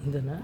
ಇದನ್ನು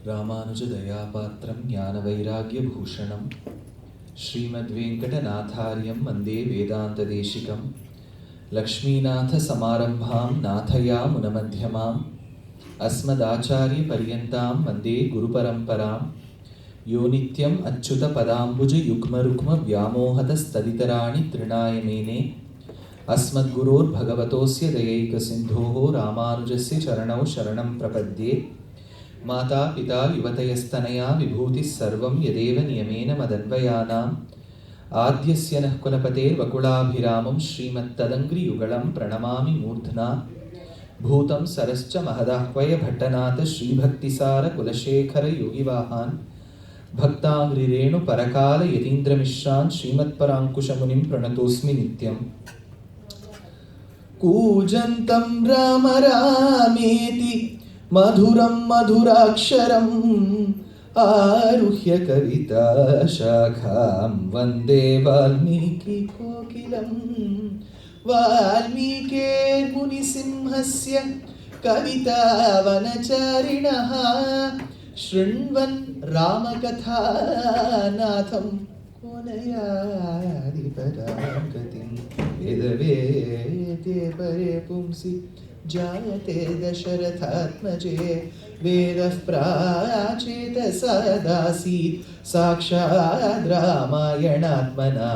रामानुजदयापात्रं ज्ञानवैराग्यभूषणं श्रीमद्वेङ्कटनाथार्यं वन्दे वेदान्तदेशिकं Lakshminath Samarambham Nathaya Munamadhyamam Asmadacharya Paryantam Vande Guru Paramparam Yo Nityam Achyuta Padambuja Yukma Rukma Vyamohata Staditarani Trinayamene Asmad Gurur Bhagavatosya Dayaika Sindhoho Ramanujasya Charanau Sharanam Prapadye Mata Pita Yuvatayastanaya Vibhuti Sarvam Yadeva Niyamena Madanvayanam Adyasya Nah Kulapate Vakulabhiramam Srimat Tadangri Yugalam Pranamami Murthna Bhutam Sarascha Mahadahvaya Bhattanatha Sri Bhaktisara Kulashekara Yogivahan Bhaktangri Renu Parakala Yatindra Mishran Srimat Parankushamunim Pranatosmi Nityam Kujantam Rama Rameti Madhuram Madhuraksharam Aruhya Kavita Shakham Vande Valmiki Kokilam Valmike Munisimhasya Kavita Vanacharinaha Shrinvan Ramakatha Natham Konayadi Paramgatim Vedavete Pare Pumsi Jayate Dasharathatmaje Vedah Pracheta Sadasi Sakshad Ramayanatmana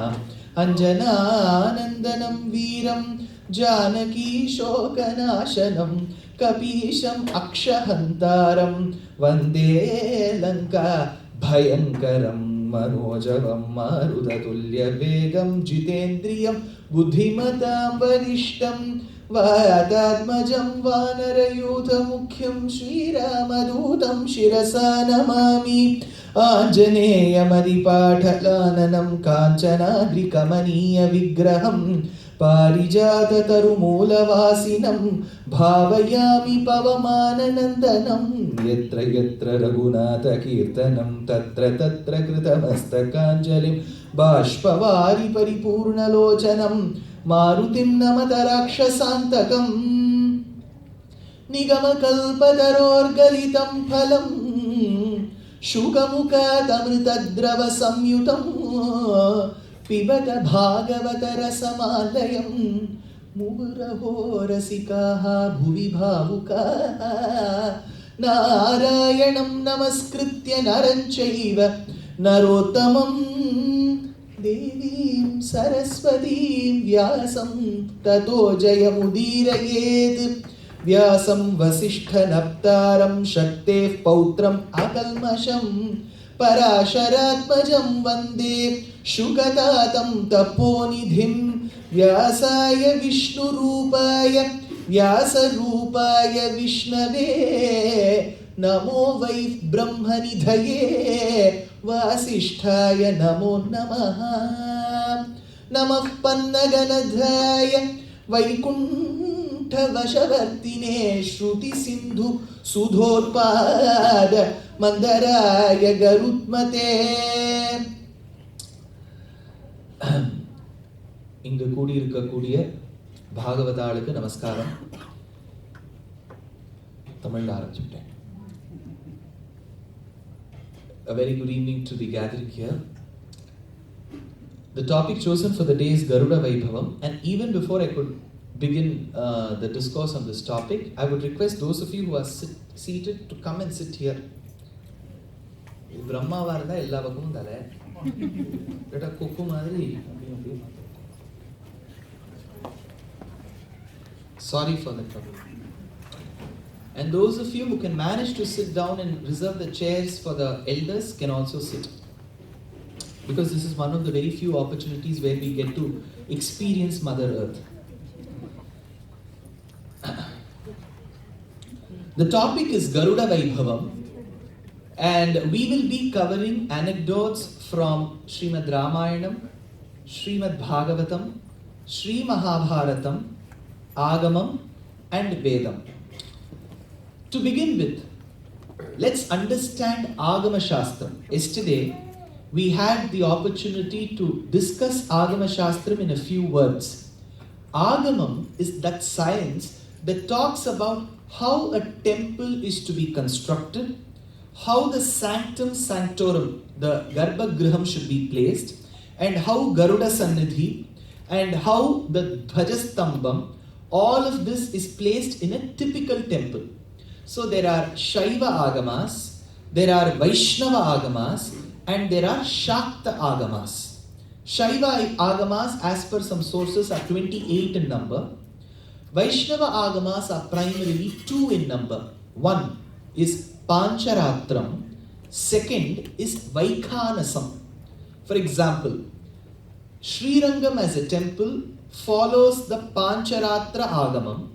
Anjananandanam Viram Janaki Shokanashanam Kapisham Akshahantaram Vande Lanka Bhayankaram Manojavam Marutatulya Vegam Jitendriyam Buddhimatam Varishtam Vadatmajam Vanarayuta Mukhyam Shri Ramadutam Shirasa Namami Anjaneya Madipathalananam Kanchanadri Kamaniya Vigraham Parijata Tarumula Vasinam Bhavayami Pavamananandanam Yatra Yatra Raghunatha Kirtanam Tatra Tatra Kritamastakkanjalim Bashpavari Paripurna Lochanam Marutim Namatarakshasantakam Nigama Kalpadaror Galitam Phalam Shukamukha Tamritadrava Samyutam Pibata Bhagavata Rasamalayam Muguraho Rasikaha Bhuvi Bhavukaha Narayanam Namaskritya Naranchaiva Narottamam Devim Saraswatim Vyasam Tato Jayamudirayet Vyasam Vasishtha Naptaram Shaktev Pautram Akalmasham Parasharatmajam Vande Shukatatam Taponidhim Vyasaya Vishnu Rupaya Vyasa Rupaya Vishnave Namo Vai Brahmanidhaye Vasisthaya Namo Namaha Namah Pannaganadhaya Vaikuntha Vashavartine Shruti Sindhu Sudhodpada Mandaraya Garutmate இங்கு கூடியிருக்கக்கூடிய பாகவதாளுக்கு நமஸ்காரம். தமிழ்ல ஆரம்பிச்சுட்டேன். A very good evening to the gathering here. The topic chosen for the day is Garuda Vaibhavam, and even before I could begin the discourse on this topic, I would request those of you who are seated to come and sit here. Brahma varda ella vakkum thale eta kokku madri. Sorry for the trouble. And those of you who can manage to sit down and reserve the chairs for the elders can also sit, because this is one of the very few opportunities where we get to experience Mother Earth. The topic is Garuda Vaibhavam, and we will be covering anecdotes from Srimad Ramayanam, Srimad Bhagavatam, Sri Mahabharatam, Agamam and Vedam. To begin with, let's understand Agama Shastram. Yesterday, we had the opportunity to discuss Agama Shastram in a few words. Agamam is that science that talks about how a temple is to be constructed, how the sanctum sanctorum, the Garbha Griham should be placed, and how Garuda Sannidhi and how the Dhvajastambham, all of this is placed in a typical temple. So there are Shaiva Agamas, there are Vaishnava Agamas, and there are Shakta Agamas. Shaiva Agamas, as per some sources, are 28 in number. Vaishnava Agamas are primarily 2 in number. One is Pancharatram, second is Vaikhanasam. For example, Srirangam as a temple follows the Pancharatra Agamam.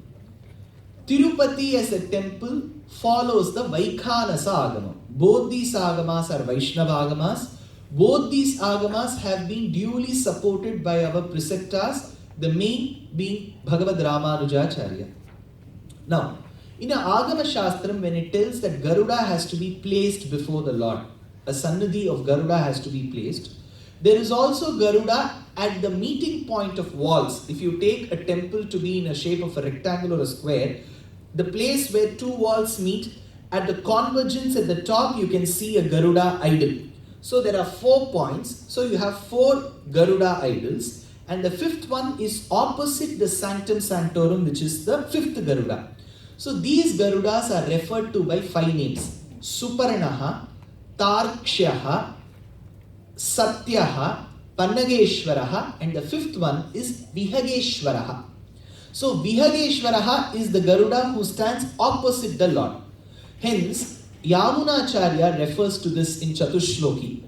Tirupati as a temple follows the Vaikhanasa Agamam. Both these Agamas are Vaishnava Agamas. Both these Agamas have been duly supported by our preceptors, the main being Bhagavad Ramanujacharya. Now, in a Agama Shastram, when it tells that Garuda has to be placed before the Lord, a Sannidhi of Garuda has to be placed, there is also Garuda at the meeting point of walls. If you take a temple to be in a shape of a rectangle or a square, the place where two walls meet, at the convergence at the top you can see a Garuda idol. So there are 4 points, so you have 4 Garuda idols, and the 5th one is opposite the Sanctum Sanctorum, which is the 5th Garuda. So these Garudas are referred to by 5 names: Suparnaha, Tarkshaha, Satyaha, Pannageshwaraha, and the 5th one is Vihageshwaraha. So Vihageshwaraha is the Garuda who stands opposite the Lord. Hence, Yamunacharya refers to this in Chatushloki.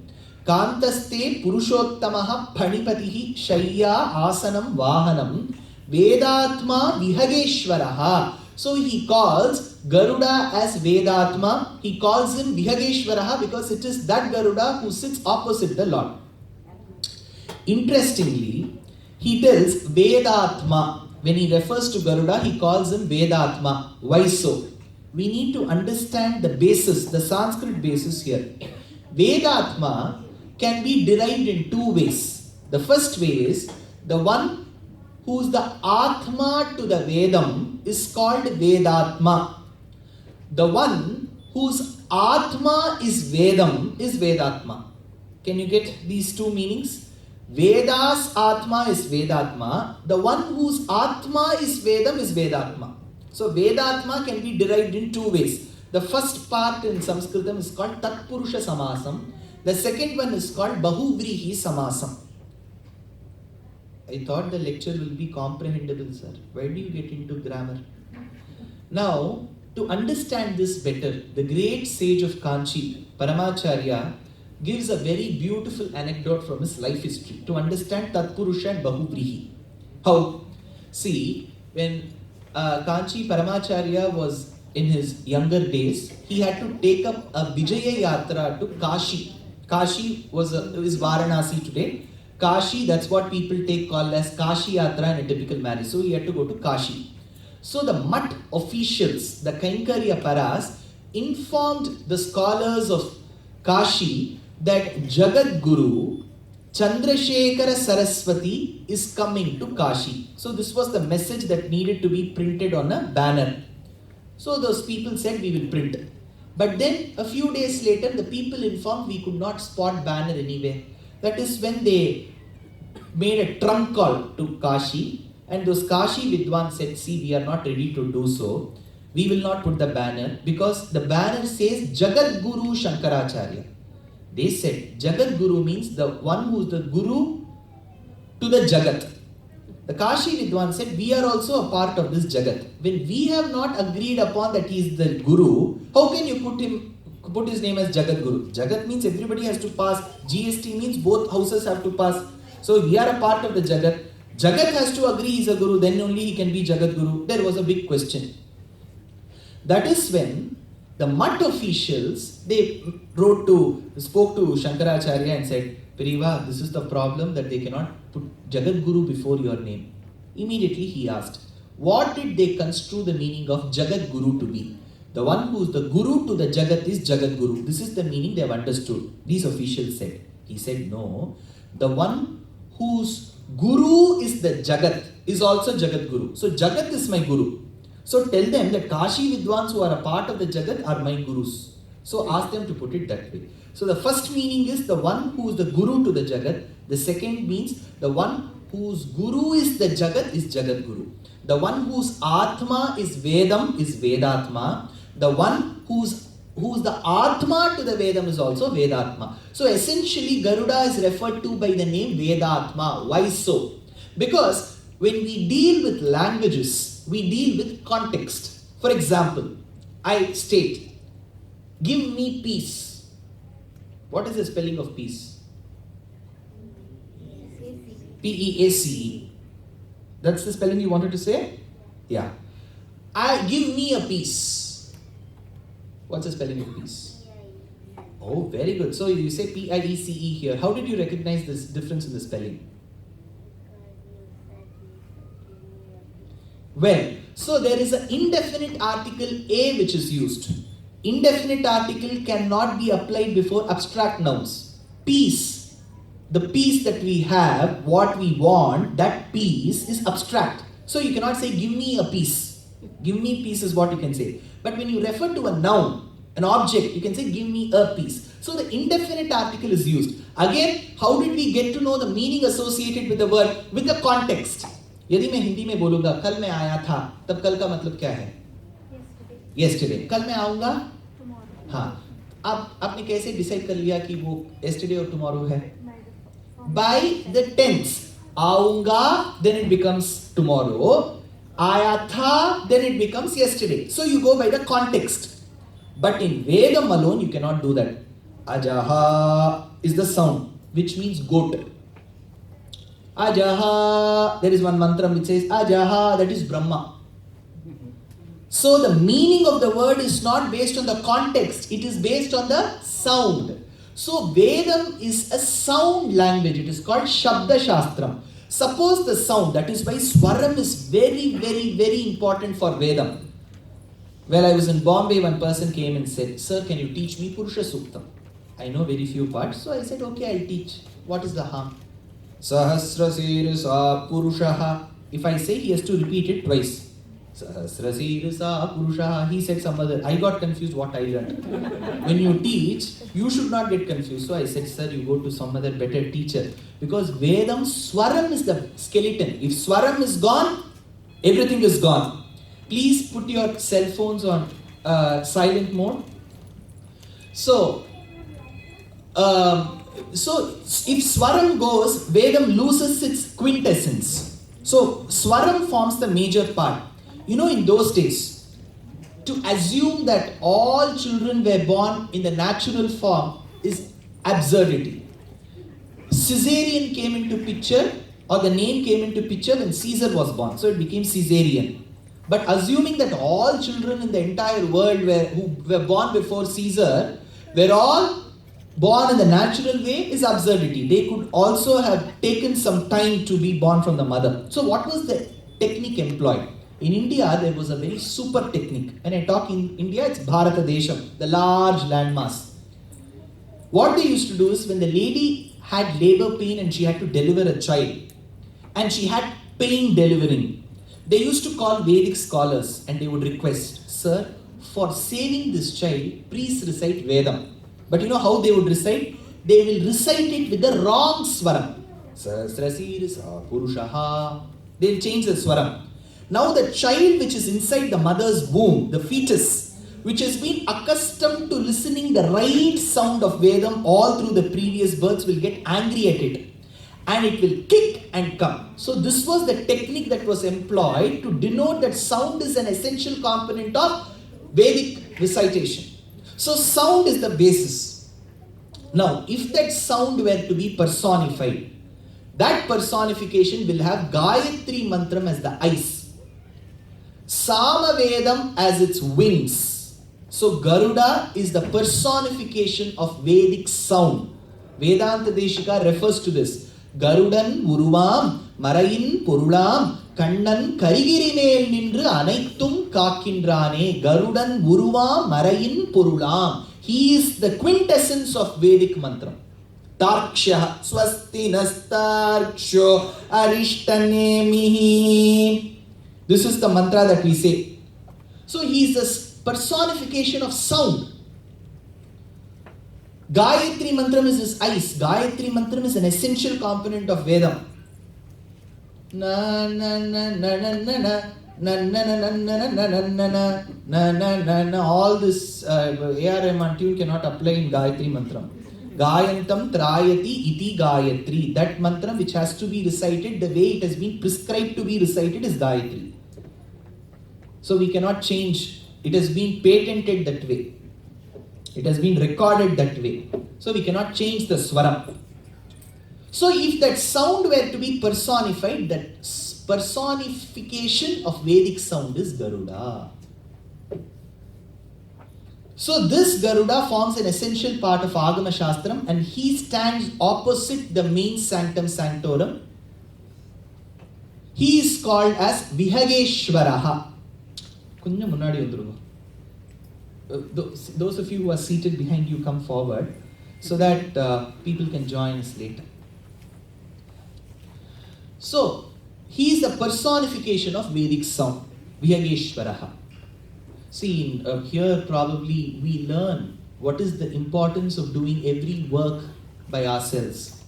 Kantaste Purushottamaha Phanipatihi Shayya Asanam Vahanam Vedatma Vihageshwaraha. So he calls Garuda as Vedatma. He calls him Vihageshwaraha because it is that Garuda who sits opposite the Lord. Interestingly, he tells Vedatma. When he refers to Garuda, he calls him Vedatma. Why so? We need to understand the basis, the Sanskrit basis here. Vedatma can be derived in 2 ways. The first way is the one who is the Atma to the Vedam is called Vedatma. The one whose Atma is Vedam is Vedatma. Can you get these 2 meanings? Veda's Atma is Vedatma. The one whose Atma is Vedam is Vedatma. So Vedatma can be derived in 2 ways. The first part in Sanskritam is called Tatpurusha Samasam. The second one is called Bahuvrihi Samasam. I thought the lecture will be comprehensible, sir. Why do you get into grammar? Now, to understand this better, the great sage of Kanchi, Paramacharya, gives a very beautiful anecdote from his life history to understand Tatpurusha and Bahuvrihi. How? See, when Kanchi Paramacharya was in his younger days, he had to take up a Vijaya Yatra to Kashi. Kashi is Varanasi today. Kashi, that's what people call as Kashi Yatra in a typical marriage. So he had to go to Kashi. So the Mutt officials, the Kaikarya Paras, informed the scholars of Kashi that Jagat Guru Chandrasekhara Saraswati is coming to Kashi. So this was the message that needed to be printed on a banner. So those people said, we will print. But then a few days later, the people informed we could not spot banner anywhere. That is when they made a trump call to Kashi, and those Kashi Vidwans said, see, we are not ready to do so. We will not put the banner because the banner says Jagat Guru Shankaracharya. They said Jagat Guru means the one who is the Guru to the Jagat. The Kashi Vidwan said, we are also a part of this Jagat. When we have not agreed upon that he is the Guru, how can you put his name as Jagat Guru? Jagat means everybody has to pass. GST means both houses have to pass. So we are a part of the Jagat. Jagat has to agree he is a Guru, then only he can be Jagat Guru. There was a big question. That is when the Mutt officials, they spoke to Shankaracharya and said, Periva, this is the problem that they cannot put Jagat Guru before your name. Immediately he asked, what did they construe the meaning of Jagat Guru to be? The one who is the Guru to the Jagat is Jagat Guru. This is the meaning they have understood. These officials said. He said, no, the one whose Guru is the Jagat is also Jagat Guru. So Jagat is my Guru. So tell them that Kashi Vidwans who are a part of the Jagat are my Gurus. So ask them to put it that way. So the first meaning is the one who is the Guru to the Jagat. The second means the one whose guru is the Jagat is Jagat Guru. The one whose atma is Vedam is Vedatma. The one who's the atma to the Vedam is also Vedatma. So essentially Garuda is referred to by the name Vedatma. Why so? Because when we deal with languages, we deal with context. For example, I state, give me peace. What is the spelling of peace? P-E-A-C-E. That's the spelling you wanted to say? Yeah. Give me a piece. What's the spelling of peace? Oh, very good. So you say P-I-E-C-E here. How did you recognize this difference in the spelling? Well, so there is an indefinite article A which is used. Indefinite article cannot be applied before abstract nouns. Peace. The peace that we have, what we want, that peace is abstract. So you cannot say, give me a piece. Give me peace is what you can say. But when you refer to a noun, an object, you can say, give me a piece. So the indefinite article is used. Again, how did we get to know the meaning associated with the word? With the context. यदि मैं हिंदी में बोलूँगा, कल मैं आया था, तब कल का मतलब क्या है? Yesterday. कल मैं आऊँगा? Tomorrow. हाँ. अब आपने कैसे डिसाइड कर लिया कि वो yesterday और tomorrow है? By the tense. Aunga, then it becomes tomorrow. Ayatha, then it becomes yesterday. So you go by the context. But in Vedam alone, you cannot do that. Ajaha is the sound, which means goat. Ajaha, there is one mantra which says Ajaha, that is Brahma. So the meaning of the word is not based on the context, it is based on the sound. So Vedam is a sound language. It is called Shabda Shastram. Suppose the sound, that is why Swaram is very, very, very important for Vedam. Well, I was in Bombay, one person came and said, sir, can you teach me Purusha Suktam? I know very few parts, so I said, okay, I'll teach. What is the harm? Sahasra Sirasa Purushaha. If I say, he has to repeat it twice. Sahasra Sirasa Purushaha. He said some other. I got confused what I learned. When you teach, you should not get confused. So I said, sir, you go to some other better teacher. Because Vedam, Swaram is the skeleton. If Swaram is gone, everything is gone. Please put your cell phones on silent mode. So if Swaram goes, Vedam loses its quintessence. So Swaram forms the major part. You know, in those days, to assume that all children were born in the natural form is absurdity. Caesarean came into picture, or the name came into picture when Caesar was born, so it became Caesarian. But assuming that all children in the entire world who were born before Caesar were all born in the natural way is absurdity. They could also have taken some time to be born from the mother. So what was the technique employed? In India, there was a very super technique. When I talk in India, it's Bharata Desham, the large landmass. What they used to do is when the lady had labor pain and she had to deliver a child, and she had pain delivering, they used to call Vedic scholars and they would request, sir, for saving this child, please recite Vedam. But you know how they would recite? They will recite it with the wrong swaram. Sahasrasirasa Purushaha. They'll change the swaram. Now the child which is inside the mother's womb, the fetus, which has been accustomed to listening the right sound of Vedam all through the previous births, will get angry at it. And it will kick and come. So this was the technique that was employed to denote that sound is an essential component of Vedic recitation. So sound is the basis. Now, if that sound were to be personified, that personification will have Gayatri Mantram as the eyes, Samavedam as its wings. So Garuda is the personification of Vedic sound. Vedanta Deshika refers to this. Garudan Uruvam Marayin Purulam Kannan Karigirimel Nindru Anaithum Kakindrane. Garudan Uruvam Marayin Purulam. He is the quintessence of Vedic mantra. Tarksha Swasti Nastarksho Arishtanemihi. This is the mantra that we say. So he is the personification of sound. Gayatri Mantram is his eyes. Gayatri Mantram is an essential component of Vedam. na na na na na na na. Na na na na na na na na na na na. All this A.R. Rahman tune cannot apply in Gayatri Mantram. Gayantam Trayati Iti Gayatri. That mantra which has to be recited the way it has been prescribed to be recited is Gayatri. So we cannot change. It has been patented that way. It has been recorded that way. So we cannot change the swaram. So if that sound were to be personified, that personification of Vedic sound is Garuda. So this Garuda forms an essential part of Agama Shastram and he stands opposite the main sanctum sanctorum. He is called as Vihageshwaraha. Those of you who are seated behind you come forward so that people can join us later. So, he is the personification of Vedic sound, Vihageshwaraha. See, here probably we learn what is the importance of doing every work by ourselves.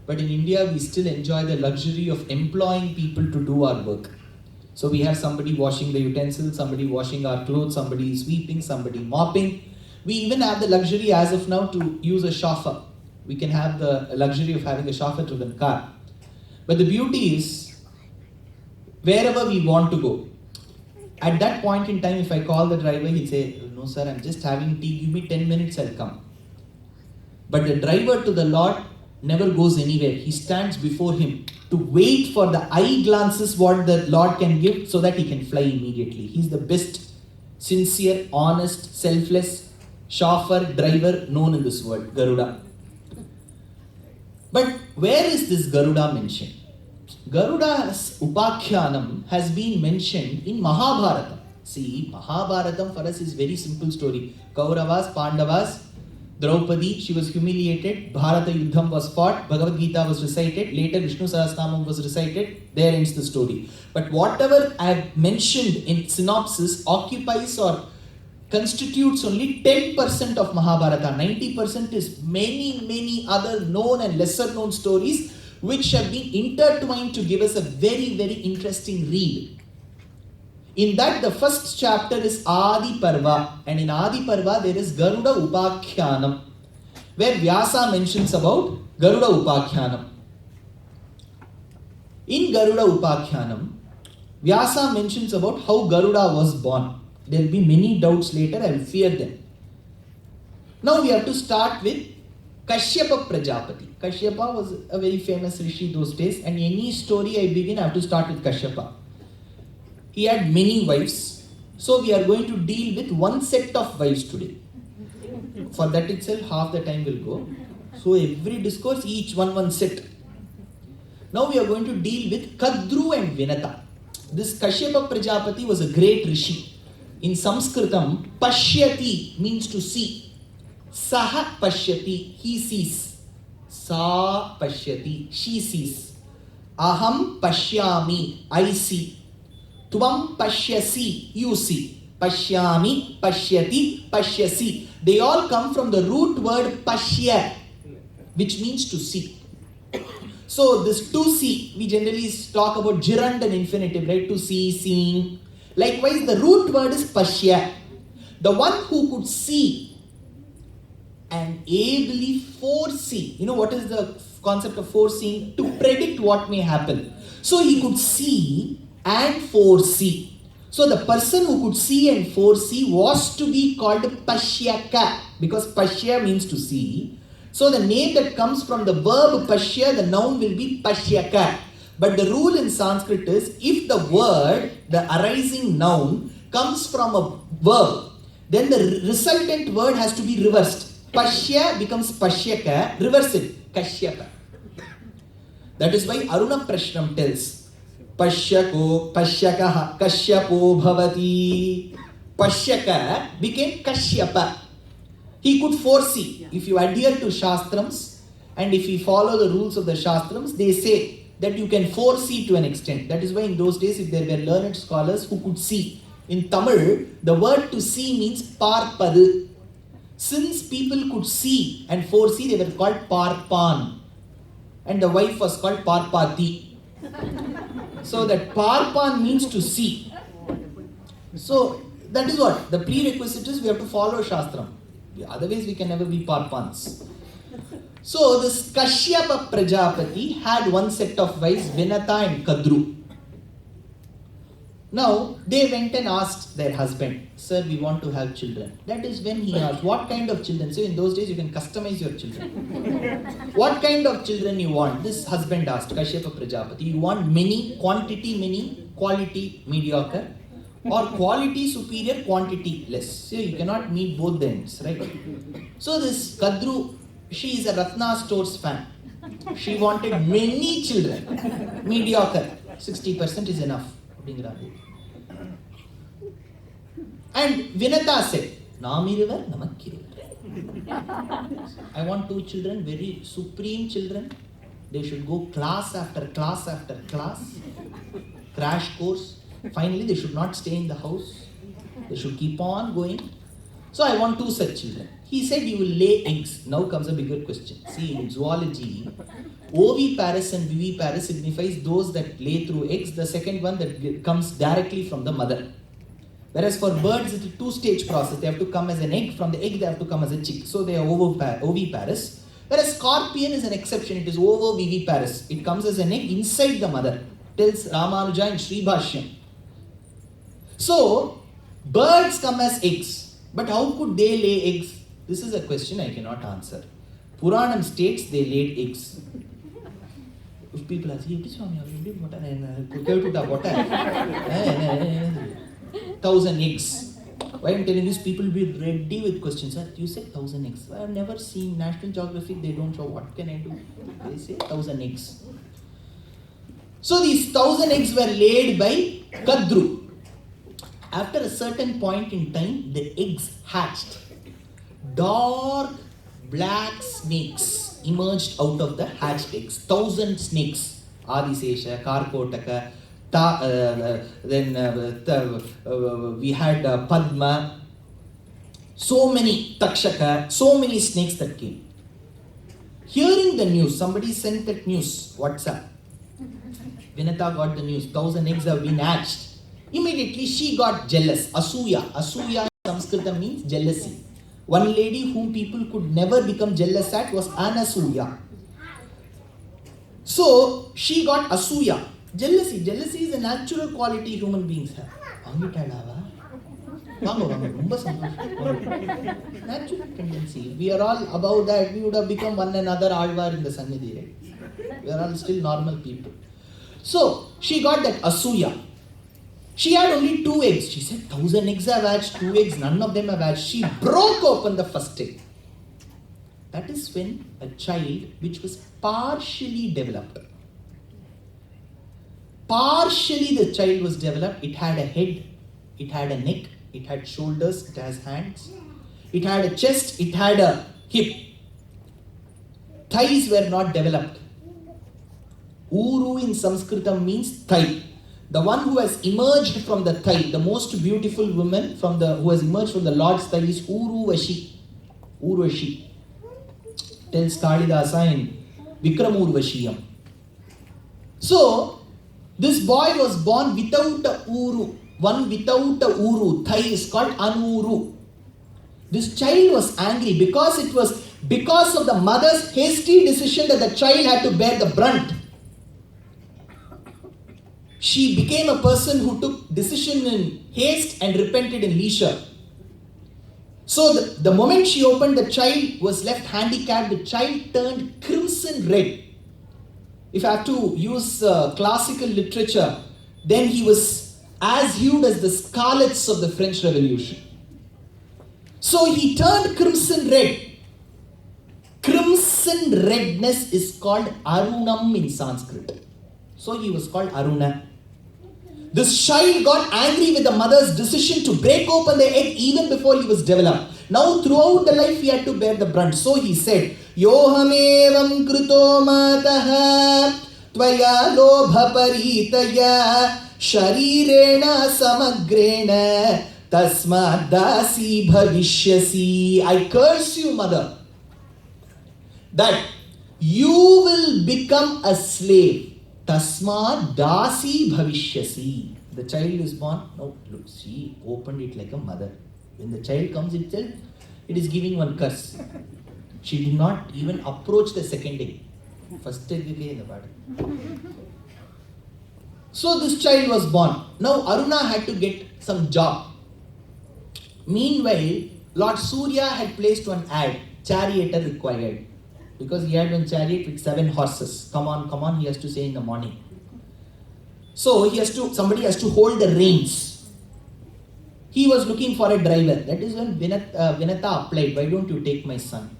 But in India, we still enjoy the luxury of employing people to do our work. So we have somebody washing the utensils, somebody washing our clothes, somebody sweeping, somebody mopping. We even have the luxury as of now to use a chauffeur. We can have the luxury of having a chauffeur-driven car. But the beauty is, wherever we want to go, at that point in time, if I call the driver, he'll say, no sir, I'm just having tea, give me 10 minutes, I'll come. But the driver to the Lord never goes anywhere. He stands before him to wait for the eye glances what the Lord can give so that he can fly immediately. He's the best, sincere, honest, selfless chauffeur, driver known in this world, Garuda. But where is this Garuda mentioned? Garuda's Upakhyanam has been mentioned in Mahabharata. See, Mahabharatam for us is very simple story. Kauravas, Pandavas, Draupadi, she was humiliated, Bharata Yuddham was fought, Bhagavad Gita was recited, later Vishnu Sahasranamam was recited, there ends the story. But whatever I have mentioned in synopsis occupies or constitutes only 10% of Mahabharata. 90% is many other known and lesser known stories which have been intertwined to give us a very interesting read. In that, the first chapter is Adi Parva, and in Adi Parva there is Garuda Upakhyanam, where Vyasa mentions about Garuda Upakhyanam. In Garuda Upakhyanam, Vyasa mentions about how Garuda was born. There will be many doubts later, I will fear them. Now we have to start with Kashyapa Prajapati. Kashyapa was a very famous rishi those days, and any story I begin, I have to start with Kashyapa. He had many wives, so we are going to deal with one set of wives today. For that itself, half the time will go. So every discourse, each one set. Now we are going to deal with Kadru and Vinata. This Kashyapa Prajapati was a great rishi. In Sanskritam, Pashyati means to see. Saha Pashyati, he sees. Sa Pashyati, she sees. Aham Pashyami, I see. Tvam Pashyasi, you see. Pashyami, Pashyati, Pashyasi. They all come from the root word Pashya, which means to see. So this to see, we generally talk about gerund and infinitive, right? To see, seeing. Likewise, the root word is Pashya. The one who could see and ably foresee. You know what is the concept of foreseeing? To predict what may happen. So he could see and foresee. So the person who could see and foresee was to be called Pashyaka, because Pashya means to see. So the name that comes from the verb Pashya, the noun will be Pashyaka. But the rule in Sanskrit is, if the word, the arising noun, comes from a verb, then the resultant word has to be reversed. Pashya becomes Pashyaka, reverse it, Kashyapa. That is why Aruna Prashnam tells, Pashyako, Pashyakaha, Kashyapo bhavati. Pashyaka became Kashyapa. He could foresee. If you adhere to Shastrams and if you follow the rules of the Shastrams, they say that you can foresee to an extent. That is why in those days, if there were learned scholars who could see. In Tamil, the word to see means parpadu. Since people could see and foresee, they were called parpan. And the wife was called parpati. So that parpan means to see. So that is what? The prerequisite is we have to follow Shastram. Otherwise we can never be parpans. So this Kashyapa Prajapati had one set of wives, Vinata and Kadru. Now, they went and asked their husband, sir, we want to have children. That is when he asked, what kind of children? So in those days, you can customize your children. What kind of children you want? This husband asked, Kashyapa Prajapati, you want many, quantity many, quality mediocre, or quality superior, quantity less. So you cannot meet both the ends, right? So this Kadru, she is a Ratna Stores fan. She wanted many children, mediocre, 60% is enough. And Vinata said, I want 2 children, very supreme children. They should go class after class after class, crash course. Finally, they should not stay in the house. They should keep on going. So I want 2 such children. He said, you will lay eggs. Now comes a bigger question. See, in zoology, oviparous and viviparous signifies those that lay through eggs. The second one that comes directly from the mother. Whereas for birds, it's a 2-stage process. They have to come as an egg. From the egg, they have to come as a chick. So they are oviparous. Whereas scorpion is an exception. It is ovoviviparous. It comes as an egg inside the mother. Tells Ramanuja in Sri Bhashyam. So, birds come as eggs. But how could they lay eggs? This is a question I cannot answer. Puranam states they laid eggs. If people ask, 1,000 eggs. Why I'm telling this, people will be ready with questions. Sir, you said 1,000 eggs. I have never seen National Geographic, they don't show. What can I do? They say 1,000 eggs. So these 1,000 eggs were laid by Kadru. After a certain point in time, the eggs hatched. Dark black snakes emerged out of the hatched eggs. 1,000 snakes. Adisesha, Karkotaka, we had Padma. So many Takshaka, so many snakes that came. Hearing the news, somebody sent that news, WhatsApp. Vinata got the news, 1,000 eggs have been hatched. Immediately she got jealous. Asuya. Asuya in Sanskrit means jealousy. One lady whom people could never become jealous at was Anasuya. So she got Asuya. Jealousy. Jealousy is a natural quality human beings have. Natural tendency. We are all above that. We would have become one another Alvar in the Sannidhi, right? We are all still normal people. So she got that Asuya. She had only 2 eggs. She said, 1,000 eggs have hatched, 2 eggs, none of them have hatched. She broke open the first egg. That is when a child which was partially developed. Partially the child was developed. It had a head, it had a neck, it had shoulders, it has hands. It had a chest, it had a hip. Thighs were not developed. Uru in Sanskritam means thigh. The one who has emerged from the thigh, the most beautiful woman who has emerged from the Lord's thigh is Urvashi. Urvashi. Tells Kalidasa in Vikramurvashiyam. So, this boy was born without a Uru. One without a Uru. Thigh is called Anuru. This child was angry because it was because of the mother's hasty decision that the child had to bear the brunt. She became a person who took decision in haste and repented in leisure. So the moment she opened, the child was left handicapped. The child turned crimson red. If I have to use classical literature, then he was as hued as the scarlets of the French Revolution. So he turned crimson red. Crimson redness is called Arunam in Sanskrit. So he was called Aruna. This child got angry with the mother's decision to break open the egg even before he was developed. Now throughout the life he had to bear the brunt. So he said, Yohamevam kruto mataha tvaya lobha paritaya sharirena samagrena tasmad dasi bhavishyasi. I curse you, mother, that you will become a slave. Tasma dasi bhavishyasi. The child is born. No, look, she opened it like a mother. When the child comes itself, it is giving one curse. She did not even approach the second egg. First egg in the body. So this child was born. Now Aruna had to get some job. Meanwhile, Lord Surya had placed one ad, charioteer required. Because he had one chariot with 7 horses. Come on, he has to say in the morning. So somebody has to hold the reins. He was looking for a driver. That is when Vinata applied, why don't you take my son?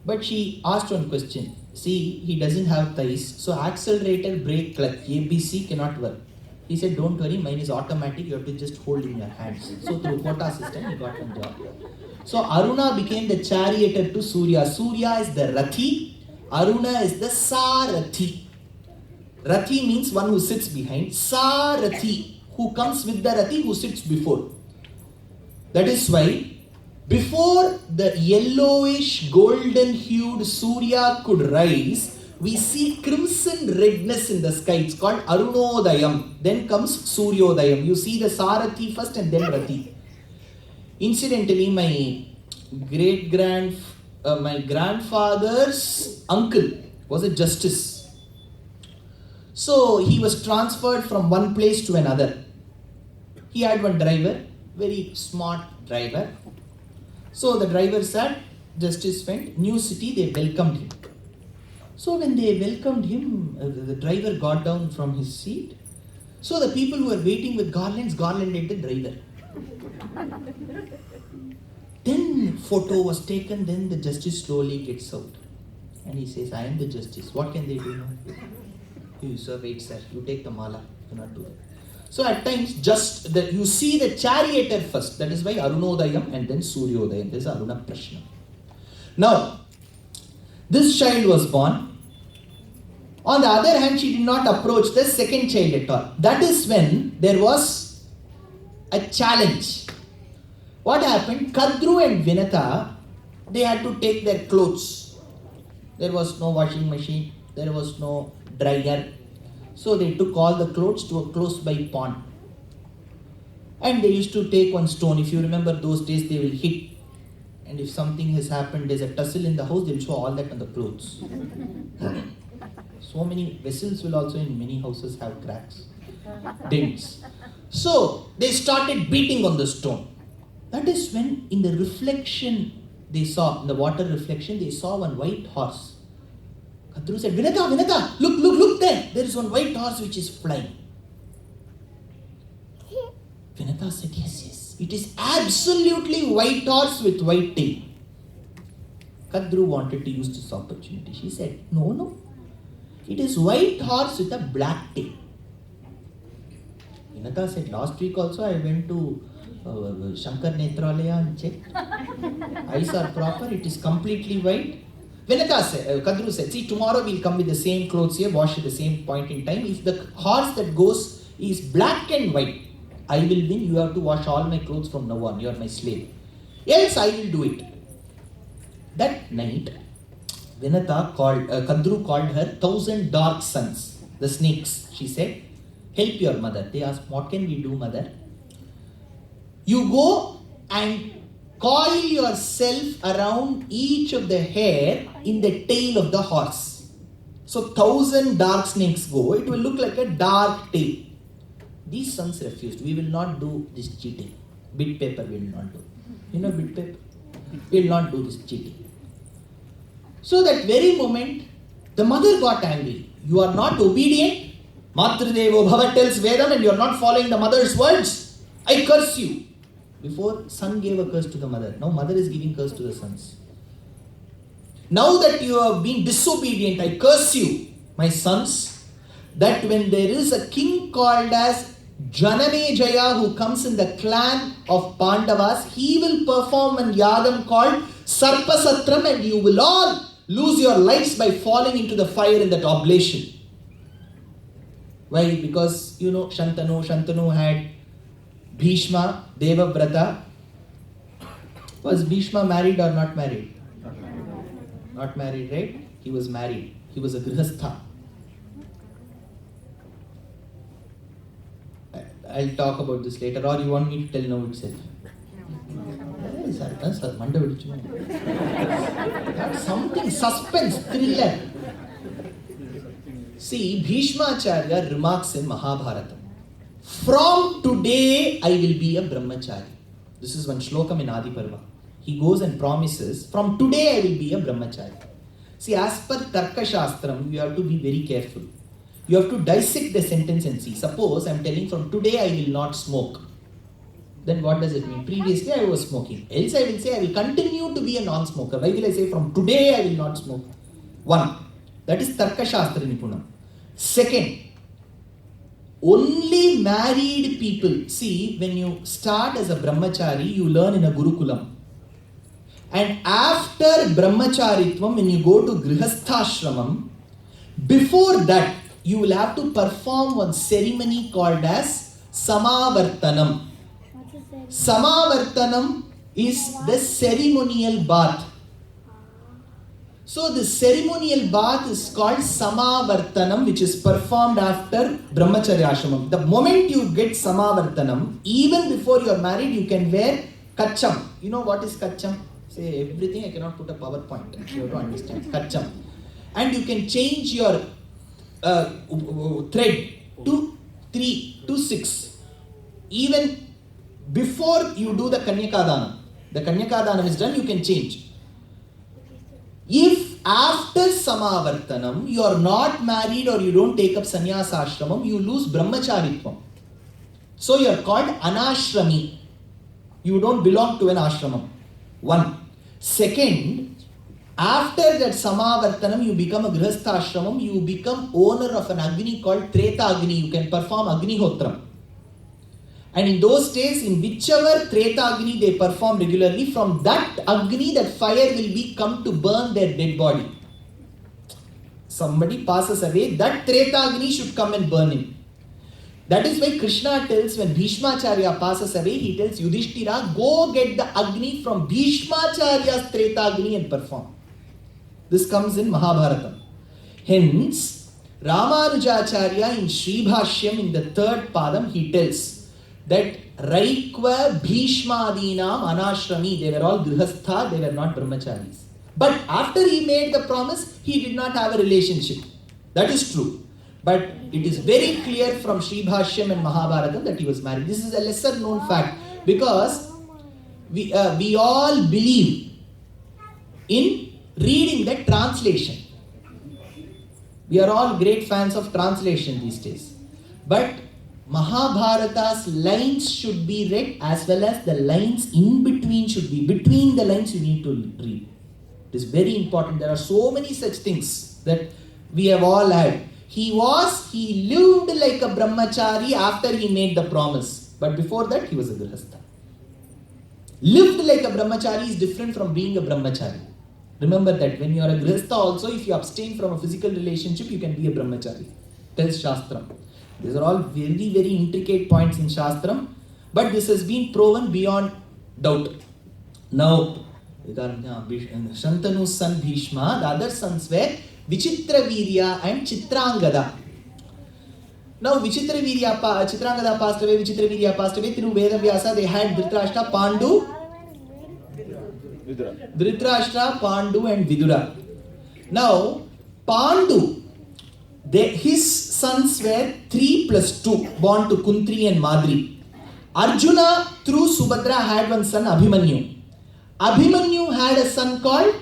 But she asked one question. See, he doesn't have thighs, so accelerator, brake, clutch, ABC cannot work. He said, don't worry, mine is automatic, you have to just hold in your hands. So through quota system, he got one job. So Aruna became the charioteer to Surya. Surya is the Rathi, Aruna is the Sarathi. Rathi means one who sits behind, Sarathi, who comes with the Rathi who sits before. That is why, before the yellowish golden hued Surya could rise, we see crimson redness in the sky. It's called Arunodayam. Then comes Suryodayam. You see the Sarathi first and then Rathi. Incidentally, my grandfather's uncle was a justice. So he was transferred from one place to another. He had one driver, very smart driver. So the driver said, justice went, new city, they welcomed him. So when they welcomed him, the driver got down from his seat. So the people who were waiting with garlands garlanded the driver. Then photo was taken, then the justice slowly gets out. And he says, I am the justice. What can they do now? You sir, wait sir, you take the mala. You cannot do that. So at times, you see the charioteer first. That is why Arunodayam and then Suryodayam. This is Aruna Prashna. Now, this child was born. On the other hand, she did not approach the second child at all. That is when there was a challenge. What happened? Kadru and Vinata, they had to take their clothes. There was no washing machine. There was no dryer. So they took all the clothes to a close by pond. And they used to take one stone. If you remember those days, they will hit. And if something has happened, there's a tussle in the house, they'll show all that on the clothes. So many vessels will also in many houses have cracks, dents. So they started beating on the stone. That is when in the reflection they saw, in the water reflection, they saw one white horse. Kadru said, Vinata, look there. There is one white horse which is flying. Vinata said, yes. It is absolutely white horse with white tail. Kadru wanted to use this opportunity. She said, no. It is white horse with a black tail. Vinata said, last week also I went to Shankar Netralaya and checked. Eyes are proper, it is completely white. Kadru said, see, tomorrow we'll come with the same clothes here, wash at the same point in time. If the horse that goes is black and white, I will win. You have to wash all my clothes from now on. You are my slave. Else I will do it. That night, Kadru called her 1,000 dark sons, the snakes. She said, help your mother. They asked, what can we do, mother? You go and coil yourself around each of the hair in the tail of the horse. So 1,000 dark snakes go. It will look like a dark tail. These sons refused. We will not do this cheating. Bit paper we will not do. You know bit paper? We will not do this cheating. So that very moment, the mother got angry. You are not obedient. Matridevo Bhava tells Vedam and you are not following the mother's words. I curse you. Before, son gave a curse to the mother. Now mother is giving curse to the sons. Now that you have been disobedient, I curse you, my sons, that when there is a king called as Janamejaya who comes in the clan of Pandavas, he will perform an yagam called Sarpasatram and you will all lose your lives by falling into the fire in that oblation. Why? Because, Shantanu had Bhishma, Devabrata. Was Bhishma married or not married? Not married, right? He was married. He was a grihastha. I'll talk about this later, or you want me to tell now itself? Something suspense, thriller. See, Bhishmacharya remarks in Mahabharata, from today I will be a brahmachari. This is one shlokam in Adi Parva. He goes and promises, from today I will be a brahmachari. See, as per Tarka Shastram, you have to be very careful. You have to dissect the sentence and see. Suppose I am telling from today I will not smoke. Then what does it mean? Previously I was smoking. Else I will say I will continue to be a non-smoker. Why will I say from today I will not smoke? One, that is Tarka Shastra Nipunam. Second, only married people. See, when you start as a brahmachari, you learn in a Gurukulam. And after brahmacharitvam, when you go to grihasthashramam, before that, you will have to perform one ceremony called as Samavartanam. Samavartanam is the ceremonial bath. So the ceremonial bath is called Samavartanam, which is performed after Brahmacharya Ashramam. The moment you get Samavartanam, even before you are married, you can wear Kacham. You know what is Kacham? Say everything, I cannot put a PowerPoint. You have to understand. Kacham. And you can change your thread to 3 to 6. Even before you do the Kanyakadana. The Kanyakadana is done, you can change. If after Samavartanam you are not married or you don't take up sannyasa ashramam, you lose brahmacharitvam. So you are called anashrami. You don't belong to an ashramam. One. Second, after that Samavartanam you become a grihastha ashramam, you become owner of an Agni called Treta Agni. You can perform Agnihotram. And in those days, in whichever Treta Agni they perform regularly, from that Agni, that fire will be come to burn their dead body. Somebody passes away, that Treta Agni should come and burn him. That is why Krishna tells, when Bhishmacharya passes away, he tells Yudhishthira, go get the Agni from Bhishmacharya's Treta Agni and perform. This comes in Mahabharata. Hence, Ramanujacharya in Sri Bhashyam in the third padam, he tells that Raikva Bhishmadinam Anashrami, they were all Grihastha, they were not Brahmacharis. But after he made the promise, he did not have a relationship. That is true. But it is very clear from Sri Bhashyam and Mahabharata that he was married. This is a lesser known fact because we all believe in reading the translation. We are all great fans of translation these days. But Mahabharata's lines should be read as well as the lines in between should be. Between the lines you need to read. It is very important. There are so many such things that we have all had. He lived like a brahmachari after he made the promise. But before that he was a grihastha. Lived like a brahmachari is different from being a brahmachari. Remember that when you are a grihastha also, if you abstain from a physical relationship, you can be a brahmachari. Tells Shastram. These are all very, very intricate points in Shastram, but this has been proven beyond doubt. Now, Shantanu's son Bhishma, the other sons were Vichitra Virya and Chitrangada. Now, Chitrangada passed away, Vichitra Virya passed away, through Veda Vyasa they had Dhritarashtra, Pandu, Dhritarashtra, Pandu and Vidura. Now, Pandu, his sons were 3 plus 2, born to Kuntri and Madri. Arjuna through Subhadra had one son, Abhimanyu. Abhimanyu had a son called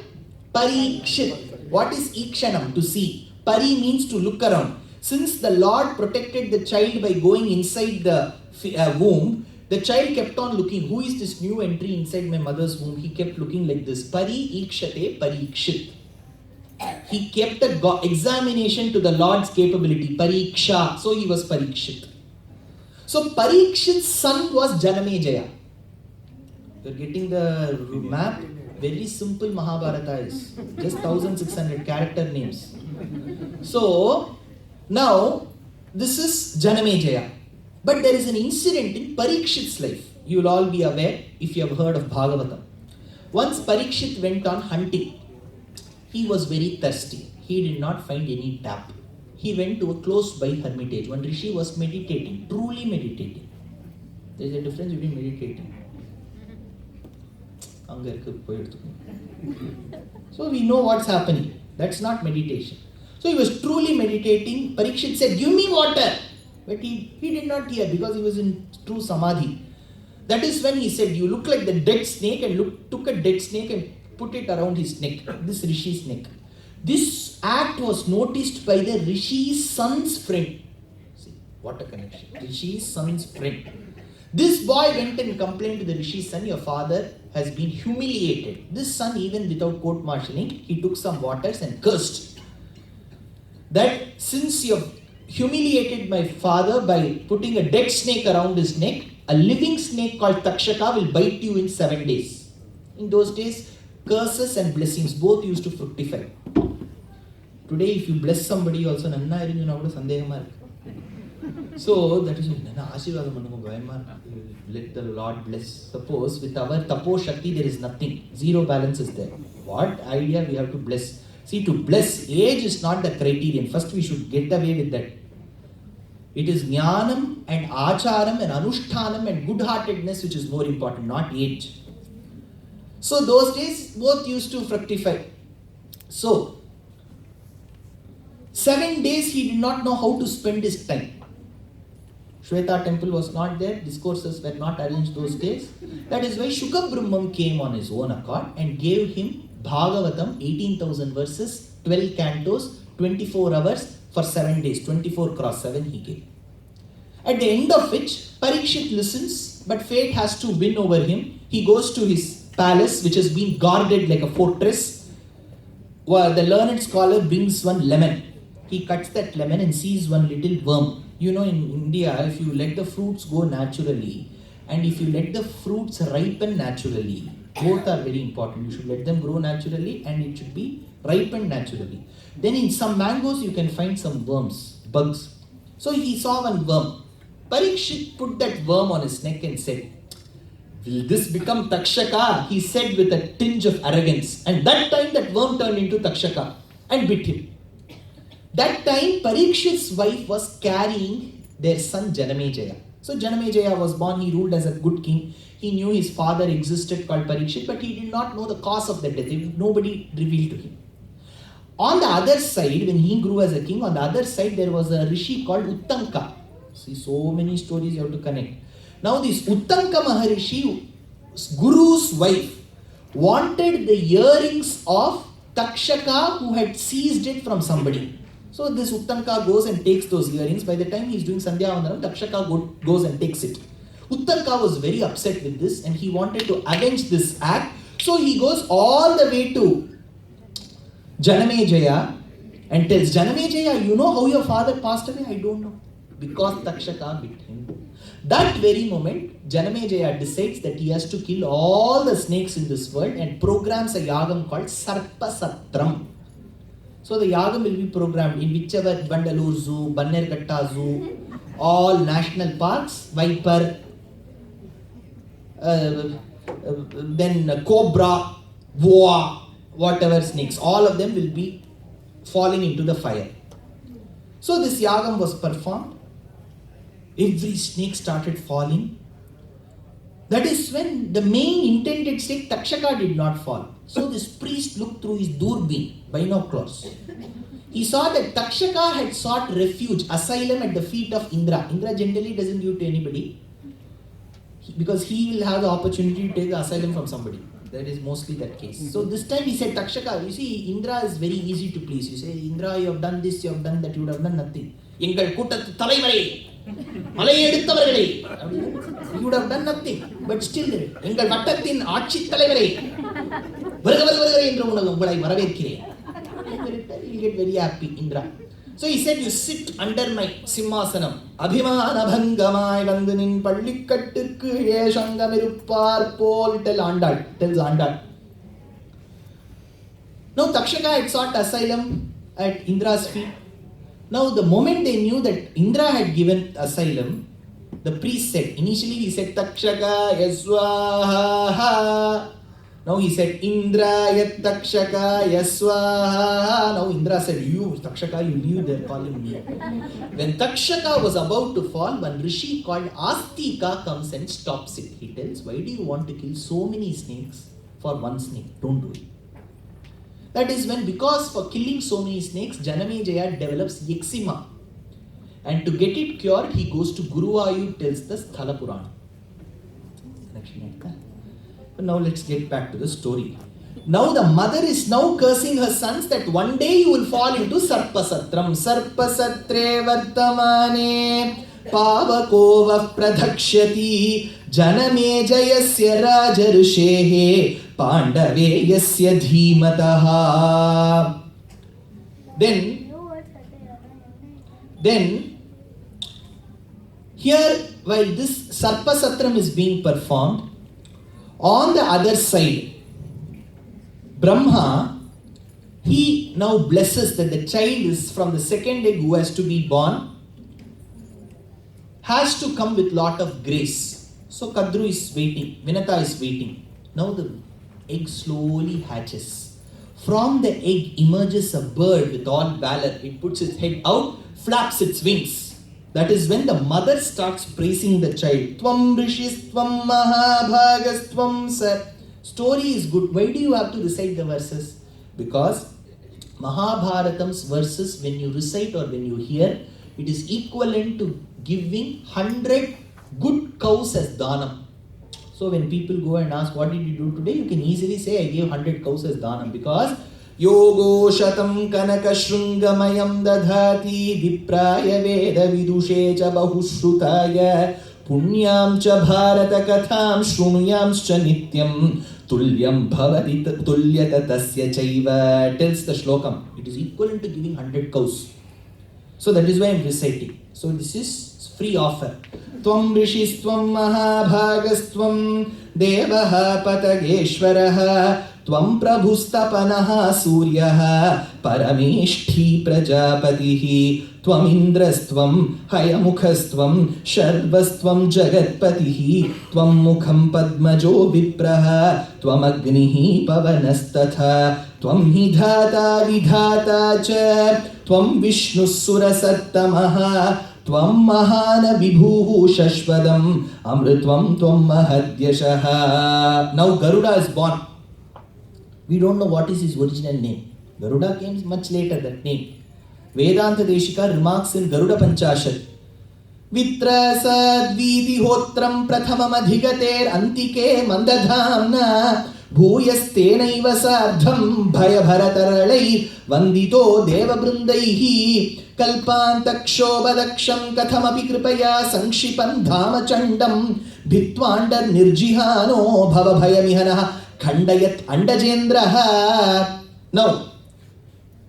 Parikshit. What is Ikshanam? To see. Pari means to look around. Since the Lord protected the child by going inside the womb, the child kept on looking, who is this new entry inside my mother's womb? He kept looking like this. Pari Ikshate Parikshit. He kept an examination to the Lord's capability. Pariksha. So he was Parikshit. So Parikshit's son was Janamejaya. You are getting the map? Very simple Mahabharata is. Just 1600 character names. So, now, this is Janamejaya. But there is an incident in Parikshit's life. You will all be aware if you have heard of Bhagavatam. Once Parikshit went on hunting. He was very thirsty. He did not find any tap. He went to a close by hermitage. One rishi was meditating, truly meditating. There is a difference between meditating. So we know what's happening. That's not meditation. So he was truly meditating. Parikshit said, give me water. But he did not hear because he was in true samadhi. That is when he said, you look like the dead snake, and took a dead snake and put it around his neck, this Rishi's neck. This act was noticed by the Rishi's son's friend. See, what a connection. Rishi's son's friend. This boy went and complained to the Rishi's son, your father has been humiliated. This son, even without court-martialing, he took some waters and cursed. That since you have humiliated my father by putting a dead snake around his neck, a living snake called Takshaka will bite you in 7 days. In those days, curses and blessings both used to fructify. Today, if you bless somebody also, so that is let the Lord bless. Suppose with our tapo shakti there is nothing. Zero balance is there. What idea we have to bless? See, to bless, age is not the criterion. First we should get away with that. It is jnanam and acharam and anushtanam and good-heartedness which is more important, not age. So those days both used to fructify. So 7 days he did not know how to spend his time. Shweta temple was not there, discourses were not arranged those days. That is why Shuka Brahman came on his own accord and gave him Bhagavatam, 18,000 verses, 12 cantos, 24 hours for 7 days, 24 cross 7 he gave. At the end of which, Parikshit listens, but fate has to win over him. He goes to his palace, which has been guarded like a fortress, where the learned scholar brings one lemon. He cuts that lemon and sees one little worm. You know, in India, if you let the fruits go naturally, and if you let the fruits ripen naturally, both are very important. You should let them grow naturally, and it should be ripened naturally. Then in some mangoes, you can find some worms, bugs. So he saw one worm. Parikshit put that worm on his neck and said, will this become Takshaka? He said with a tinge of arrogance. And that time that worm turned into Takshaka and bit him. That time Parikshit's wife was carrying their son Janamejaya. So Janamejaya was born, he ruled as a good king. He knew his father existed called Parikshit, but he did not know the cause of the death. Nobody revealed to him. On the other side, when he grew as a king, on the other side there was a rishi called Uttanka. See, so many stories you have to connect. Now this Uttanka Maharishi, Guru's wife, wanted the earrings of Takshaka who had seized it from somebody. So this Uttanka goes and takes those earrings. By the time he is doing Sandhya Vandanam, Takshaka goes and takes it. Uttanka was very upset with this and he wanted to avenge this act. So he goes all the way to Janamejaya and tells Janamejaya, you know how your father passed away? I don't know. Because Takshaka bit him. That very moment, Janamejaya decides that he has to kill all the snakes in this world and programs a yagam called Sarpa Satram. So the yagam will be programmed in whichever Vandalur Zoo, Bannerghatta Zoo, all national parks, viper, then cobra, boa, whatever snakes, all of them will be falling into the fire. So this yagam was performed. Every snake started falling. That is when the main intended snake, Takshaka, did not fall. So this priest looked through his durbin, binoculars. He saw that Takshaka had sought refuge, asylum at the feet of Indra. Indra generally doesn't give to anybody because he will have the opportunity to take the asylum from somebody. That is mostly that case. So this time he said, Takshaka, you see, Indra is very easy to please. You say, Indra, you have done this, you have done that, you would have done nothing. You would have done nothing. But still, he'll get very happy, Indra. So he said, you sit under my simhasanam. Abhimana bhangamai vandanin pallikattukku yeshangamiruppar pol tells Andal. Now Takshaka had sought asylum at Indra's feet. Now the moment they knew that Indra had given asylum, the priest said, initially he said, Takshaka yaswaha. Now he said, Indra yat takshaka yaswaha. Now Indra said, you takshaka, you leave there calling me. When takshaka was about to fall, one rishi called Astika comes and stops it. He tells, why do you want to kill so many snakes for one snake? Don't do it. That is when, because for killing so many snakes, Janamejaya develops eczema. And to get it cured, he goes to Guruvayu, tells the Sthala Purana. But now let's get back to the story. Now the mother is now cursing her sons that one day you will fall into Sarpasatram. Sarpasatre vartamane pavakova pradhakshati janamejayasya rajarushehe pandaveyasya dhimataha. Then here, while this Sarpasatram is being performed, on the other side, Brahma, he now blesses that the child is from the second egg who has to be born, has to come with lot of grace. So Kadru is waiting, Vinata is waiting. Now the egg slowly hatches. From the egg emerges a bird with all valor. It puts its head out, flaps its wings. That is when the mother starts praising the child. Tvam rishis, tvam mahabhagas, tvam sar. Story is good. Why do you have to recite the verses? Because Mahabharatam's verses, when you recite or when you hear, it is equivalent to giving 100 good cows as dhanam. So when people go and ask, what did you do today? You can easily say, I gave 100 cows as dhanam. Because Yogo shatam kanaka shrungamayam dadhati vipraya veda vidushe cha bahushrutaya punyam cha bharata katham shrunuyam cha nityam tulyam bhavati tulyata tasya chaiva. Tells the shlokam. It is equivalent to giving 100 cows. So that is why I am reciting. So this is free offer. Tvam rishis tvam mahabhagas tvam devaha patageshwaraha Tvam prabhustapanaha suryaha paramishthi prajapatihi Tvam indrastvam hayamukhastvam sharvastvam jagatpatihi Tvam mukham padmajo vipraha Tvam agnihi pavanastatha Tvam hidhata vidhata cha Tvam vishnussurasattamaha Tvam mahana vibhuhu shashvadam amritvam tvam mahadyashaha. Now Garuda is born. We don't know what is his original name. Garuda came much later, that name. Vedanta Deshika remarks in Garuda Panchashat. Vitra sadviti hotram prathamam adhigater antike mandadhamna bhuyastenaiva sardham bhaya bharataralai vandito deva brundaihi kalpantakshobadaksham kathamapi kripaya sangshipan dhama chandam bhitvandar nirjihano bhava bhayamihanaha Khandayat Andajendraha. Now,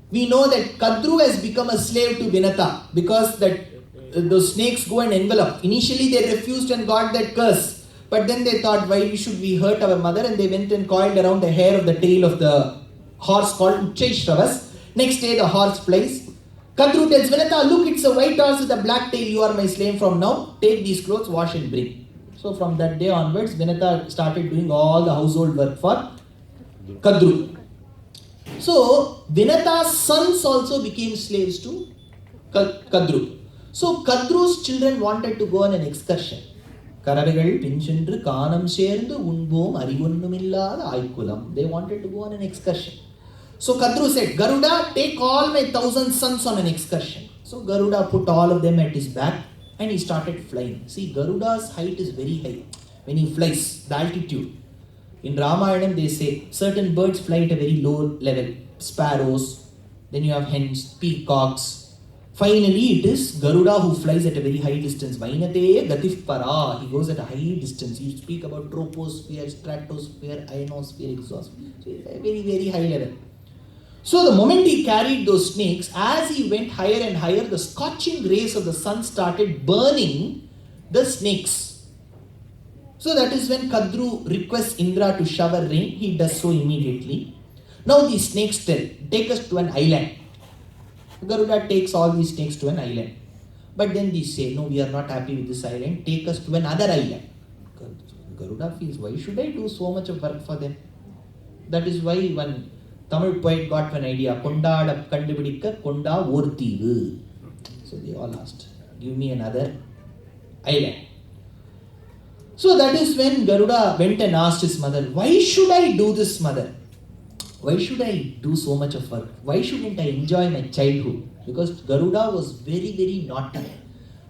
we know that Kadru has become a slave to Vinata because that those snakes go and envelop. Initially they refused and got that curse. But then they thought, why should we hurt our mother? And they went and coiled around the hair of the tail of the horse called Uchchaishravas. Next day the horse flies. Kadru tells Vinata, look, it's a white horse with a black tail. You are my slave from now. Take these clothes, wash and bring. So from that day onwards, Vinata started doing all the household work for Kadru. So Vinata's sons also became slaves to Kadru. So Kadru's children wanted to go on an excursion. Karavigal pinchindru kanam serdu unbom arivonnumillada aikulam. They wanted to go on an excursion. So Kadru said, Garuda, take all my 1,000 sons on an excursion. So Garuda put all of them at his back. And he started flying. See, Garuda's height is very high. When he flies, the altitude. In Ramayana, they say certain birds fly at a very low level. Sparrows, then you have hens, peacocks. Finally, it is Garuda who flies at a very high distance. Vainate gatif para. He goes at a high distance. You speak about troposphere, stratosphere, ionosphere, exosphere. So it's a very, very high level. So the moment he carried those snakes, as he went higher and higher, the scorching rays of the sun started burning the snakes. So that is when Kadru requests Indra to shower rain. He does so immediately. Now these snakes tell, take us to an island. Garuda takes all these snakes to an island. But then they say, no, we are not happy with this island. Take us to another island. Garuda feels, why should I do so much of work for them? That is why one Tamil poet got an idea, Kondada Kandibidika Konda Orthivu. So they all asked, give me another island. So that is when Garuda went and asked his mother, why should I do this, mother? Why should I do so much of work? Why shouldn't I enjoy my childhood? Because Garuda was very, very naughty.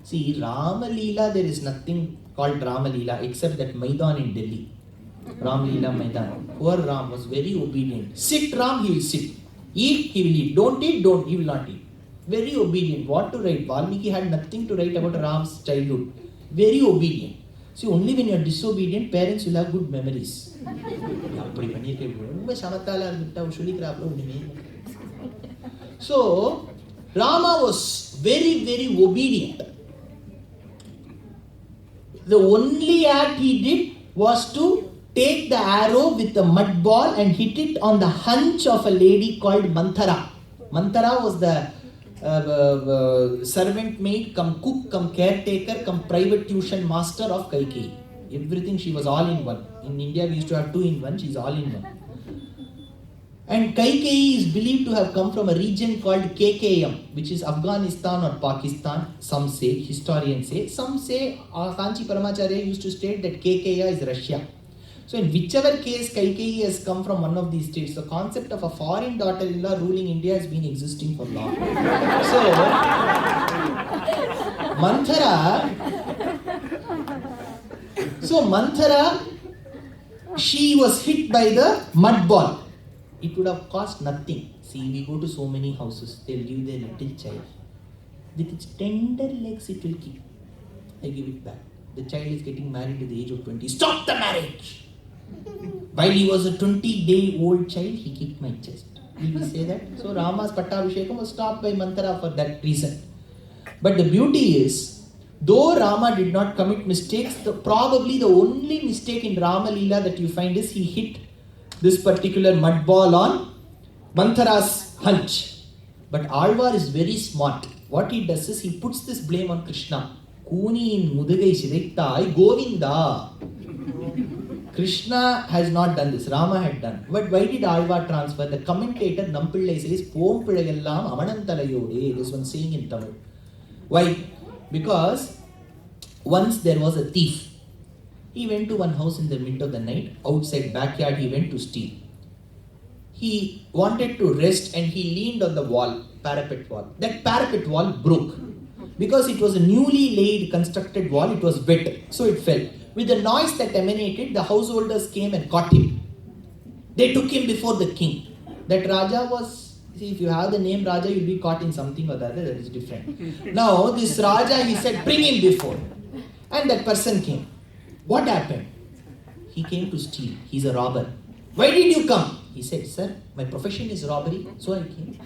See, Rama Leela, there is nothing called Rama Leela except that Maidan in Delhi. Ram Leela Maidan. Poor Ram was very obedient. Sit, Ram, he will sit. Eat, he will eat. Don't eat, he will not eat. Very obedient. What to write? Valmiki had nothing to write about Ram's childhood. Very obedient. See, only when you are disobedient, parents will have good memories. So, Rama was very, very obedient. The only act he did was to take the arrow with the mud ball and hit it on the hunch of a lady called Manthara. Manthara was the servant maid, come cook, come caretaker, come private tuition master of Kaikeyi. Everything, she was all in one. In India, we used to have 2 in 1, she is all in one. And Kaikeyi is believed to have come from a region called KKM, which is Afghanistan or Pakistan, some say, historians say. Some say, Kanchi Paramacharya used to state that KKM is Russia. So in whichever case Kaikeyi has come from one of these states, the concept of a foreign daughter-in-law ruling India has been existing for long. So, Manthara, she was hit by the mud ball. It would have cost nothing. See, we go to so many houses, they'll give their little child. With its tender legs, it will kick. I give it back. The child is getting married at the age of 20. Stop the marriage! While he was a 20-day-old child, he kicked my chest. Will we say that? So Rama's Pattabhishekam was stopped by Manthara for that reason. But the beauty is, though Rama did not commit mistakes, probably the only mistake in Rama Leela that you find is he hit this particular mud ball on Manthara's hunch. But Alvar is very smart. What he does is he puts this blame on Krishna. Kuni in Mudagai Shiriktai Govinda. Krishna has not done this, Rama had done. But why did Alvar transfer? The commentator Nampillai says, Pom Pidayallam Amanantalayode. This one saying in Tamil. Why? Because once there was a thief. He went to one house in the middle of the night. Outside backyard he went to steal. He wanted to rest and he leaned on the wall, parapet wall. That parapet wall broke. Because it was a newly laid constructed wall, it was wet. So it fell. With the noise that emanated, the householders came and caught him. They took him before the king. That Raja was, see, if you have the name Raja, you'll be caught in something or the other, that is different. Now, this Raja, he said, bring him before. And that person came. What happened? He came to steal. He's a robber. Why did you come? He said, sir, my profession is robbery, so I came.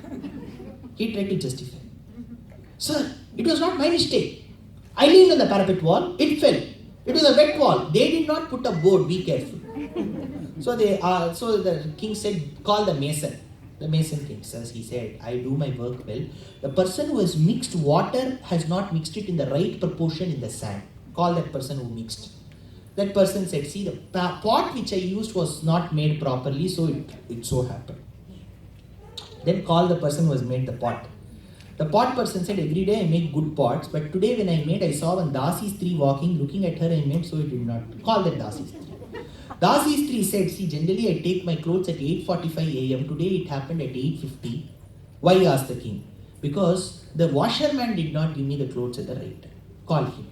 He tried to justify. Sir, it was not my mistake. I leaned on the parapet wall, it fell. It was a wet wall. They did not put a board, be careful. So the king said, call the mason. The mason came, says, he said, I do my work well. The person who has mixed water has not mixed it in the right proportion in the sand. Call that person who mixed. That person said, see, the pot which I used was not made properly, so it so happened. Then call the person who has made the pot. The pot person said, every day I make good pots, but today when I made, I saw one Dasi Stree walking, looking at her, I made, so it did not. Call that Dasi Stree. Dasi Stree said, see, generally I take my clothes at 8:45 a.m. Today it happened at 8:50. Why? Asked the king. Because the washerman did not give me the clothes at the right time. Call him.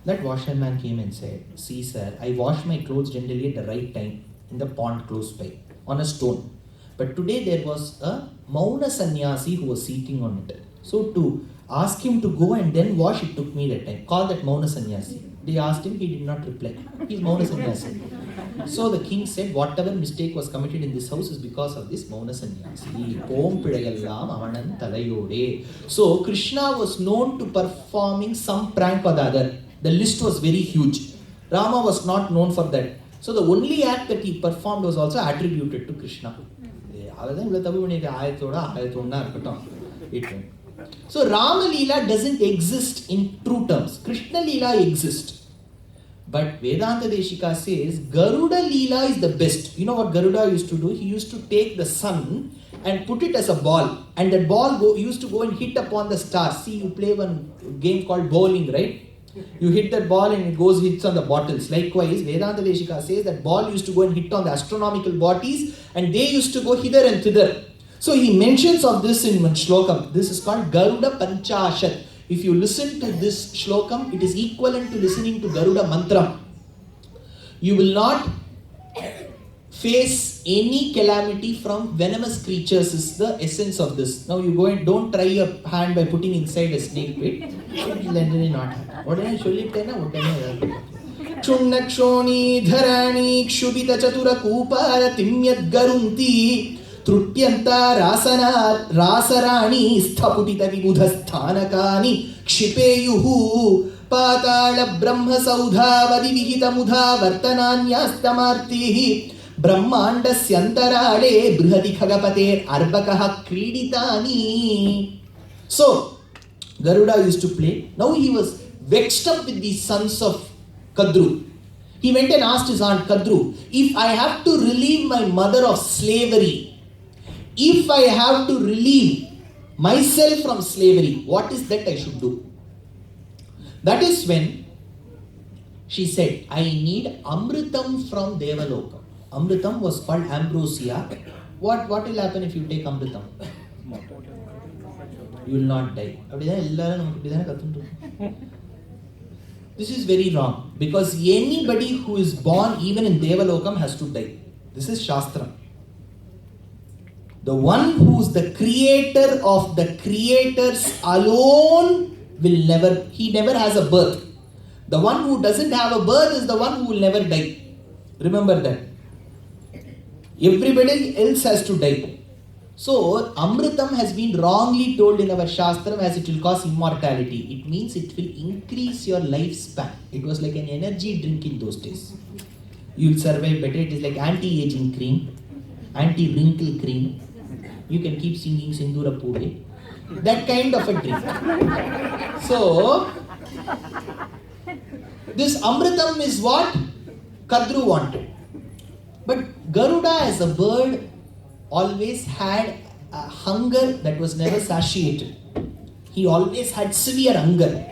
That washerman came and said, see sir, I wash my clothes generally at the right time in the pond close by, on a stone. But today there was a Mauna Sannyasi who was sitting on it. So to ask him to go and then wash, it took me that time. Call that Mauna Sannyasi. They asked him, he did not reply. He's Mauna Sannyasi. So the king said, whatever mistake was committed in this house is because of this Mauna Sannyasi. Om Pidayallam Avanan Talayode. So Krishna was known to performing some prank or the other. The list was very huge. Rama was not known for that. So the only act that he performed was also attributed to Krishna. So Rama Leela doesn't exist in true terms. Krishna Leela exists. But Vedanta Deshika says Garuda Leela is the best. You know what Garuda used to do? He used to take the sun and put it as a ball, and that ball used to go and hit upon the stars. See, you play one game called bowling, right? You hit that ball and it hits on the bottles. Likewise, Vedanta Deshika says that ball used to go and hit on the astronomical bodies, and they used to go hither and thither. So he mentions of this in one shlokam. This is called Garuda Panchashat. If you listen to this shlokam, it is equivalent to listening to Garuda Mantra. You will not face any calamity from venomous creatures is the essence of this. Now you go and don't try your hand by putting inside a snake pit. It will generally not happen. What did I show you? Chunnakshoni dharani kshubita chatura kupara timyat garunti Trutyanta rasarani sthaputita vibudhasthanakani kshipeyuhu patala brahma saudhavadi vihita mudha vartananyastamartihi brahmandasyantaraale brihadi khagapate arbakaha kriditani. So, Garuda used to play. Now he was vexed up with the sons of Kadru. He went and asked his aunt Kadru, if I have to relieve my mother of slavery, if I have to relieve myself from slavery, what is that I should do? That is when she said, I need amritam from Devaloka. Amritam was called ambrosia. What will happen if you take amritam? You will not die. This is very wrong, because anybody who is born even in Devalokam has to die. This is Shastram. The one who is the creator of the creators alone he never has a birth. The one who doesn't have a birth is the one who will never die. Remember that. Everybody else has to die. So, Amritam has been wrongly told in our Shastram as it will cause immortality. It means it will increase your lifespan. It was like an energy drink in those days. You will survive better. It is like anti-aging cream, anti-wrinkle cream. You can keep singing Sindura Pure. That kind of a drink. So, this Amritam is what Kadru wanted. But Garuda as a bird always had a hunger that was never satiated. He always had severe hunger.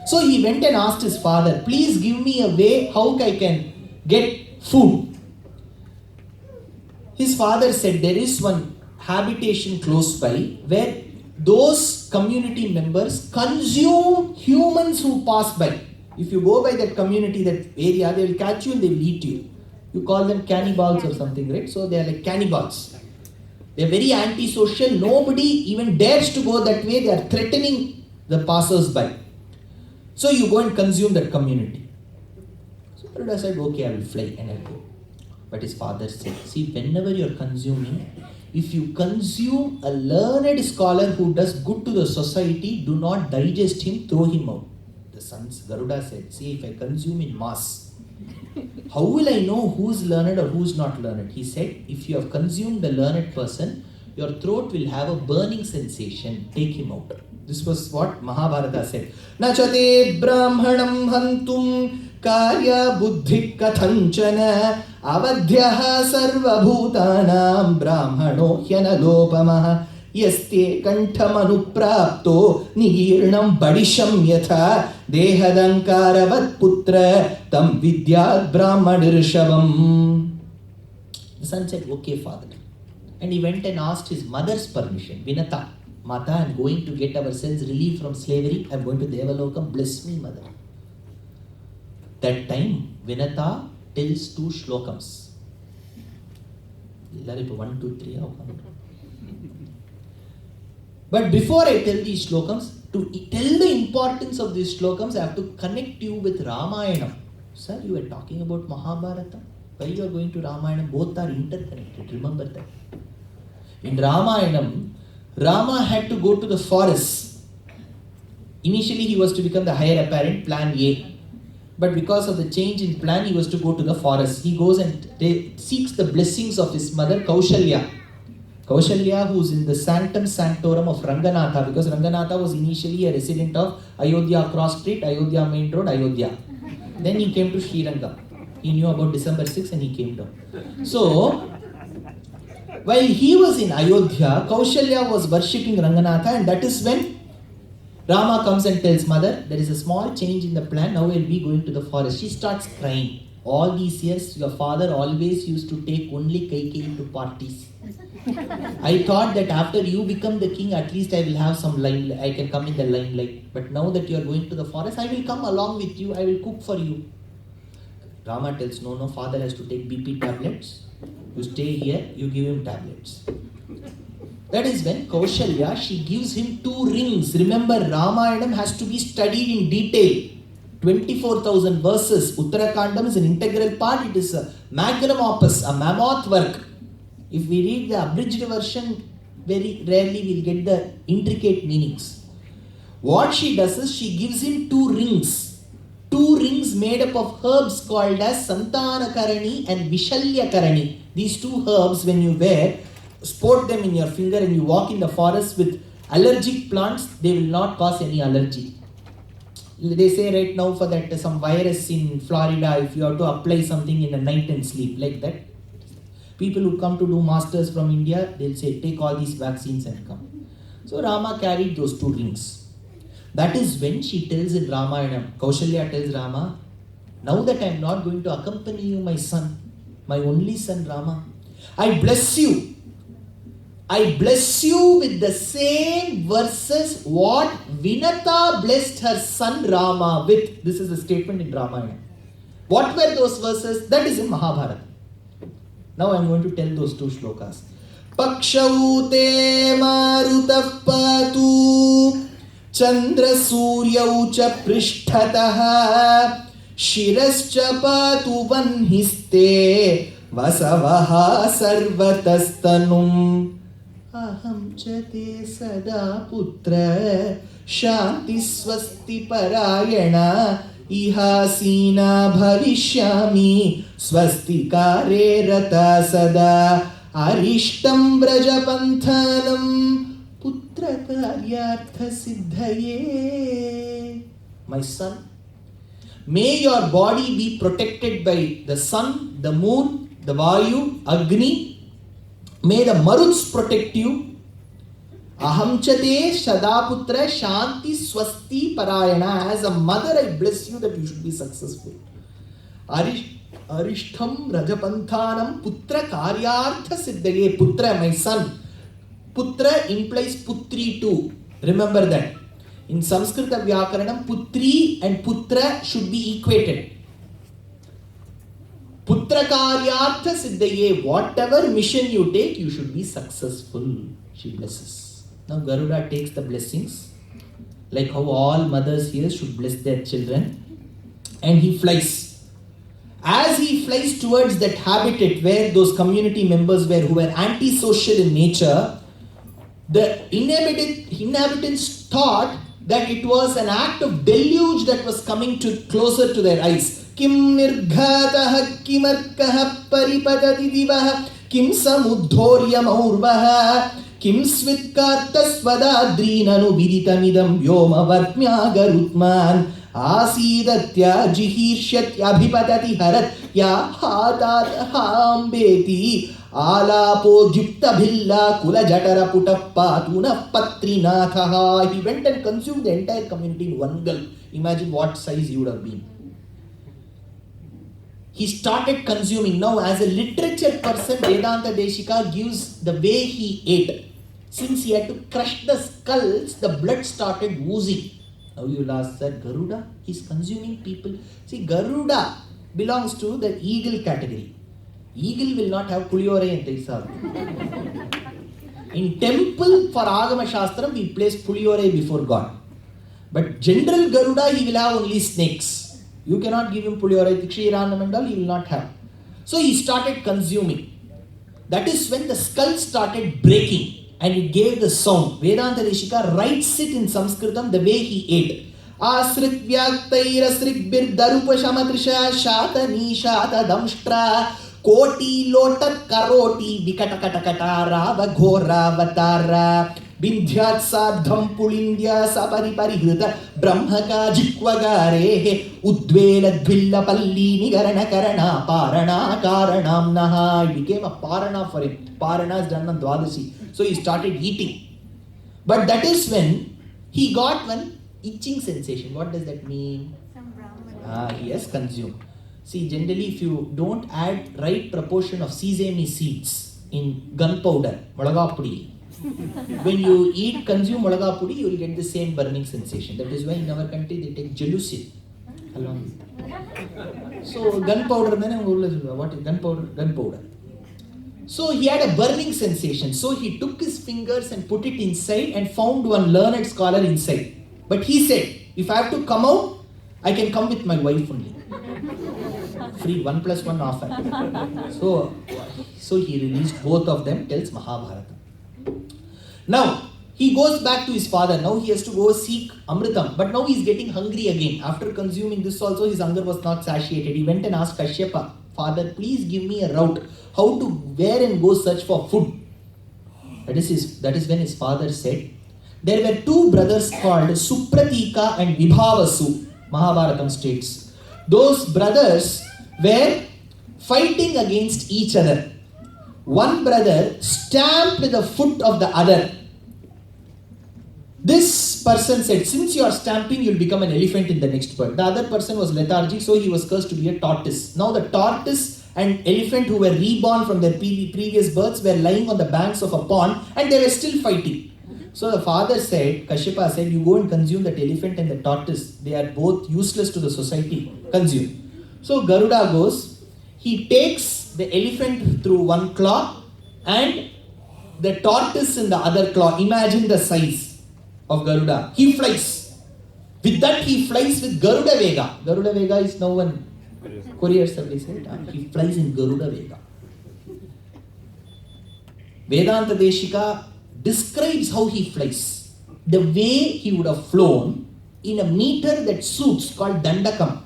So he went and asked his father, please give me a way how I can get food. His father said there is one habitation close by where those community members consume humans who pass by. If you go by that community, that area, they will catch you and they will eat you. You call them cannibals or something, right? So they are like cannibals. They are very antisocial. Nobody even dares to go that way. They are threatening the passers-by. So you go and consume that community. So Garuda said, okay, I will fly and I will go. But his father said, see, whenever you are consuming, if you consume a learned scholar who does good to the society, do not digest him, throw him out. The sons, Garuda said, see, if I consume in mass, how will I know who's learned or who's not learned? He said, if you have consumed a learned person, your throat will have a burning sensation. Take him out. This was what Mahabharata said. Nachate brahmanam hantum karya buddhi kathanchana avadhyaha sarva bhutanam brahmano hyana lopamaha yaste kanthamanuprapto nigirnam badisham yatha dehadankaravat putra tam vidyat brahmanirshavam. The son said, okay, father. And he went and asked his mother's permission. Vinata, Mata, I am going to get ourselves relief from slavery. I am going to Devalokam. Bless me, mother. That time, Vinata tells 2 shlokams. 1, 2, 3. But before I tell these slokams, to tell the importance of these slokams, I have to connect you with Ramayana. Sir, you were talking about Mahabharata. Why you are going to Ramayana? Both are interconnected. Remember that. In Ramayana, Rama had to go to the forest. Initially, he was to become the heir apparent, plan A. But because of the change in plan, he was to go to the forest. He goes and seeks the blessings of his mother, Kaushalya. Kaushalya, who is in the sanctum sanctorum of Ranganatha, because Ranganatha was initially a resident of Ayodhya Cross Street, Ayodhya Main Road, Ayodhya. Then he came to Sri Lanka. He knew about December 6 and he came down. So, while he was in Ayodhya, Kaushalya was worshipping Ranganatha, and that is when Rama comes and tells mother, there is a small change in the plan, now we'll be going to the forest. She starts crying. All these years, your father always used to take only Kaikeyi to parties. I thought that after you become the king, at least I will have some limelight, I can come in the limelight. But now that you are going to the forest, I will come along with you, I will cook for you. Rama tells, no, father has to take BP tablets. You stay here, you give him tablets. That is when Kaushalya, she gives him 2 rings. Remember, Ramayana has to be studied in detail. 24,000 verses. Uttarakandam is an integral part. It is a magnum opus, a mammoth work. If we read the abridged version, very rarely we'll get the intricate meanings. What she does is, she gives him 2 rings. 2 rings made up of herbs called as Santanakarani and Vishalyakarani. These 2 herbs, when you wear, sport them in your finger and you walk in the forest with allergic plants, they will not cause any allergy. They say right now for that some virus in Florida, if you have to apply something in the night and sleep, like that. People who come to do masters from India, they'll say take all these vaccines and come. So Rama carried those 2 rings. That is when she tells in Ramayana, Kaushalya tells Rama, now that I am not going to accompany you, my son, my only son Rama, I bless you. I bless you with the same verses what Vinata blessed her son Rama with. This is a statement in Ramayana. What were those verses? That is in Mahabharata. Now I am going to tell those 2 shlokas. Pakshaute marutah patu Chandra Suryau cha prishtataha Shirascha patu vanhiste Vasavaha sarvatastanum Aham chate sada putra Shanti swasti parayana Ihasina bhavishyami Swasti kare rata sada Arishtam brajapanthanam Putra karyartha siddhaye. My son, may your body be protected by the sun, the moon, the Vayu, Agni. May the Maruts protect you. Aham chate Shadaputra Shanti Swasti Parayana. As a mother, I bless you that you should be successful. Arishtham Rajapanthanam Putra Karyartha Siddhaye. Putra, my son. Putra implies Putri too. Remember that. In Sanskrita Vyakaranam, Putri and Putra should be equated. Putra Karyartha Siddhaye. Whatever mission you take, you should be successful. She blesses. Now Garuda takes the blessings, like how all mothers here should bless their children, and he flies. As he flies towards that habitat where those community members were, who were antisocial in nature, the inhabitants thought that it was an act of deluge that was coming closer to their eyes. Kim nirghataha kimarkaha paripadati divaha kim samuddhoryam aurvaha kim svitkartasvadadrinanu viditamidam vyoma vartmya garutman asidatya jihirshyatyabhipadati haratya hatatahambeti alapo jyuktabhilla kula jatara putapatuna patrinathaha. He went and consumed the entire community in one gulp. Imagine what size he would have been. He started consuming. Now, as a literature person, Vedanta Deshika gives the way he ate. Since he had to crush the skulls, the blood started oozing. Now you will ask, sir, Garuda? He's consuming people. See, Garuda belongs to the eagle category. Eagle will not have puliyore and taisal. In temple for Agama Shastram, we place puliyore before God. But general Garuda, he will have only snakes. You cannot give him puliyore, Tikshiranam and all, he will not have. So he started consuming. That is when the skull started breaking and it gave the sound. Vedanta Deshika writes it in Sanskritam the way he ate. Asrik vyaktairasrik birdarupa shamatrisha shata nishata damshtra Koti lotat karoti vikatakatakata rava ghora vatara Vindhyatsardham pulindya sapari parihruta brahmaka jikvagare udvela dvilla palli nigarana karana parana karanam naha. It became a parana for him. Parana is done on Dwadasi. So he started eating. But that is when he got one itching sensation. What does that mean? He has consumed. See, generally if you don't add right proportion of sesame seeds in gunpowder, molaga pudi, when you consume molaga pudi, you will get the same burning sensation. That is why in our country they take gelusil along with it. So gunpowder, what is gunpowder? Gunpowder. So he had a burning sensation. So he took his fingers and put it inside and found one learned scholar inside. But he said, if I have to come out, I can come with my wife only. Free 1+1 offer. So he released both of them, tells Mahabharata. Now, he goes back to his father. Now he has to go seek amritam. But now he is getting hungry again. After consuming this also, his hunger was not satiated. He went and asked Kashyapa, Father, please give me a route. How to, where and go search for food. That is when his father said, there were two brothers called Supratika and Vibhavasu. Mahabharatam states. Those brothers were fighting against each other. One brother stamped the foot of the other. This person said, since you are stamping, you will become an elephant in the next birth. The other person was lethargic, so he was cursed to be a tortoise. Now the tortoise and elephant who were reborn from their previous births were lying on the banks of a pond and they were still fighting. So the father said, Kashyapa said, you go and consume that elephant and the tortoise. They are both useless to the society. Consume. So Garuda goes, he takes the elephant through one claw and the tortoise in the other claw. Imagine the size of Garuda. He flies. With that he flies with Garuda Vega. Garuda Vega is now one courier service. Right? He flies in Garuda Vega. Vedanta Deshika describes how he flies. The way he would have flown in a meter that suits called Dandakam.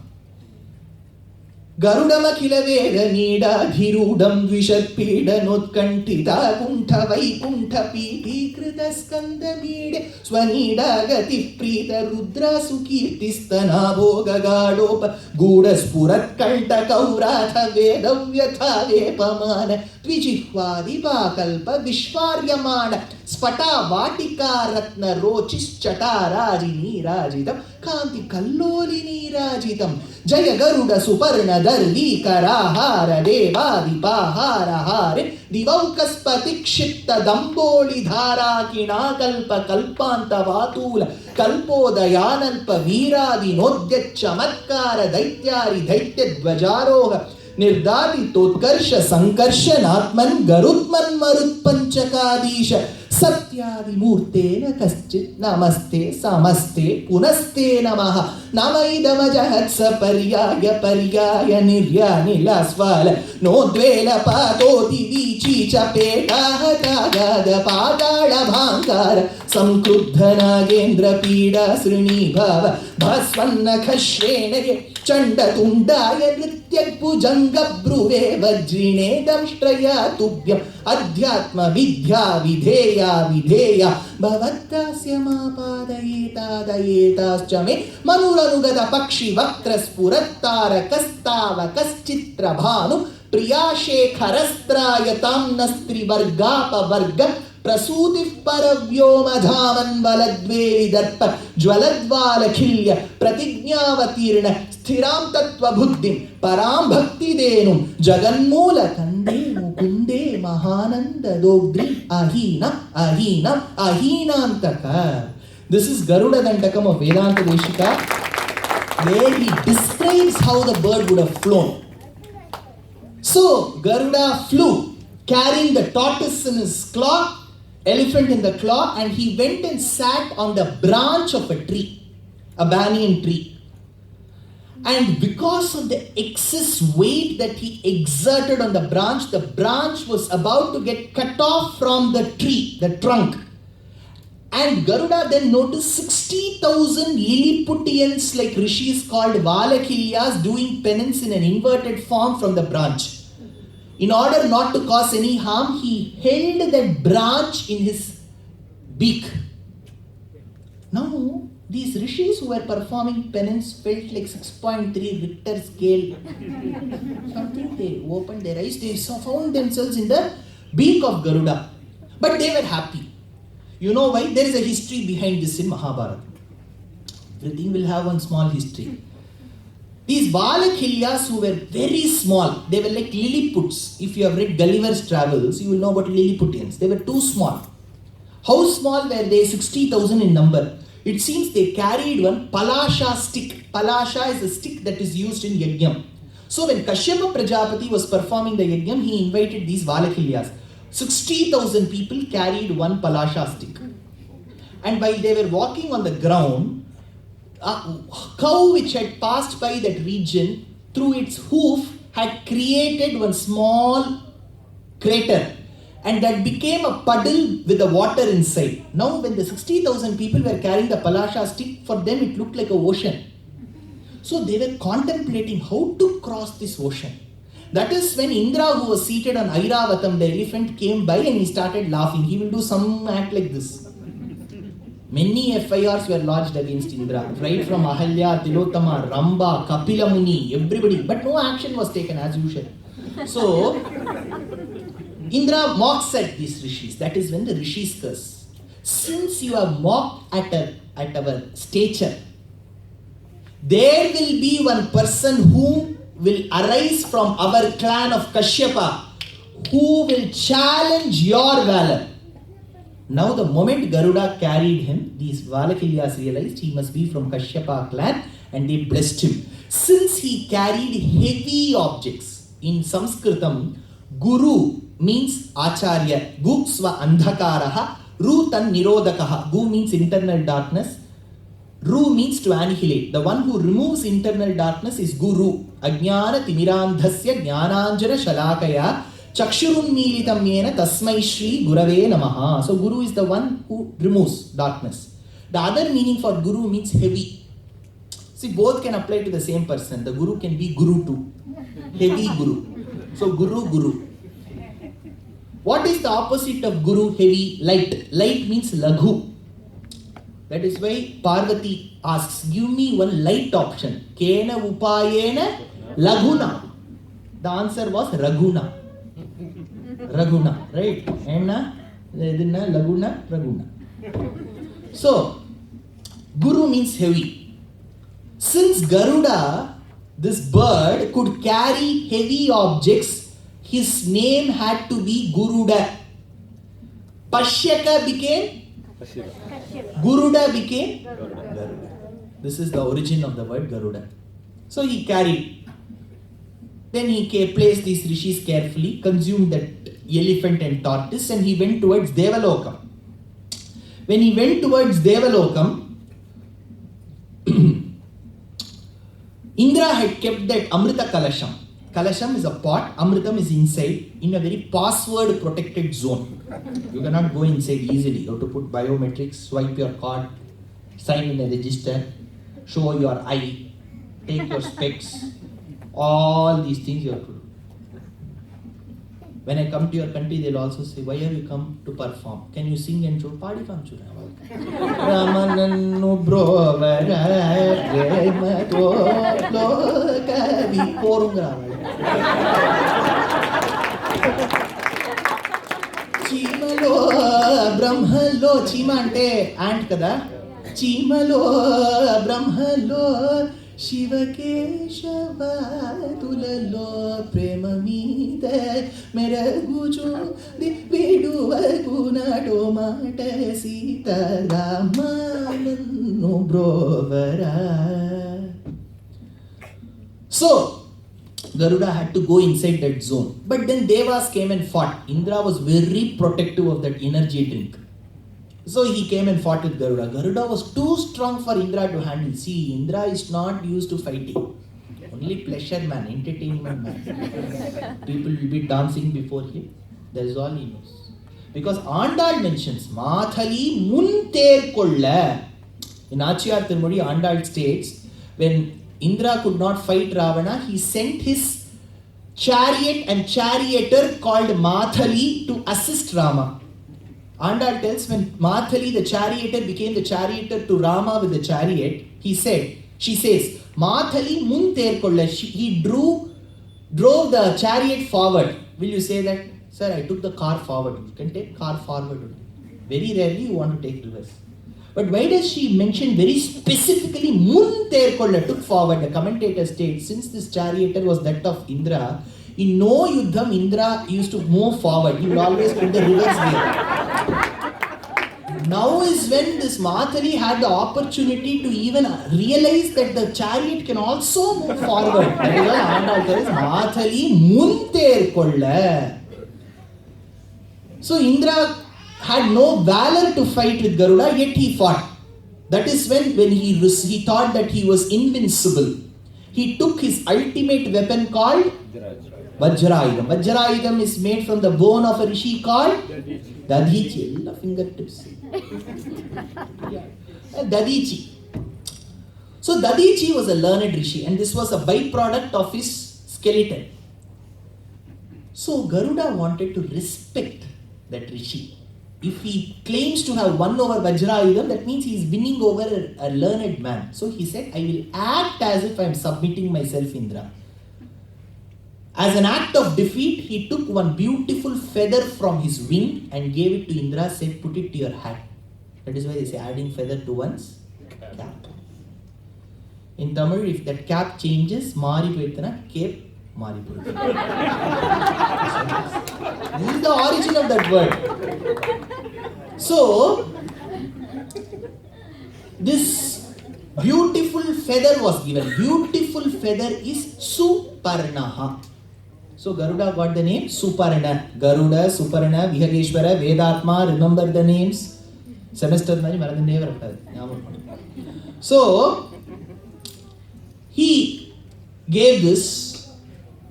Garudamakhila Veda Nida Dhirudam Dvishatpida Notkantita Kuntha Vaikuntha Piti Krita Skanda Mide Swanida Gati Prita Rudra Sukirtistana Bhoga Gadopa Guda Spurat Kanta Kauratha Veda Vyatha Vepamana Tvijihvadi Pakalpa Vishwaryamana Spata Vatika Ratna Rochis Chata Rajini Rajitam Kanti Kallolini Rajitam Jaya Garuda Suparna Darvi Karahara Deva Dipahara Hare Divaukaspati Kshipta Damboli Dhara Kinakalpa Kalpanta Vatula Kalpodayanalpa Viradi Nodya Chamatkara Daityari Daitya Dvajaroha Nirdati Totkarsha Sankarshan Atman Garutman Marut Panchakadisha Satyadi Murtena Kaschit Namaste Samaste Punaste Namaha Namaidama Jahatsa Paryaya Paryaya Niryani Lasvala Nodvela Patoti Vichi Chapeta Hatagada Padala Bhankara Samkruddha Nagendra Pida Srini Bhava Bhasvanna Khashrena Chanda Tundaya Nrityak Pujanga Bruve Vajrine Damshtraya Tubhyam Adhyatma Vidya Videya Videya Bhavatasya Mapadayeta Dayetascha Manuranugada Pakshi Vakras Purattara Kastava Kaschitra Bhanu Priyashe Kharastra Nastri Vargapa Varga Prasutif Paravyoma Dhaman Valadveli Darpa Jwaladvala Khilya Pratignavatirna Sthiram Tattva Buddhim Param Bhakti Denum Jaganmula Kande Mukunde Mahananda Dogdri Ahina Ahina Ahinantaka. This is Garuda Dandakam of Vedanta Deshika, where he describes how the bird would have flown. So Garuda flew, carrying the tortoise in his claw, elephant in the claw, and he went and sat on the branch of a tree, a banyan tree. And because of the excess weight that he exerted on the branch was about to get cut off from the tree, the trunk. And Garuda then noticed 60,000 Lilliputians like rishis called Valakilyas doing penance in an inverted form from the branch. In order not to cause any harm, he held that branch in his beak. Now, these rishis who were performing penance felt like 6.3 Richter scale. Something, they opened their eyes, they found themselves in the beak of Garuda. But they were happy. You know why? There is a history behind this in Mahabharata. Everything will have one small history. These Valakilyas who were very small, they were like Lilliputs. If you have read Gulliver's Travels, you will know about Lilliputians. They were too small. How small were they? 60,000 in number. It seems they carried one palasha stick. Palasha is a stick that is used in Yajnam. So when Kashyapa Prajapati was performing the Yajnam, he invited these Valakilyas. 60,000 people carried one palasha stick. And while they were walking on the ground, a cow which had passed by that region through its hoof had created one small crater, and that became a puddle with the water inside. Now when the 60,000 people were carrying the palasha stick, for them it looked like an ocean. So they were contemplating how to cross this ocean. That is when Indra, who was seated on Airavatam, the elephant, came by and he started laughing. He will do some act like this. Many FIRs were lodged against Indra, right from Ahalya, Tilotama, Ramba, Kapila Muni, everybody. But no action was taken as usual. So, Indra mocks at these rishis. That is when the rishis curse. Since you have mocked at our stature, there will be one person who will arise from our clan of Kashyapa, who will challenge your valor. Now the moment Garuda carried him, these Valakilyas realized he must be from Kashyapa clan, and they blessed him. Since he carried heavy objects, in Sanskritam, Guru means Acharya, Gu sva andhakaraha, Ru tan nirodakaha. Gu means internal darkness, Ru means to annihilate. The one who removes internal darkness is Guru. Ajnana timirandhasya jnananjana shalakaya chakshurunmilitam yena tasmai shri gurave namaha. So Guru is the one who removes darkness. The other meaning for Guru means heavy. See, both can apply to the same person. The Guru can be Guru too. Heavy Guru. So Guru. What is the opposite of Guru? Heavy. Light. Light means Laghu. That is why Parvati asks, give me one light option. Kena upayena laguna. The answer was Raguna. Raguna, right? Enna, Laguna, Raguna. So, Guru means heavy. Since Garuda, this bird, could carry heavy objects, his name had to be Guruda. Pashyaka became Garuda became Garuda. This is the origin of the word Garuda. So he carried. Then he placed these rishis carefully, consumed that elephant and tortoise, and he went towards Devalokam. When he went towards Devalokam, Indra had kept that Amrita Kalasham. Kalasham is a pot, Amritam is inside in a very password protected zone. You cannot go inside easily. You have to put biometrics, swipe your card, sign in a register, show your eye, take your specs. All these things you have to do. When I come to your country, they'll also say, why have you come to perform? Can you sing and show? Party from Chura. Ramananu brovara prema to kavi porungra. Chimalo brahmalo, chima ante ant kada. Chimalo brahmalo Shivakeshava tulalo prema mite meraguchu dividuva kunato mata sita ramananu brovara. So Garuda had to go inside that zone. But then Devas came and fought. Indra was very protective of that energy drink. So he came and fought with Garuda. Garuda was too strong for Indra to handle. See, Indra is not used to fighting. Only pleasure man, entertainment man. People will be dancing before him. That is all he knows. Because Andal mentions, Mathali munter kolla. In Achiyar Tirumudi, Andal states, when Indra could not fight Ravana, he sent his chariot and charioteer called Mathali to assist Rama. Andal tells when Mathali, the charioteer, became the charioteer to Rama with the chariot, she says, Mathali mun ter kolla. He drove the chariot forward. Will you say that? Sir, I took the car forward. You can take car forward. Very rarely you want to take reverse. But why does she mention very specifically mun ter kolla, took forward? The commentator states, since this charioteer was that of Indra, in no yuddham Indra used to move forward. He would always put the reverse gear. Now is when this Mathali had the opportunity to even realize that the chariot can also move forward. That is why Andal says, Mathali mun ter kolla. So Indra had no valor to fight with Garuda, yet he fought. That is when he thought that he was invincible. He took his ultimate weapon called Vajrayudham. Vajrayudham is made from the bone of a rishi called Dadichi. Fingertips. Dadichi. So Dadichi was a learned rishi, and this was a byproduct of his skeleton. So Garuda wanted to respect that rishi. If he claims to have won over Vajrayudham, that means he is winning over a learned man. So he said, I will act as if I am submitting myself, Indra. As an act of defeat, he took one beautiful feather from his wing and gave it to Indra, said, put it to your hat. That is why they say adding feather to one's cap. In Tamil, if that cap changes, Mari Poitana, cape Mari Poitana. This is the origin of that word. So, this beautiful feather was given. Beautiful feather is Suparnaha. So Garuda got the name Suparna. Garuda, Suparna, Vihageshwara, Vedatma, remember the names? Semester mari maradu never. So he gave this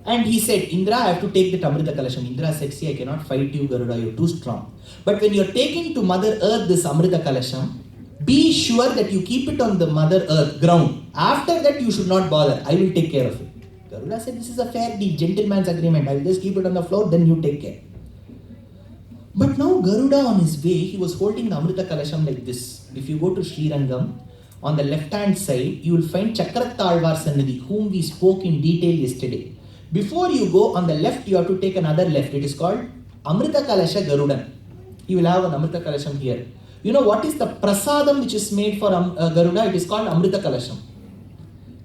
and he said, Indra, I have to take the Amrita Kalasham. Indra said, see, I cannot fight you, Garuda, you're too strong. But when you're taking to Mother Earth this Amrita Kalasham, be sure that you keep it on the Mother Earth ground. After that, you should not bother. I will take care of it. Garuda said, this is a fair deal, gentleman's agreement. I will just keep it on the floor, then you take care. But now Garuda on his way, he was holding the Amrita Kalasham like this. If you go to Srirangam, on the left hand side, you will find Chakrattalvar Sannidhi, whom we spoke in detail yesterday. Before you go, on the left, you have to take another left. It is called Amrita Kalasha Garudan. You will have an Amrita Kalasham here. You know what is the prasadam which is made for Garuda? It is called Amrita Kalasham.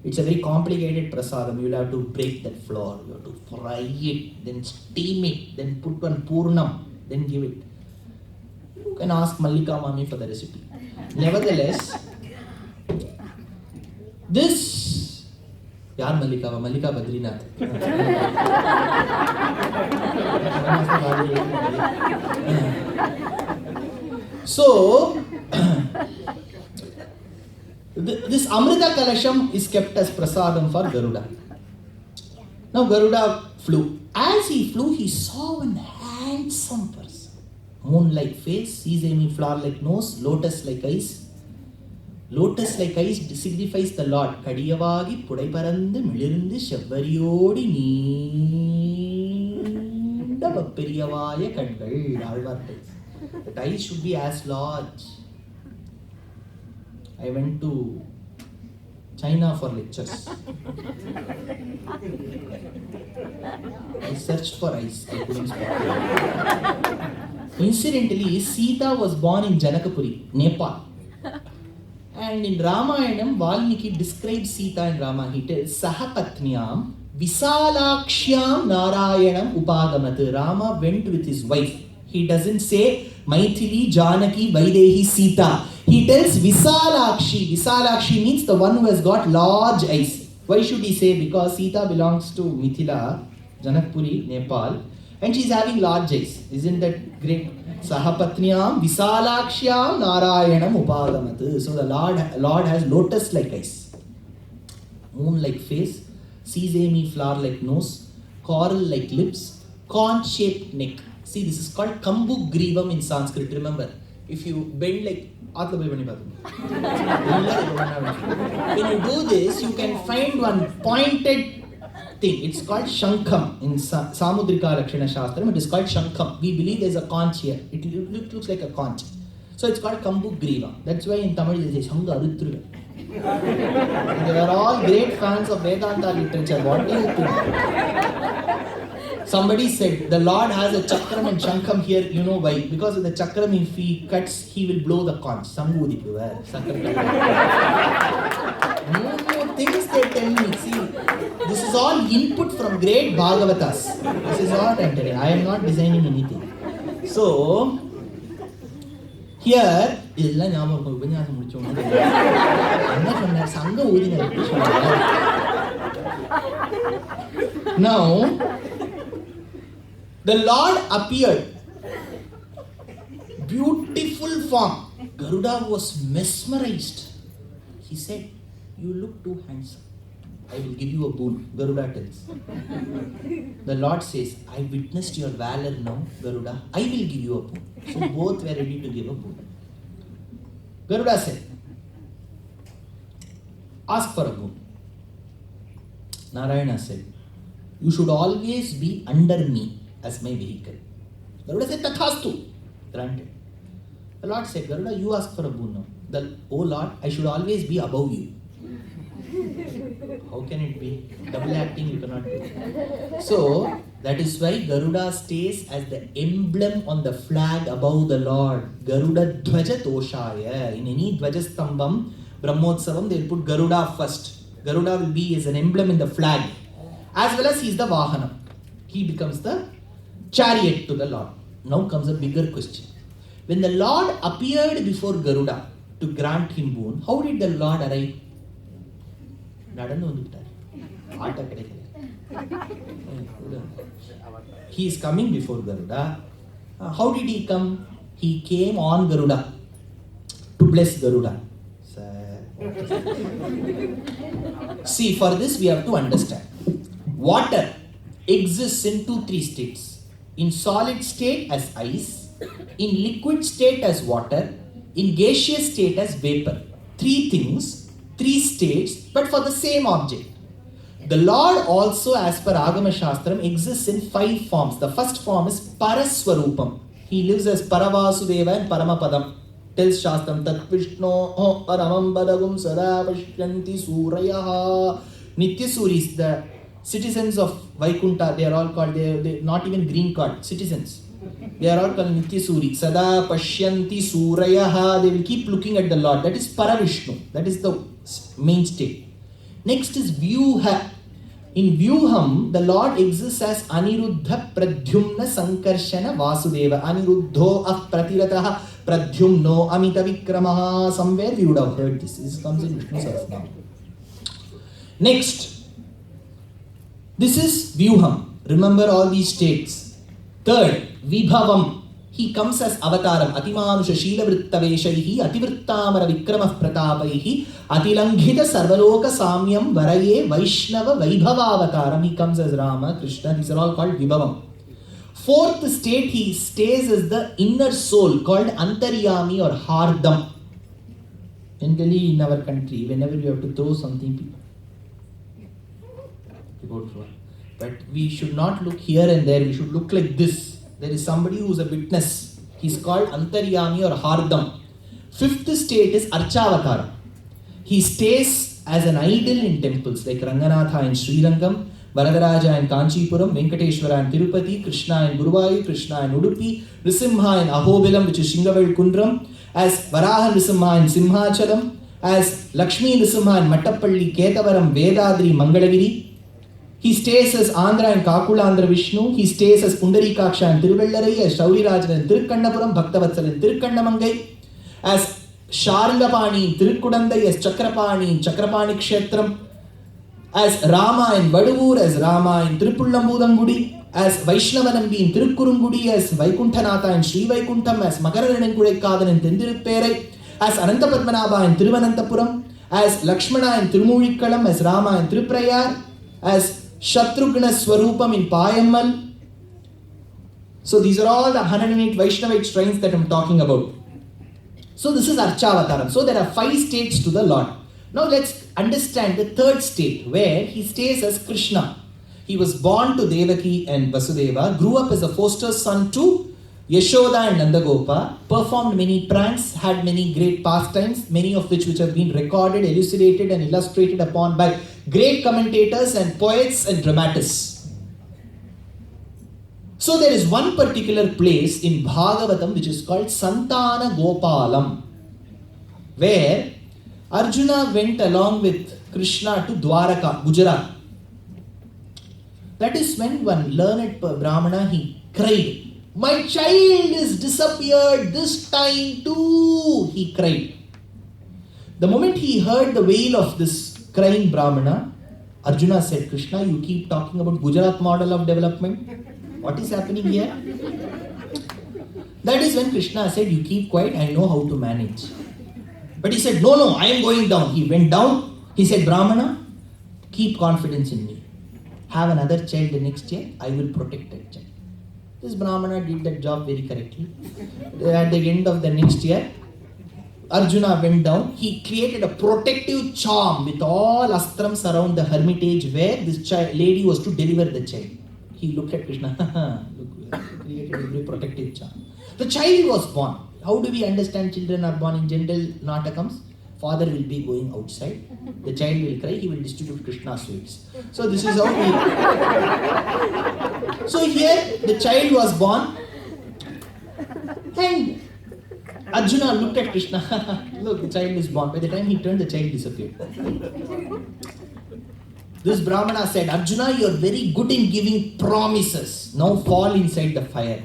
It's a very complicated prasadam. You will have to break that flour, you have to fry it, then steam it, then put one purnam, then give it. You can ask Mallika Mami for the recipe. Nevertheless, this, Yar Mallika, Mallika Badrinath. So, this Amrita Kalasham is kept as prasadam for Garuda. Now Garuda flew. As he flew, he saw one handsome person. Moon-like face, sesame flower-like nose, lotus-like eyes. Lotus-like eyes signifies the Lord. Kadiyavagi pudai parandu milirundu shavvariyodi neenda vapperiyavaya kangal. Alvar tells. The eyes should be as large. I went to China for lectures. I searched for eyes. I couldn't spot it. Incidentally, Sita was born in Janakapuri, Nepal. And in Ramayanam, Valmiki describes Sita and Rama. He tells, Sahapatniyam Visalakshyam Narayanam Upagamat. Rama went with his wife. He doesn't say Maithili, Janaki, Vaidehi, Sita. He tells Visalakshi. Visalakshi means the one who has got large eyes. Why should he say? Because Sita belongs to Mithila, Janakpuri, Nepal, and she's having large eyes. Isn't that great? Sahapatniyam Visalakshyam Narayanam Upagamat. So the Lord has lotus-like eyes, moon-like face, sesame flower-like nose, coral-like lips, corn-shaped neck. See, this is called Kambu Grivam in Sanskrit. Remember, if you bend like when you do this, you can find one pointed thing. It's called Shankham. In Samudrika Lakshana Shastram, it is called Shankham. We believe there's a conch here. It looks like a conch. So it's called Kambu Griva. That's why in Tamil they say Shanga Arutru. They are all great fans of Vedanta literature. What do you think? Somebody said the Lord has a chakram and Shankham here. You know why? Because of the chakram, if he cuts, he will blow the conch. New things they tell me. See, this is all input from great Bhagavatas. This is all I'm telling. I am not designing anything. So, here, now, the Lord appeared. Beautiful form. Garuda was mesmerized. He said, "You look too handsome. I will give you a boon." Garuda tells. The Lord says, "I witnessed your valor now, Garuda. I will give you a boon." So both were ready to give a boon. Garuda said, "Ask for a boon." Narayana said, "You should always be under me as my vehicle." Garuda said, "Tathastu." Granted. The Lord said, "Garuda, you ask for a boon now. Oh Lord, I should always be above you." How can it be? Double acting you cannot do. So, that is why Garuda stays as the emblem on the flag above the Lord. Garuda Dvaja Toshaya. In any Dvajastambam, Brahmotsavam, they will put Garuda first. Garuda will be as an emblem in the flag. As well as he is the Vahana. He becomes the chariot to the Lord. Now comes a bigger question. When the Lord appeared before Garuda to grant him boon, how did the Lord arrive? He is coming before Garuda. How did he come? He came on Garuda to bless Garuda. See, for this we have to understand. Water exists in 2-3 states. In solid state as ice, in liquid state as water, in gaseous state as vapor. 3 things, 3 states, but for the same object. The Lord also, as per Agama Shastram, exists in 5 forms. The first form is Paraswarupam. He lives as Paravasudeva and Paramapadam. Tells Shastram, Tat Vishno Paramam Badagum Sada Pashyanti Surya. Nityasuris, the citizens of Vaikunta, they are all called, they not even green card, citizens. They are all called Nityasuri. Sada Pashyanti Surya. They will keep looking at the Lord. That is Paravishnu. That is the main state. Next is Vyuha. In Vyuham, the Lord exists as Aniruddha Pradyumna Sankarshana Vasudeva. Aniruddho Pratirataha Pradyumno Amita Vikramaha. Somewhere we would have heard this. This comes in Vishnu Sahasranam. Next, this is Vyuham. Remember all these states. Third, Vibhavam. He comes as Avataram. Atimanusha Sheela Vrittaveshaihi Ativrittamara Vikramah Pratapaihi Atilanghita Sarvaloka Samyam Varaye Vaishnava Vaibhava Avataram. He comes as Rama, Krishna. These are all called Vibhavam. Fourth state, he stays as the inner soul called Antaryami or Hardam. Generally in our country, whenever you have to throw something, people go through. But we should not look here and there. We should look like this. There is somebody who is a witness. He is called Antaryami or Hardam. Fifth state is Archavataram. He stays as an idol in temples like Ranganatha in Srirangam, Varadaraja in Kanchipuram, Venkateshwara in Tirupati, Krishna in Guruvayur, Krishna in Udupi, Nrisimha in Ahobilam, which is Shingavel Kundram, as Varaha Nrisimha in Simhachalam, as Lakshmi Nrisimha in Mattappalli, Ketavaram, Vedadri, Mangalagiri. He stays as Andhra and Kakulandra Vishnu. He stays as Pundarikaksha and Tiruvellarai, as Shaurirajan and Tirukkandapuram, Bhaktavatsal and Tirukkandamangai, as Sharangapani in Tirukudandai, as Chakrapani in Chakrapani Kshetram, as Rama in Vaduvur, as Rama in Tirupulambudangudi, as Vaishnavanambi in Tirukkurungudi, as Vaikunthanatha in Sri Vaikuntham, as Makaranankudaikadan in Tendirupperai, as Anantapadmanabha in Tiruvananthapuram, as Lakshmana in Tirumurikkalam, as Rama in Tiruprayar, as Shatrughna Swarupam in Payammal. So these are all the 108 Vaishnavite shrines that I am talking about. So this is Archavataram. So there are 5 states to the Lord. Now let's understand the third state where he stays as Krishna. He was born to Devaki and Vasudeva, grew up as a foster son to Yashoda and Nandagopa, performed many pranks, had many great pastimes, many of which have been recorded, elucidated and illustrated upon by great commentators and poets and dramatists. So there is one particular place in Bhagavatam which is called Santana Gopalam, where Arjuna went along with Krishna to Dwaraka, Gujarat. That is when one learned Brahmana, he cried, "My child is disappeared this time too," he cried. The moment he heard the wail of this crying Brahmana, Arjuna said, "Krishna, you keep talking about Gujarat model of development. What is happening here?" That is when Krishna said, "You keep quiet, I know how to manage." But he said, no, I am going down. He went down. He said, "Brahmana, keep confidence in me. Have another child the next year. I will protect that child." This Brahmana did that job very correctly. At the end of the next year, Arjuna went down. He created a protective charm with all astrams around the hermitage where this lady was to deliver the child. He looked at Krishna. Look, created a very protective charm. The child was born. How do we understand children are born in general natakams? Father will be going outside. The child will cry. He will distribute Krishna sweets. So this is how we... So here the child was born. And Arjuna looked at Krishna. Look, the child is born. By the time he turned, the child disappeared. This Brahmana said, "Arjuna, you are very good in giving promises. Now fall inside the fire."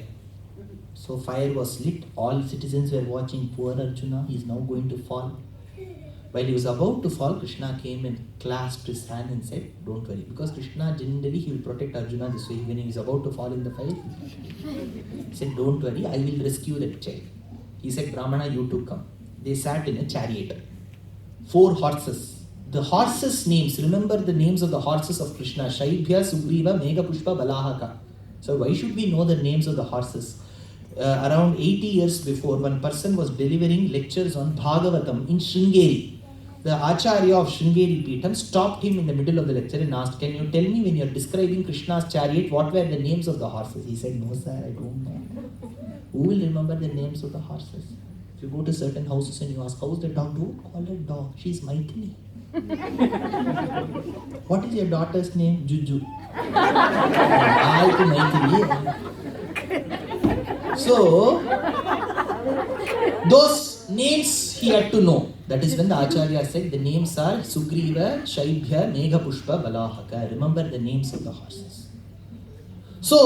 So fire was lit. All citizens were watching. Poor Arjuna, he is now going to fall. While he was about to fall, Krishna came and clasped his hand and said, "Don't worry." Because Krishna generally he will protect Arjuna this way. When he is about to fall in the fire, he said, "Don't worry, I will rescue that child." He said, "Brahmana, you too come." They sat in a chariot. 4 horses. The horses' names, remember the names of the horses of Krishna: Shaibhya, Sugriva, Meghapushpa, Balahaka. So why should we know the names of the horses? Around 80 years before, one person was delivering lectures on Bhagavatam in Sringeri. The Acharya of Sringeri Peetham stopped him in the middle of the lecture and asked, "Can you tell me, when you are describing Krishna's chariot, what were the names of the horses?" He said, "No sir, I don't know." Who will remember the names of the horses? If you go to certain houses and you ask, "How's the dog?" Don't call her dog, she's Maithili. What is your daughter's name? Juju. I to Maithili. So, those names he had to know. That is when the Acharya said the names are Sugriva, Shaibhya, Meghapushpa, Balahaka. Remember the names of the horses. So,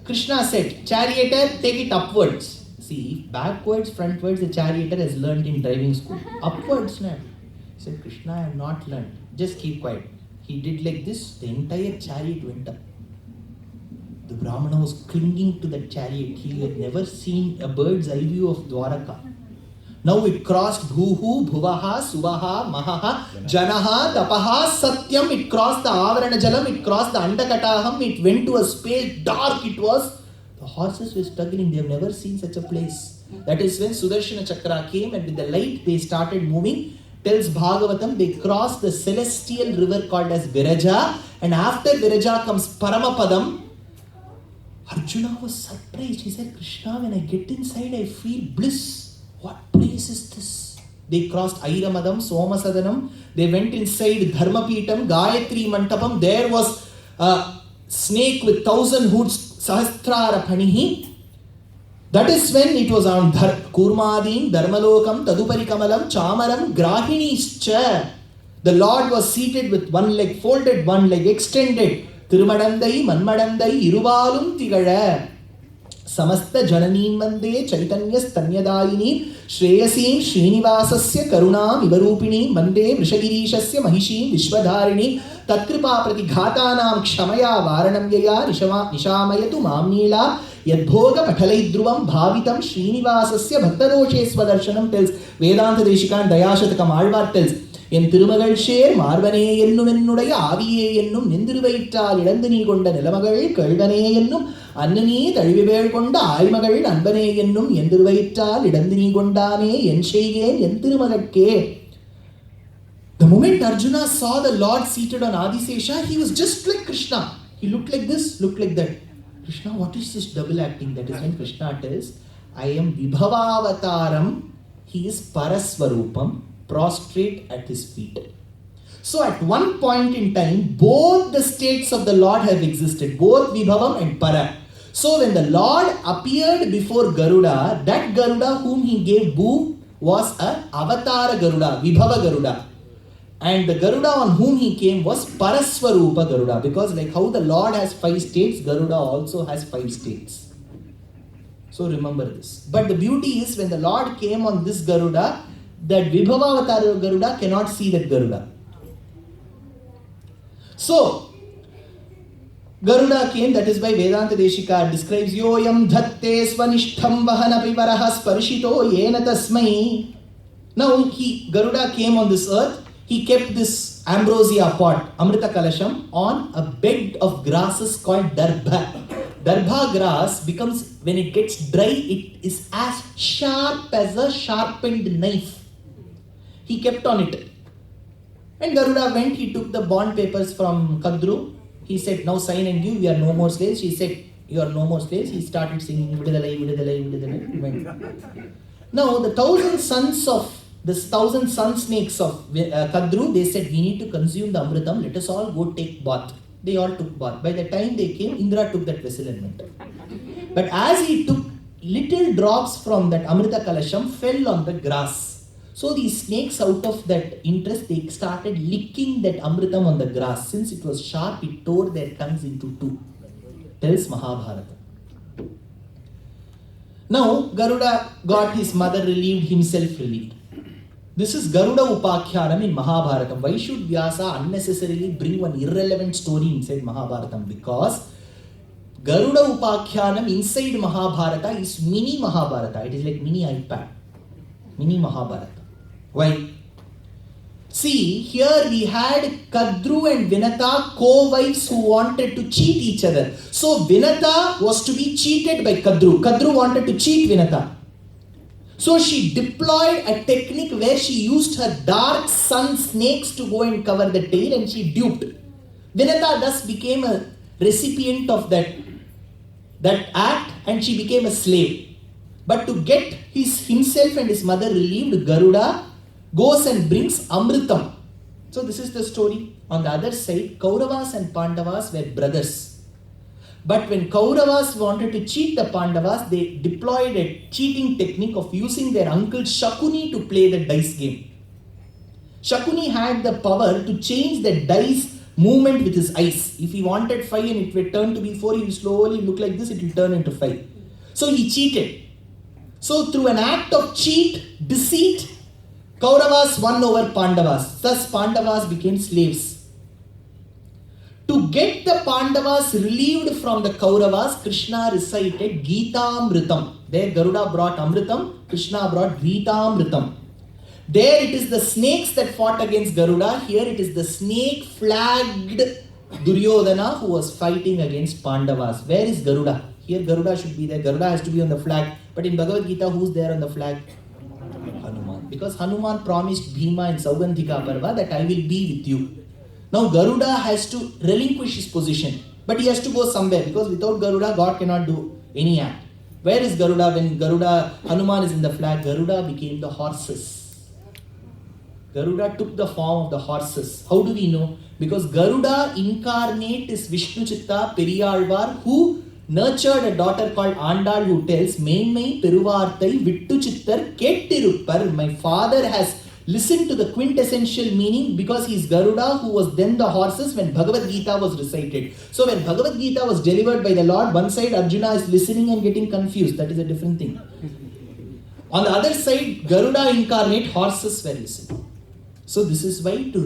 Krishna said, "Charioteer, take it upwards." See, backwards, frontwards, the charioteer has learned in driving school. Upwards, no. He said, "Krishna, I have not learned. Just keep quiet." He did like this, the entire chariot went up. The Brahmana was clinging to the chariot. He had never seen a bird's eye view of Dwaraka. Now it crossed Bhuhu, Bhuvaha, Suvaha, Mahaha, Janaha, Tapaha, Satyam. It crossed the Avarana Jalam. It crossed the Andakataham. It went to a space. Dark it was. The horses were struggling. They have never seen such a place. That is when Sudarshana Chakra came, and with the light they started moving. Tells Bhagavatam, they crossed the celestial river called as Viraja, and after Viraja comes Paramapadam. Arjuna was surprised. He said, "Krishna, when I get inside, I feel bliss. What place is this?" They crossed Airamadam, Somasadanam. They went inside Dharmapeetam, Gayatri Mantapam. There was a snake with 1,000 hoods, Sahasrara Panihi. That is when it was on Kurmadin, Dharmalokam, Tadupari Kamalam, Chamaram, Grahinischa. The Lord was seated with one leg folded, one leg extended. Tirumadandai, Manmadandai, Iruvalum Tigada. Samasta Jananin Mande, Chaitanyas Tanyadayini, Shreyasim, Srinivasasya, Karunam, Ivarupini, Mande, Vrishagirishasya, Mahishim, Vishwadharini, Tatkripa Pratighatanam, Kshamaya, Varanam Yaya, Nishamayatu, Mamnila, Yadbhoga Patalaidruvam, Bhavitam, Srinivasasya, Bhaktadoshe Swadarsanam tells, Vedanta Deshikan, Dayashatakam Alvar tells, N Thirumagal share மார்பனே என்னும் என்னுடைய ஆவியே என்னும் நிந்திருவயிற்றால் இழந்து நீ கொண்ட நிலமகள் கல்வனே என்னும் அன்னனே தழுவிவேள் கொண்ட ஆய்மகள் அன்பனே என்னும் என் திருவயிற்றால் இடந்து நீ கொண்டானே என் செய்கேன் என் திருமகட்கே. The moment Arjuna saw the Lord seated on Adisesha, he was just like Krishna. He looked like this, looked like that. Krishna, what is this double acting? That is when Krishna tells, I am Vibhavavataram. He is Paraswarupam, prostrate at his feet. So at one point in time, both the states of the Lord have existed, both Vibhavam and Para. So when the Lord appeared before Garuda, that Garuda whom he gave boom was a Avatara Garuda, Vibhava Garuda. And the Garuda on whom he came was Paraswarupa Garuda, because like how the Lord has 5 states, Garuda also has 5 states. So remember this. But the beauty is when the Lord came on this Garuda, that Vibhava Avatara Garuda cannot see that Garuda. So, Garuda came, that is why Vedanta Deshika describes Yoyam dhatte svanishtham vahanapi varahas parishito yena tasmai. Now, Garuda came on this earth, he kept this ambrosia pot, Amrita Kalasham, on a bed of grasses called Darbha. Darbha grass becomes, when it gets dry, it is as sharp as a sharpened knife. He kept on it. And Garuda went, he took the bond papers from Kadru. He said, now sign and give, we are no more slaves. He said, you are no more slaves. He started singing, Vidadalai, Vidadalai, Vidadalai. Went. Now, the 1,000 sun snakes of Kadru, they said, we need to consume the amritam, let us all go take bath. They all took bath. By the time they came, Indra took that vessel and went. But as he took, little drops from that Amrita Kalasham fell on the grass. So these snakes, out of that interest, they started licking that Amritam on the grass. Since it was sharp, it tore their tongues into 2. Tells Mahabharata. Now, Garuda got his mother relieved, himself relieved. This is Garuda Upakhyanam in Mahabharata. Why should Vyasa unnecessarily bring one irrelevant story inside Mahabharata? Because Garuda Upakhyanam inside Mahabharata is mini Mahabharata. It is like mini iPad. Mini Mahabharata. Why? See, here we had Kadru and Vinata, co-wives who wanted to cheat each other. So Vinata was to be cheated by Kadru. Kadru wanted to cheat Vinata. So she deployed a technique where she used her dark sun snakes to go and cover the tail, and she duped. Vinata thus became a recipient of that act, and she became a slave. But to get himself and his mother relieved, Garuda goes and brings amritam. So this is the story. On the other side, Kauravas and Pandavas were brothers. But when Kauravas wanted to cheat the Pandavas, they deployed a cheating technique of using their uncle Shakuni to play the dice game. Shakuni had the power to change the dice movement with his eyes. If he wanted 5 and it would turn to be 4, he will slowly look like this, it will turn into 5. So he cheated. So through an act of deceit, Kauravas won over Pandavas. Thus Pandavas became slaves. To get the Pandavas relieved from the Kauravas, Krishna recited Gita Amritam. There Garuda brought Amritam, Krishna brought Gita Amritam. There it is the snakes that fought against Garuda. Here it is the snake-flagged Duryodhana who was fighting against Pandavas. Where is Garuda? Here Garuda should be there. Garuda has to be on the flag. But in Bhagavad Gita, who's there on the flag? Hanuman. Because Hanuman promised Bhima in Saugandhika Parva that I will be with you. Now Garuda has to relinquish his position. But he has to go somewhere. Because without Garuda, God cannot do any act. Where is Garuda? When Hanuman is in the flag, Garuda became the horses. Garuda took the form of the horses. How do we know? Because Garuda incarnate is Vishnu Chitta Periyalvar, who nurtured a daughter called Andal, who tells, Mainmai Peruvartai Vittu Chittar Kettiruppar. My father has listened to the quintessential meaning because he is Garuda, who was then the horses when Bhagavad Gita was recited. So when Bhagavad Gita was delivered by the Lord, one side Arjuna is listening and getting confused. That is a different thing. On the other side, Garuda incarnate, horses were listening. So this is why to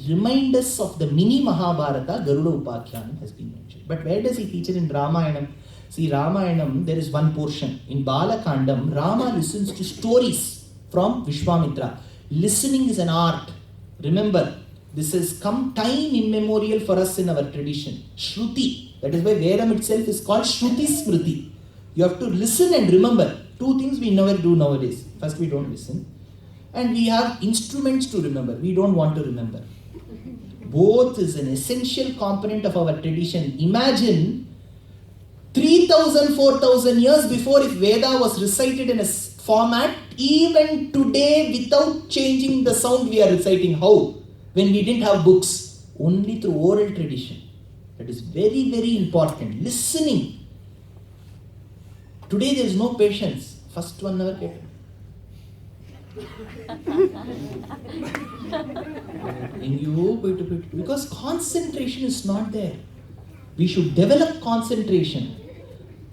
remind us of the mini Mahabharata, Garuda Upakhyanam has been mentioned. But where does he feature in Ramayanam? See, Ramayanam, there is one portion. In Balakandam, Rama listens to stories from Vishwamitra. Listening is an art. Remember, this has come time immemorial for us in our tradition. Shruti. That is why Vedam itself is called Shruti Smriti. You have to listen and remember. Two things we never do nowadays. First, we don't listen. And we have instruments to remember. We don't want to remember. Both is an essential component of our tradition. Imagine 3,000, 4,000 years before, if Veda was recited in a format, even today without changing the sound we are reciting. How? When we didn't have books, only through oral tradition. That is very, very important. Listening. Today there is no patience. First 1 hour get. Because concentration is not there. We should develop concentration.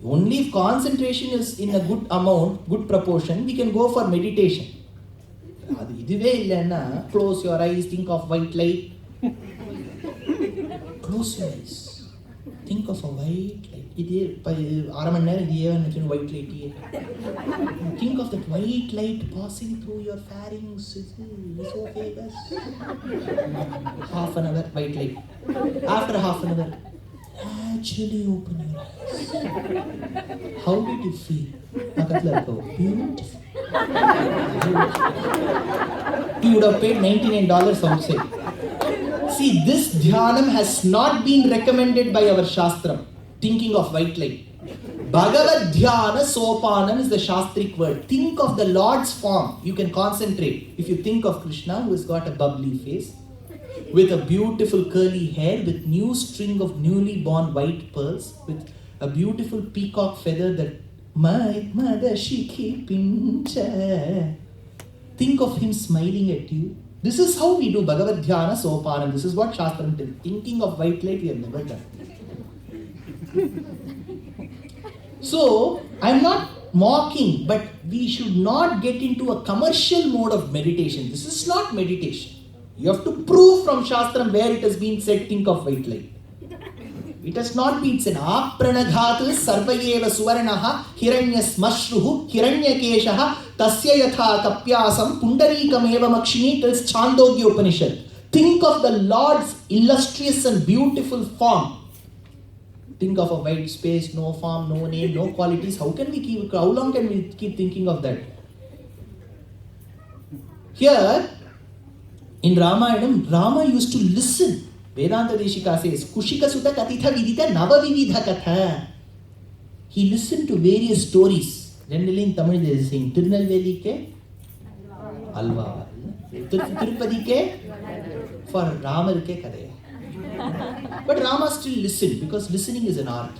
Only if concentration is in a good amount, good proportion, we can go for meditation. Close your eyes, think of white light. Close your eyes. Think of a white light. White light. Think of that white light passing through your pharynx, esophagus. Half an hour, white light. After half an hour, gradually open your eyes. How did you feel? Beautiful. You would have paid $99 outside. See, this dhyanam has not been recommended by our Shastram. Thinking of white light. Bhagavad Dhyana Sopanam is the Shastric word. Think of the Lord's form. You can concentrate. If you think of Krishna, who has got a bubbly face, with a beautiful curly hair, with new string of newly born white pearls, with a beautiful peacock feather that think of him smiling at you. This is how we do Bhagavad Dhyana Sopanam. This is what Shastram tells. Thinking of white light, we have never done. So, I am not mocking, but we should not get into a commercial mode of meditation. This is not meditation. You have to prove from Shastram where it has been said, think of white light. It has not been said. Apranaghat sarvayeva suvaranaha hiranyas mashruhu hiranyakeshaha tasya yatha kapyasam pundarikam makshini tells Chandogya Upanishad. Think of the Lord's illustrious and beautiful form. Think of a white space, no form, no name, no qualities. How long can we keep thinking of that? Here, in Ramayana, Rama used to listen. Vedanta Deshika says, Kushika Sutta Katitha Vidita Nava Vividha Katha. He listened to various stories. Generally in Tamil they are saying, Tirunelveli ke Alva. Tirupati ke for Ramar ke Kadaya. But Rama still listened, because listening is an art.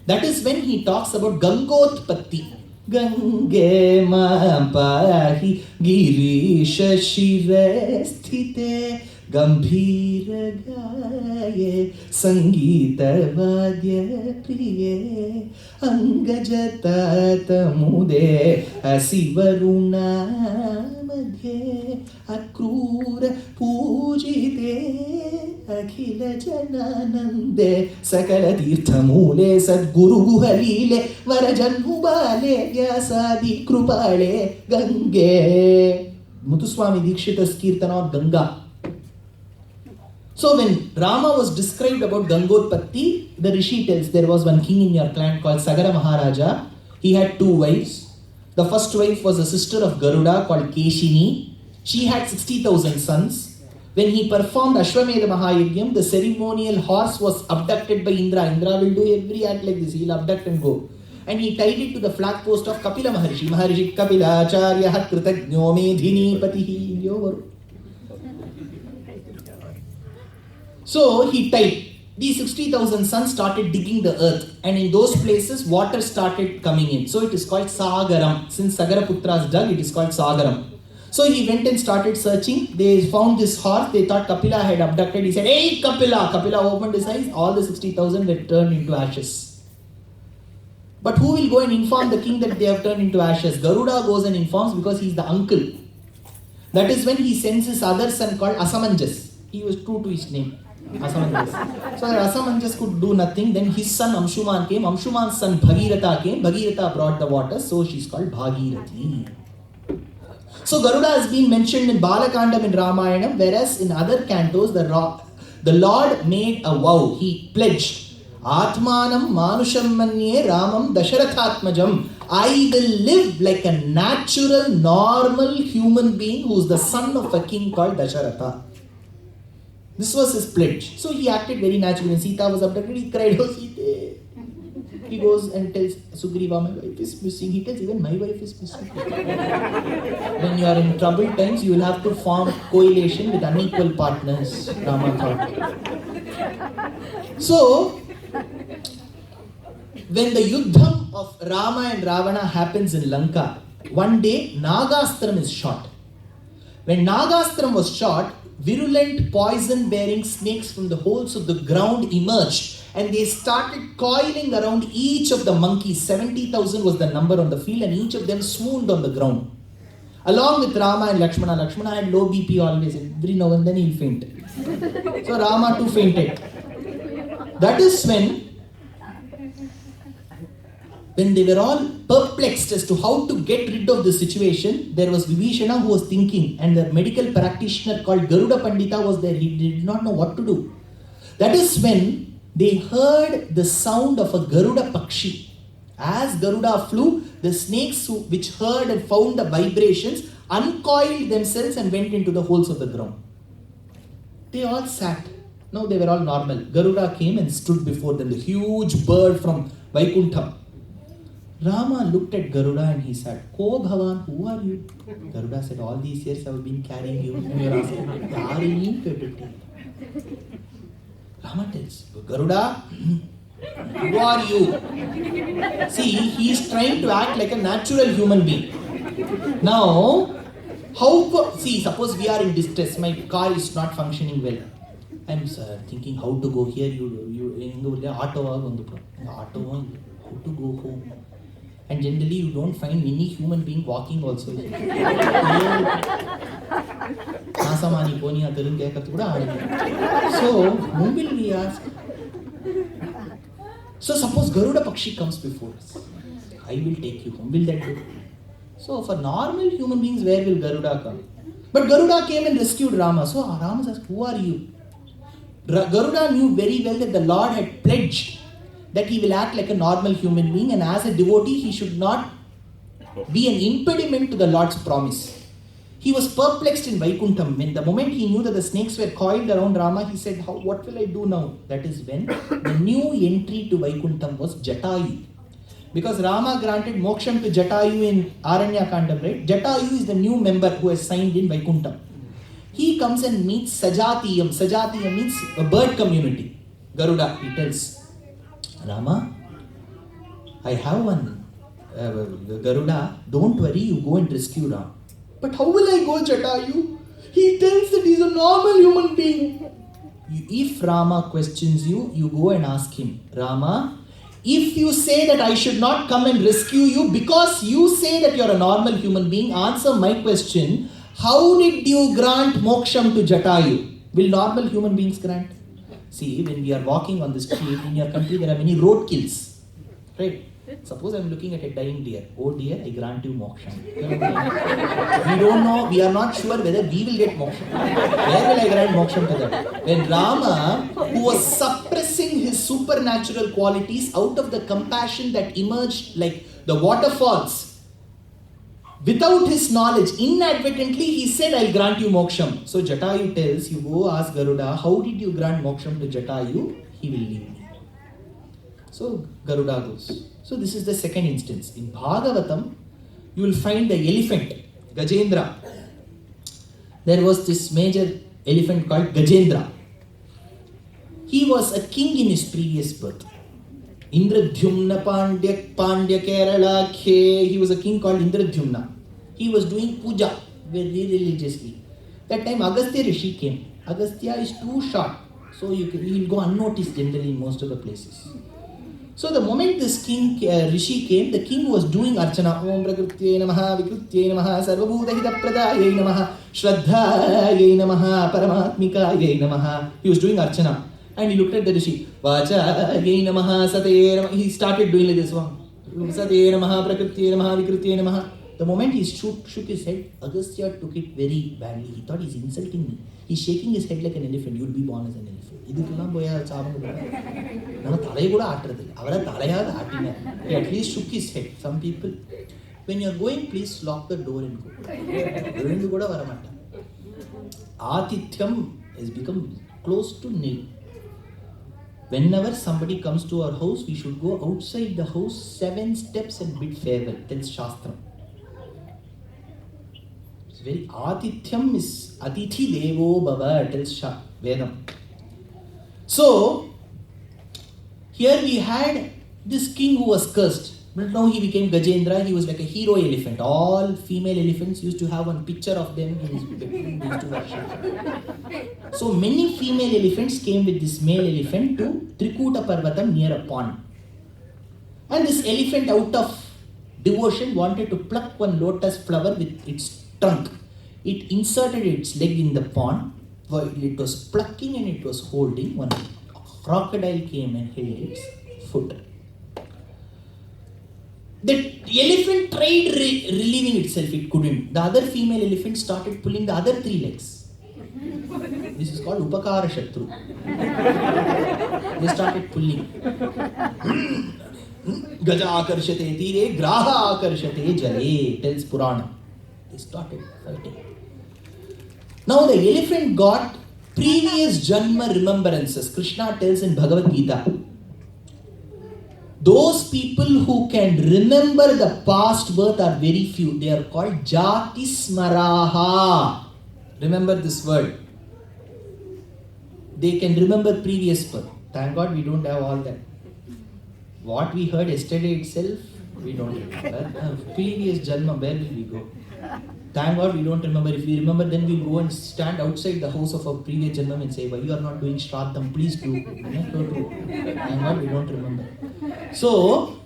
That is when he talks about Gangotpatti. Gange ma pahi girisha shire sthite gambhira gaye sangita vadya priye angajata tamude asivaruna madhye akrura pujite Akhila Jananande Sakala Tirthamule Sadguru Guhalile Varajanubale Vyasadi Krupale Gange. Muthuswami Dikshita's Kirtana of Ganga. So when Rama was described about Gangotpatti, the Rishi tells there was one king in your clan called Sagara Maharaja. He had 2 wives. The first wife was a sister of Garuda called Keshini. She had 60,000 sons. When he performed Ashwamedha Mahayajnam, the ceremonial horse was abducted by Indra. Indra will do every act like this. He will abduct and go. And he tied it to the flag post of Kapila Maharishi. Maharishi Kapila Acharya Kritagno Medhini Patihi. So he tied. These 60,000 sons started digging the earth. And in those places, water started coming in. So it is called Sagaram. Since Sagaraputras dug, it is called Sagaram. So he went and started searching. They found this horse. They thought Kapila had abducted. He said, "Hey, Kapila!" Kapila opened his eyes. All the 60,000 were turned into ashes. But who will go and inform the king that they have turned into ashes? Garuda goes and informs because he is the uncle. That is when he sends his other son called Asamanjas. He was true to his name. Asamanjas. So that Asamanjas could do nothing. Then his son Amshuman came. Amshuman's son Bhagirath came. Bhagirath brought the water. So she is called Bhagirathi. So Garuda has been mentioned in Balakandam in Ramayana, whereas in other cantos the Lord made a vow. He pledged, Atmanam Manusham Manye Ramam Dasharathatmajam. I will live like a natural, normal human being who is the son of a king called Dasharatha. This was his pledge. So he acted very naturally. When Sita was abducted, he cried, "Oh Sita." He goes and tells Sugriva, "My wife is missing." He tells, "Even my wife is missing." When you are in troubled times, you will have to form coalition with unequal partners, Rama thought. So, when the Yuddham of Rama and Ravana happens in Lanka, one day Nagastram is shot. When Nagastram was shot, virulent poison-bearing snakes from the holes of the ground emerged and they started coiling around each of the monkeys. 70,000 was the number on the field and each of them swooned on the ground. Along with Rama and Lakshmana. Lakshmana had low BP always. Every now and then he'll faint. So Rama too fainted. That is when they were all perplexed as to how to get rid of the situation, there was Vibhishana who was thinking, and the medical practitioner called Garuda Pandita was there. He did not know what to do. That is when they heard the sound of a Garuda Pakshi. As Garuda flew, the snakes which heard and found the vibrations uncoiled themselves and went into the holes of the ground. They all sat. Now they were all normal. Garuda came and stood before them, the huge bird from Vaikuntha. Rama looked at Garuda and he said, "Ko Bhavan, who are you?" Garuda said, "All these years I have been carrying you." And you are asking, Rama tells, "Garuda, who are you?" See, he is trying to act like a natural human being. Now, suppose we are in distress, my car is not functioning well. I am thinking how to go here, how to go home. And generally you don't find any human being walking also. So, whom will we ask? So suppose Garuda Pakshi comes before us. I will take you. Whom will that do? So for normal human beings, where will Garuda come? But Garuda came and rescued Rama. So Rama says, "Who are you?" Garuda knew very well that the Lord had pledged that he will act like a normal human being, and as a devotee he should not be an impediment to the Lord's promise. He was perplexed in Vaikuntham. When the moment he knew that the snakes were coiled around Rama, he said, "What will I do now?" That is when the new entry to Vaikuntham was Jatayu. Because Rama granted moksham to Jatayu in Aranya Kandam, right? Jatayu is the new member who has signed in Vaikuntham. He comes and meets Sajatiyam. Sajatiyam means a bird community. Garuda, he tells, "Rama, I have one. Garuda, don't worry, you go and rescue Ram." "But how will I go, Jatayu?" He tells that he's a normal human being. If Rama questions you, you go and ask him, "Rama, if you say that I should not come and rescue you because you say that you're a normal human being, answer my question. How did you grant moksham to Jatayu?" Will normal human beings grant? See, when we are walking on the street, in your country there are many roadkills, right? Suppose I am looking at a dying deer. "Oh dear, I grant you moksham." We don't know, we are not sure whether we will get moksham. Where will I grant moksham to that? When Rama, who was suppressing his supernatural qualities out of the compassion that emerged like the waterfalls, without his knowledge, inadvertently he said, "I'll grant you moksham." So Jatayu tells, you go ask Garuda, "How did you grant moksham to Jatayu?" He will leave me. So Garuda goes. So this is the second instance. In Bhagavatam, you will find the elephant, Gajendra. There was this major elephant called Gajendra. He was a king in his previous birth. Indradhyumna Pandya Kerala Khe. He was a king called Indradhyumna. He was doing puja very religiously. That time Agastya Rishi came. Agastya is too short, so he will go unnoticed generally in most of the places. So the moment this king Rishi came, the king was doing Archana. Om Prakrutye Namaha, Vikrutye Namaha, Sarvabhutahita Pradayai Namaha, Shraddhayai Namaha, Paramatmikayai Namaha. He was doing Archana. And he looked at the Rishi. Vachayai Namaha, Satye Namaha. He started doing like this one. Satye Namaha, Prakrutye Namaha, Vikrutye Namaha. The moment he shook his head, Agastya took it very badly. He thought he's insulting me. He's shaking his head like an elephant. You'll be born as an elephant. He at least shook his head. Some people, when you're going, please lock the door and go. Atithyam has become close to nil. Whenever somebody comes to our house, we should go outside the house 7 steps and bid farewell, tells Shastram. It's very Atithyam is Atithi Devo Bhava, tells Vedam. So, here we had this king who was cursed. But now he became Gajendra, he was like a hero elephant. All female elephants used to have one picture of them in his bedroom, they used to worship. So many female elephants came with this male elephant to Trikuta Parvatam near a pond. And this elephant, out of devotion, wanted to pluck one lotus flower with its trunk. It inserted its leg in the pond while it was plucking and it was holding. One crocodile came and held its foot. The elephant tried relieving itself, it couldn't. The other female elephant started pulling the other 3 legs. This is called Upakara Shatru. They started pulling. Gaja akarshate tire, graha akarshate jale, tells Purana. They started fighting. Now the elephant got previous Janma remembrances. Krishna tells in Bhagavad Gita, those people who can remember the past birth are very few. They are called Jati Smaraha. Remember this word. They can remember previous birth. Thank God we don't have all that. What we heard yesterday itself, we don't remember. Previous Janma, where will we go? Thank God we don't remember. If we remember, then we'll go and stand outside the house of our previous Janma and say, why you are not doing Shraddham, please do. Thank God we don't remember. So,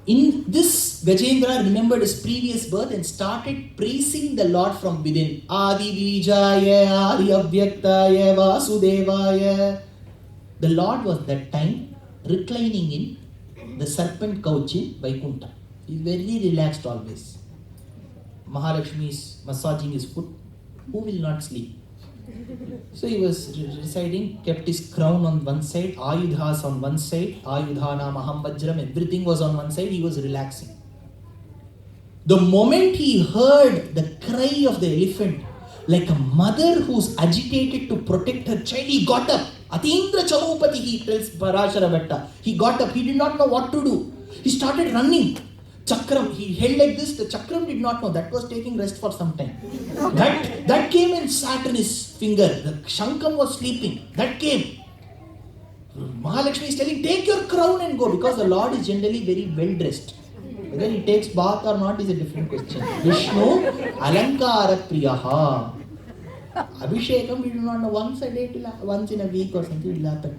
in this, Gajendra remembered his previous birth and started praising the Lord from within. Adi Vijaya, Adi Abhyaktaya, Vasudevaya. The Lord was that time reclining in the serpent couch in Vaikuntha. He is very relaxed always. Mahalakshmi is massaging his foot. Who will not sleep? So he was residing, kept his crown on one side, Ayudhas on one side, Ayudhana, Mahamvajram, everything was on one side, he was relaxing. The moment he heard the cry of the elephant, like a mother who's agitated to protect her child, he got up. Atindra Charupati, he tells Parashara Bhatta. He got up, he did not know what to do. He started running. Chakram, he held like this, the chakram did not know, that was taking rest for some time. That came and sat in his finger. The Shankam was sleeping. That came. Mahalakshmi is telling, take your crown and go, because the Lord is generally very well dressed. Whether he takes bath or not is a different question. Vishnu, Alankara Priyaha. Abhishekam, we do not know, once a day, once in a week or something will happen.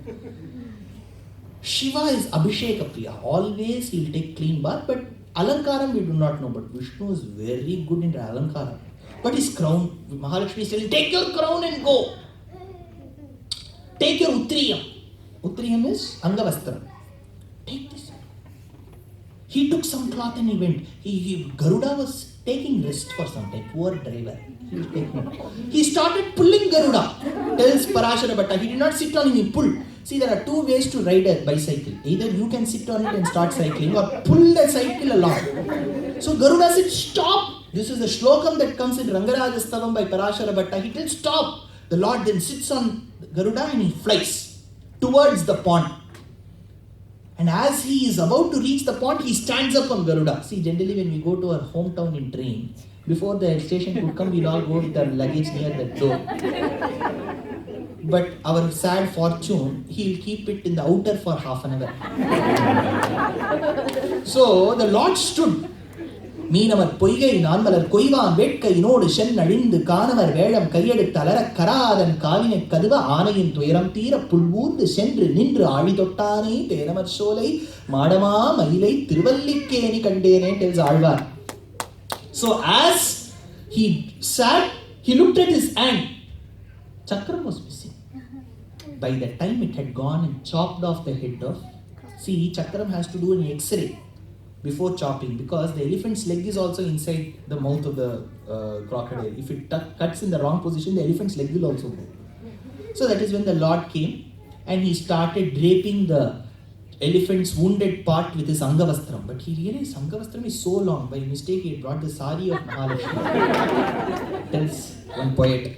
Shiva is Abhisheka Priya. Always he will take clean bath, but Alankaram we do not know, but Vishnu is very good in Alankaram. But his crown, Mahalakshmi is telling, take your crown and go. Take your Uttriyam. Uttriyam is Angavastram. Take this. He took some cloth and he went. Garuda was taking rest for some time. Poor driver. He started pulling Garuda. Tells Parashara Bhatta. He did not sit on him, he pulled. See, there are 2 ways to ride a bicycle. Either you can sit on it and start cycling, or pull the cycle along. So Garuda said, stop. This is a shlokam that comes in Rangarajastavam by Parashara Bhatta. He tells, stop. The Lord then sits on Garuda and he flies towards the pond. And as he is about to reach the pond, he stands up on Garuda. See, generally when we go to our hometown in train, before the station could come, we'll all go with our luggage near the door. But our sad fortune, he'll keep it in the outer for half an hour. So the Lord stood. Meenamar Poigai Nanmalar Koivan Vetka Inod Shen Nadindu Kanamar Vedam Kayed Talara Karadan Kalin Kaduva Anayin Tueram Tira Pulwood the Sendri Nindra Aditotani Teramar Solei Madama Mahilai Tiruvallikeni Kandene tells Alvar. So as he sat, he looked at his hand. Chakram was missing. By the time it had gone and chopped off the head of, see, Chakram has to do an X-ray before chopping, because the elephant's leg is also inside the mouth of the crocodile. If it cuts in the wrong position, the elephant's leg will also go. So that is when the Lord came and he started draping the elephant's wounded part with his Angavastram. But he realized Angavastram is so long. By mistake, he had brought the sari of Mahalakshmi. Tells one poet.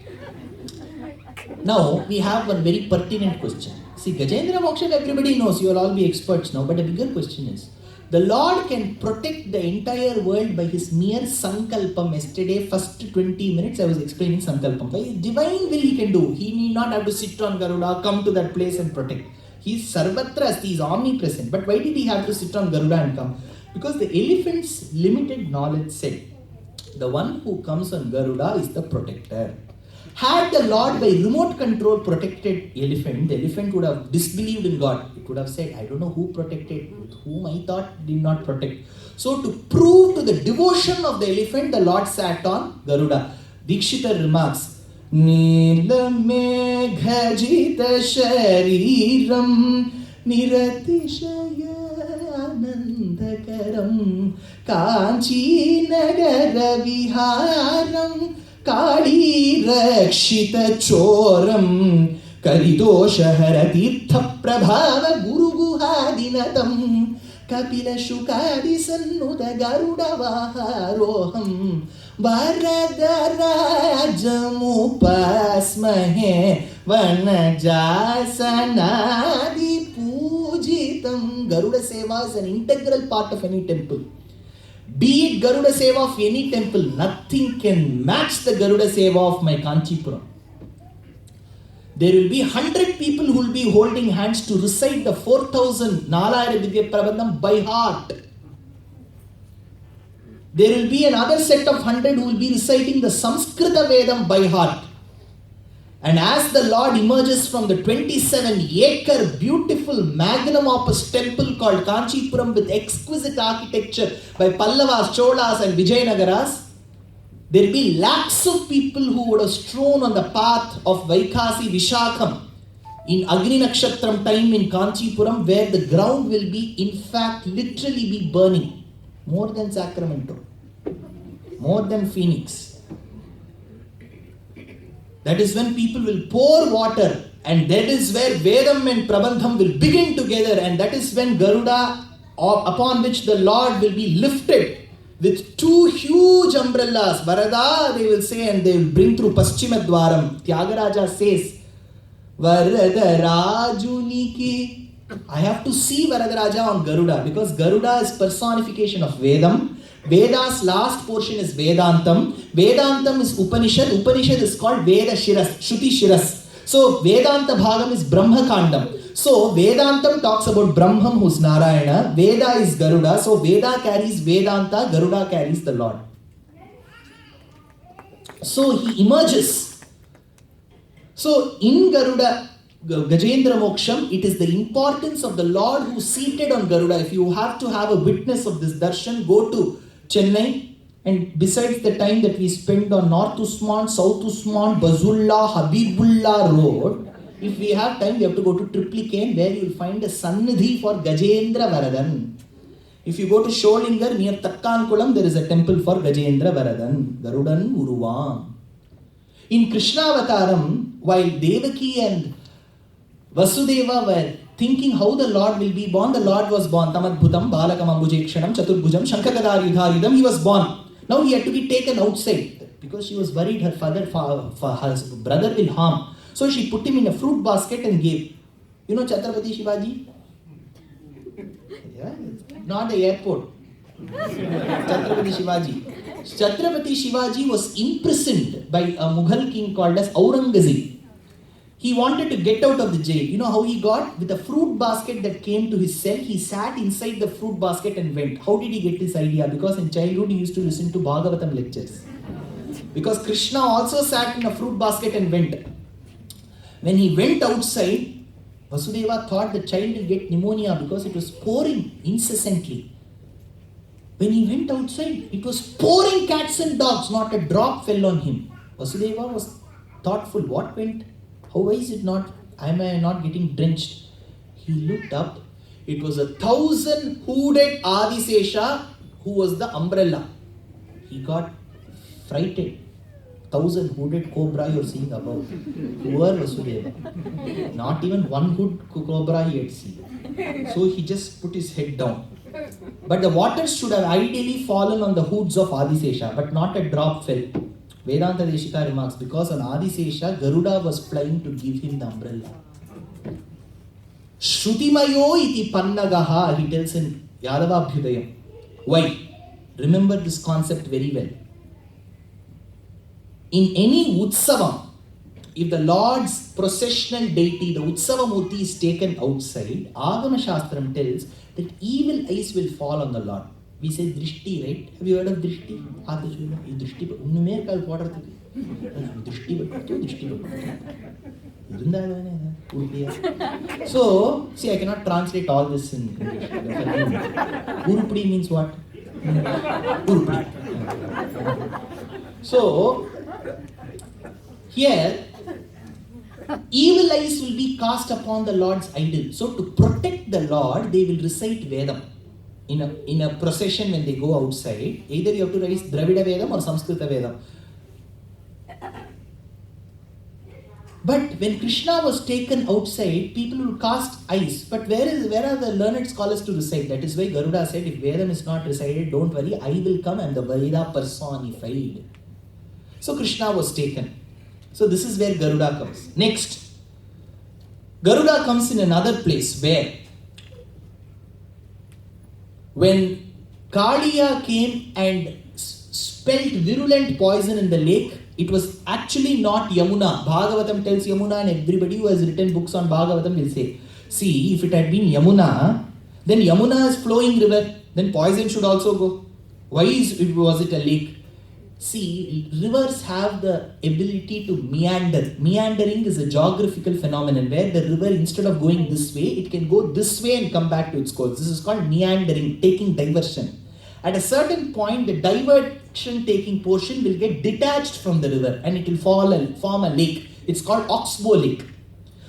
Now, we have one very pertinent question. See, Gajendra Moksham, everybody knows, you will all be experts now, but the bigger question is, the Lord can protect the entire world by His mere Sankalpam. Yesterday, first 20 minutes, I was explaining Sankalpam. By His divine will He can do. He need not have to sit on Garuda, come to that place and protect. He is Sarvatra Asti, He is omnipresent. But why did He have to sit on Garuda and come? Because the elephant's limited knowledge said, the one who comes on Garuda is the protector. Had the Lord by remote control protected the elephant would have disbelieved in God. It would have said, I don't know who protected, whom I thought did not protect. So to prove to the devotion of the elephant, the Lord sat on Garuda. Dikshita remarks, Nilame Gajita Shariram Niratishayanandakaram Kanchi Nagara Viharam Kali Rakshita Choram Karidosha Haratirtha Prabhava Guru Guhadinatam Kapila Shukadi Sannuta Garuda Vaharoham Varadarajampasmahe Vanajasanadi Pujitam. Garuda Seva is an integral part of any temple. Be it Garuda Seva of any temple, nothing can match the Garuda Seva of my Kanchipuram. There will be 100 people who will be holding hands to recite the 4000 Nalayana Divya Prabandham by heart. There will be another set of 100 who will be reciting the Samskrita Vedam by heart. And as the Lord emerges from the 27-acre beautiful magnum opus temple called Kanchipuram with exquisite architecture by Pallavas, Cholas and Vijayanagaras, there will be lakhs of people who would have strewn on the path of Vaikasi Vishakham in Agni Nakshatram time in Kanchipuram, where the ground will be, in fact, literally be burning. More than Sacramento. More than Phoenix. That is when people will pour water, and that is where Vedam and Prabandham will begin together, and that is when Garuda, upon which the Lord will be lifted with two huge umbrellas, Varada they will say, and they will bring through Paschima Tyagaraja says, Varadarajuniki. I have to see Varadaraja on Garuda, because Garuda is personification of Vedam. Veda's last portion is Vedantam. Vedantam is Upanishad. Upanishad is called Veda Shiras, Shruti Shiras. So Vedanta Bhagam is Brahma Kandam. So Vedantam talks about Brahman, who's Narayana. Veda is Garuda. So Veda carries Vedanta, Garuda carries the Lord. So he emerges. So in Garuda, Gajendra Moksham, it is the importance of the Lord who is seated on Garuda. If you have to have a witness of this darshan, go to Chennai, and besides the time that we spend on North Usman, South Usman, Bazulla, Habibullah Road, if we have time, we have to go to Triplicane, where you will find a Sannidhi for Gajendra Varadan. If you go to Sholingar near Takkankulam, there is a temple for Gajendra Varadan, Garudan Uruvam. In Krishnavataram, while Devaki and Vasudeva were thinking how the Lord will be born, the Lord was born. Tamadbhutam, Balakam Ambujekshanam, Chaturbhujam, Shankakadar Yudharidam, he was born. Now he had to be taken outside because she was worried her father, for her brother will harm. So she put him in a fruit basket and gave. You know Chhatrapati Shivaji? Yeah, not the airport. Chhatrapati Shivaji. Chhatrapati Shivaji was imprisoned by a Mughal king called as Aurangzeb. He wanted to get out of the jail. You know how he got? With a fruit basket that came to his cell, he sat inside the fruit basket and went. How did he get this idea? Because in childhood he used to listen to Bhagavatam lectures. Because Krishna also sat in a fruit basket and went. When he went outside, Vasudeva thought the child will get pneumonia because it was pouring incessantly. When he went outside, it was pouring cats and dogs. Not a drop fell on him. Vasudeva was thoughtful. What went? How is it not? Am I not getting drenched? He looked up. It was 1,000 hooded Adisesha who was the umbrella. He got frightened. 1,000 hooded cobra you're seeing above. Poor Vasudeva. Not even one hood cobra he had seen. So he just put his head down. But the waters should have ideally fallen on the hoods of Adisesha, but not a drop fell. Vedanta Deshika remarks, because on Adisesha, Garuda was flying to give him the umbrella. Shrutimayo iti pannagaha, he tells in Yadavabhyudayam. Why? Remember this concept very well. In any Utsavam, if the Lord's processional deity, the Utsava Murti, is taken outside, Agama Shastram tells that evil eyes will fall on the Lord. We say Drishti, right? Have you heard of Drishti? Drishti, unnume kal podarthukku. Drishti pattu, Drishti pattu. So, see, I cannot translate all this in English. Urupudi means what? Urupudi. So, here, evil eyes will be cast upon the Lord's idol. So, to protect the Lord, they will recite Vedam. In a procession when they go outside, either you have to recite Dravida Vedam or Samskrita Vedam. But when Krishna was taken outside, people will cast eyes. But where are the learned scholars to recite? That is why Garuda said, if Vedam is not recited, don't worry, I will come and the Veda personified. So Krishna was taken. So this is where Garuda comes. Next, Garuda comes in another place where when Kaliya came and spelled virulent poison in the lake, it was actually not Yamuna. Bhagavatam tells Yamuna, and everybody who has written books on Bhagavatam will say, see, if it had been Yamuna, then Yamuna is flowing river, then poison should also go. Why was it a lake? See, rivers have the ability to meander. Meandering is a geographical phenomenon where the river, instead of going this way, it can go this way and come back to its course. This is called meandering, taking diversion. At a certain point, the diversion taking portion will get detached from the river and it will form a lake. It's called Oxbow Lake.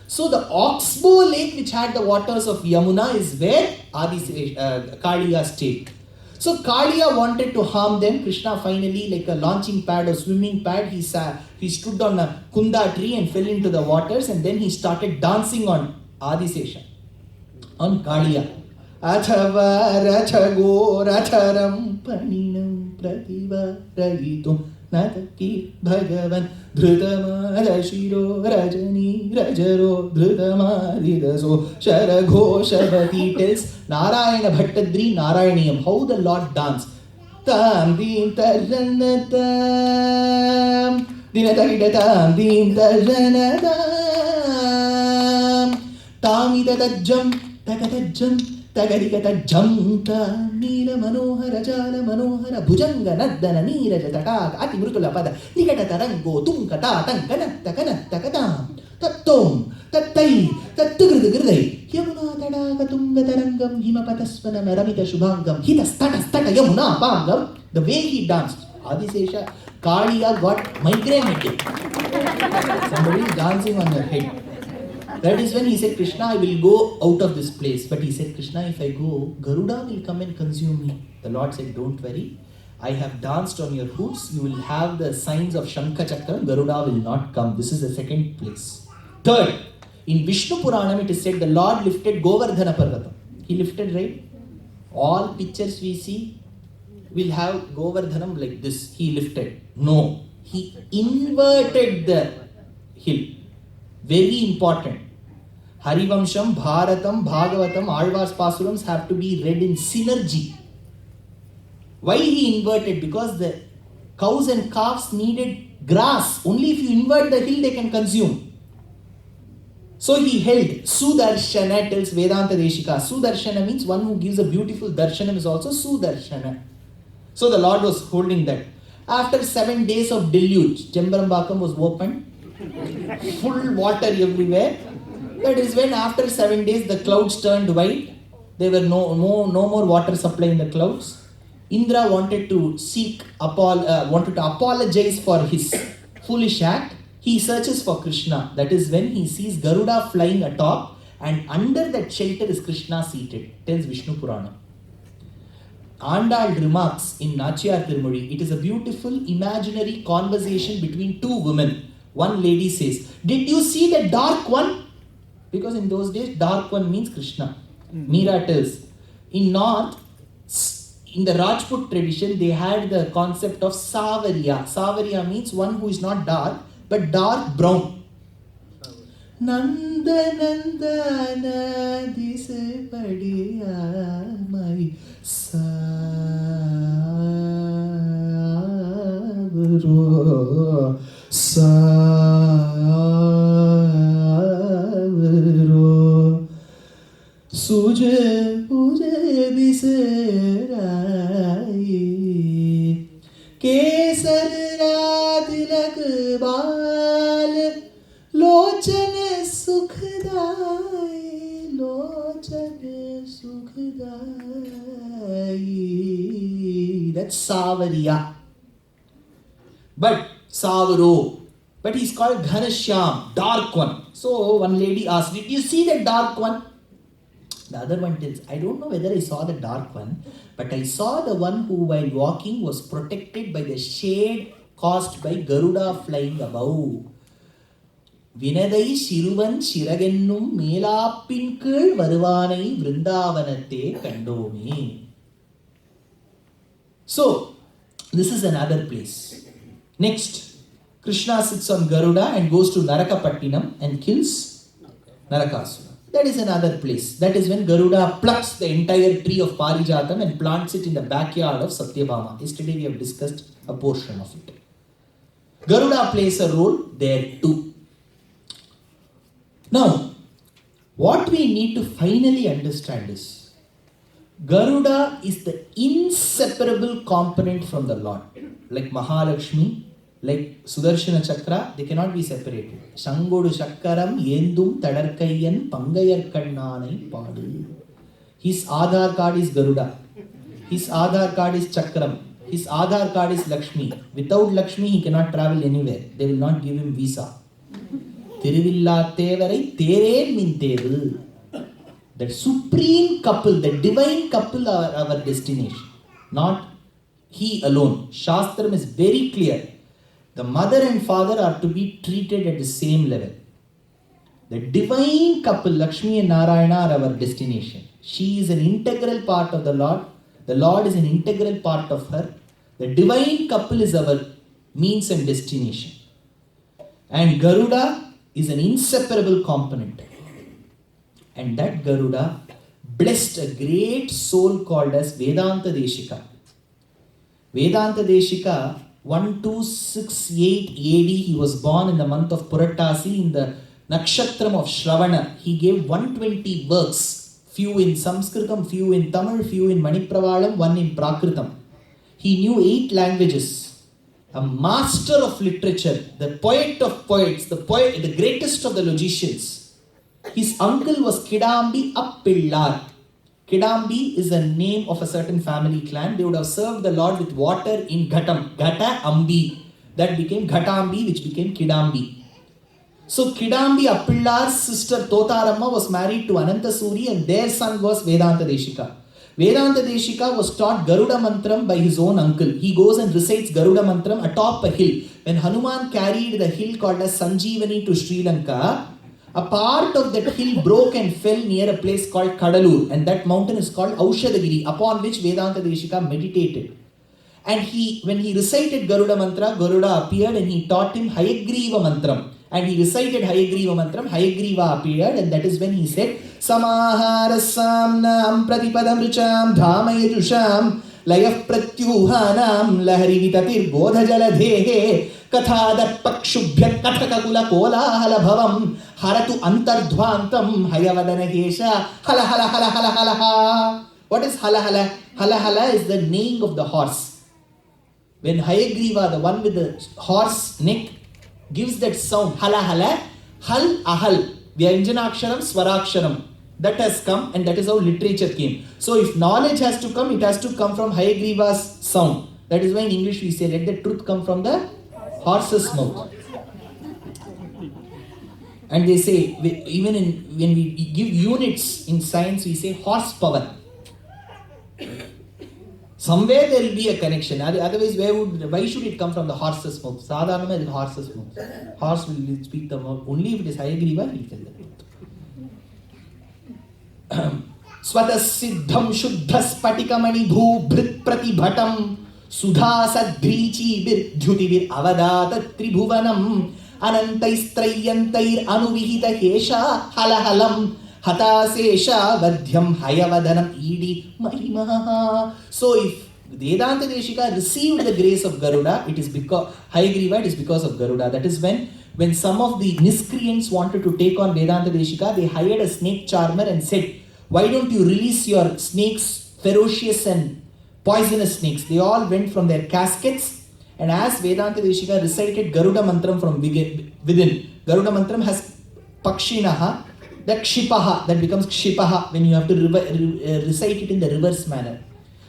So the Oxbow Lake, which had the waters of Yamuna, is where Kaliya stayed. So Kaliya wanted to harm them. Krishna finally, like a launching pad or swimming pad, he stood on a kunda tree and fell into the waters, and then he started dancing on Adisesha, on Kaliya. Athava rachago racharam paninam prativa ragitum nataki bhagavan dhrutamada shiro rajani rajaro dhrutamaridaso sharagoshavati tells Narayana Bhattadri Narayaniyam, how the Lord danced. Tam dim taranatam dinataridatam dim taranatam tamidadajam takatajam Tagadikatajamta Nila Manohara Jala Manohara Bhujanga Nadana Niraja Tataka Ati Mrutula Pada Nikata Tarango Tunkata Tankana Takana Takatam Tatom Tatai Tatugridai Yamuna Tadaka Tunga Tarangam Himapatasvana Maramita Shubhangam Hitastata Stata Yamuna Pangam. The way he danced, Adisesha, Kaliya got migraine headache. Somebody is dancing on your head. That is when he said, Krishna, I will go out of this place. But he said, Krishna, if I go, Garuda will come and consume me. The Lord said, don't worry. I have danced on your hooves. You will have the signs of Shankha Chakra. Garuda will not come. This is the second place. Third, in Vishnu Puranam it is said the Lord lifted Govardhana Parvatam. He lifted, right? All pictures we see will have Govardhanam like this. He lifted. No. He inverted the hill. Very important. Harivamsham, Bharatam, Bhagavatam, Alvar's Pasurams have to be read in synergy. Why he inverted? Because the cows and calves needed grass. Only if you invert the hill they can consume. So he held. Sudarshana tells Vedanta Deshika. Sudarshana means one who gives a beautiful darshanam is also Sudarshana. So the Lord was holding that. After 7 days of deluge, Chembarambakam was opened. Full water everywhere. That is when after 7 days the clouds turned white. There were no more water supply in the clouds. Indra wanted to apologize for his foolish act. He searches for Krishna. That is when he sees Garuda flying atop, and under that shelter is Krishna seated. Tells Vishnu Purana. Andal remarks in Nachiyar Tirumozhi, it is a beautiful imaginary conversation between two women. One lady says, did you see the dark one? Because in those days, dark one means Krishna. Meera tells, in north, in the Rajput tradition, they had the concept of Savariya. Savariya means one who is not dark, but dark brown. Nanda Nandana dise padiya mai savaro savaro suje puje bisarai kesar tilak bal लोचन सुखदाई लोचन सुखदाई. That's Savariya. But Savaro. But he's called Ghanashyam, dark one. So one lady asked, did you see the dark one? The other one tells, I don't know whether I saw the dark one, but I saw the one who while walking was protected by the shade caused by Garuda flying above. Vinata சிறுவன் சிறகென்னும் மேலாப்பின் கீழ் வருவானை விருந்தாவனத்தே கண்டோமே. So, this is another place. Next, Krishna sits on Garuda and goes to Narakapattinam and kills Narakasura. That is another place. That is when Garuda plucks the entire tree of Parijatam and plants it in the backyard of Satyabhama. Yesterday we have discussed a portion of it. Garuda plays a role there too. Now, what we need to finally understand is, Garuda is the inseparable component from the Lord. Like Mahalakshmi, like Sudarshana Chakra, they cannot be separated. Shangodu Chakkaram Yendum Tadarkayyan Pangayar Kannanai Padu. His Aadhar card is Garuda. His Aadhar card is Chakram. His Aadhar card is Lakshmi. Without Lakshmi, he cannot travel anywhere. They will not give him visa. Thiruvillathevarai Therel min Theru. That supreme couple, the divine couple are our destination. Not he alone. Shastram is very clear. The mother and father are to be treated at the same level. The divine couple, Lakshmi and Narayana, are our destination. She is an integral part of the Lord. The Lord is an integral part of her. The divine couple is our means and destination. And Garuda is an inseparable component. And that Garuda blessed a great soul called as Vedanta Deshika. Vedanta Deshika, 1268 AD, he was born in the month of Purattasi in the Nakshatram of Shravana. He gave 120 works, few in Sanskritam, few in Tamil, few in Manipravalam, one in Prakritam. He knew 8 languages. A master of literature, the poet of poets, the greatest of the logicians. His uncle was Kidambi Appillar. Kidambi is a name of a certain family clan. They would have served the Lord with water in Ghatam. Ghata Ambi. That became Ghatambi, which became Kidambi. So Kidambi Appillar's sister Totaramma was married to Anantasuri and their son was Vedanta Deshika. Vedanta Deshika was taught Garuda Mantram by his own uncle. He goes and recites Garuda Mantram atop a hill. When Hanuman carried the hill called as Sanjeevani to Sri Lanka, a part of that hill broke and fell near a place called Kadalur, and that mountain is called Aushadagiri, upon which Vedanta Deshika meditated. And when he recited Garuda Mantra, Garuda appeared and he taught him Hayagriva Mantram. And he recited Hayagriva Mantram, Hayagriva appeared, and that is when he said, Samaharasam Pratipadam Richam Dhamayajusham Layaf Pratyuhanam Lahari Vitatir Bodhajaladhehe Kathada Pakshubhya Kathakakula Kola Halabhavam Haratu Antardhvantam Hayavadanagesha Hala Hala Hala Hala Hala Hala. What is Hala Hala? Hala Hala is the neighing of the horse. When Hayagriva, the one with the horse neck, gives that sound, hala hala, hal ahal, Vyanjanaksharam, Swaraksharam. That has come and that is how literature came. So if knowledge has to come, it has to come from Hayagriva's sound. That is why in English we say, let the truth come from the horse's mouth. And they say, even when we give units in science, we say horsepower. Somewhere there will be a connection. Otherwise, why should it come from the horse's mouth? Sadhanama is horse's mouth. Horse will speak the mouth. Only if it is Hayagriva, he will tell the truth. Swata siddham shuddha spatikamani bhu bhrit pratibhatam Sudha sadrichi vir dhyuti vir avadata tribhuvanam Anantaistrayantair anuvihita hesha halahalam Hatasesha vadhyam hayavadanam idi mahimaha. So if Vedanta Deshika received the grace of Garuda, it is because Hayagriva, it is because of Garuda. That is when some of the miscreants wanted to take on Vedanta Deshika, they hired a snake charmer and said, why don't you release your snakes, ferocious and poisonous snakes? They all went from their caskets, and as Vedanta Deshika recited Garuda Mantram from within, Garuda Mantram has Pakshinaha, that Kshipaha, that becomes Kshipaha when you have to recite it in the reverse manner.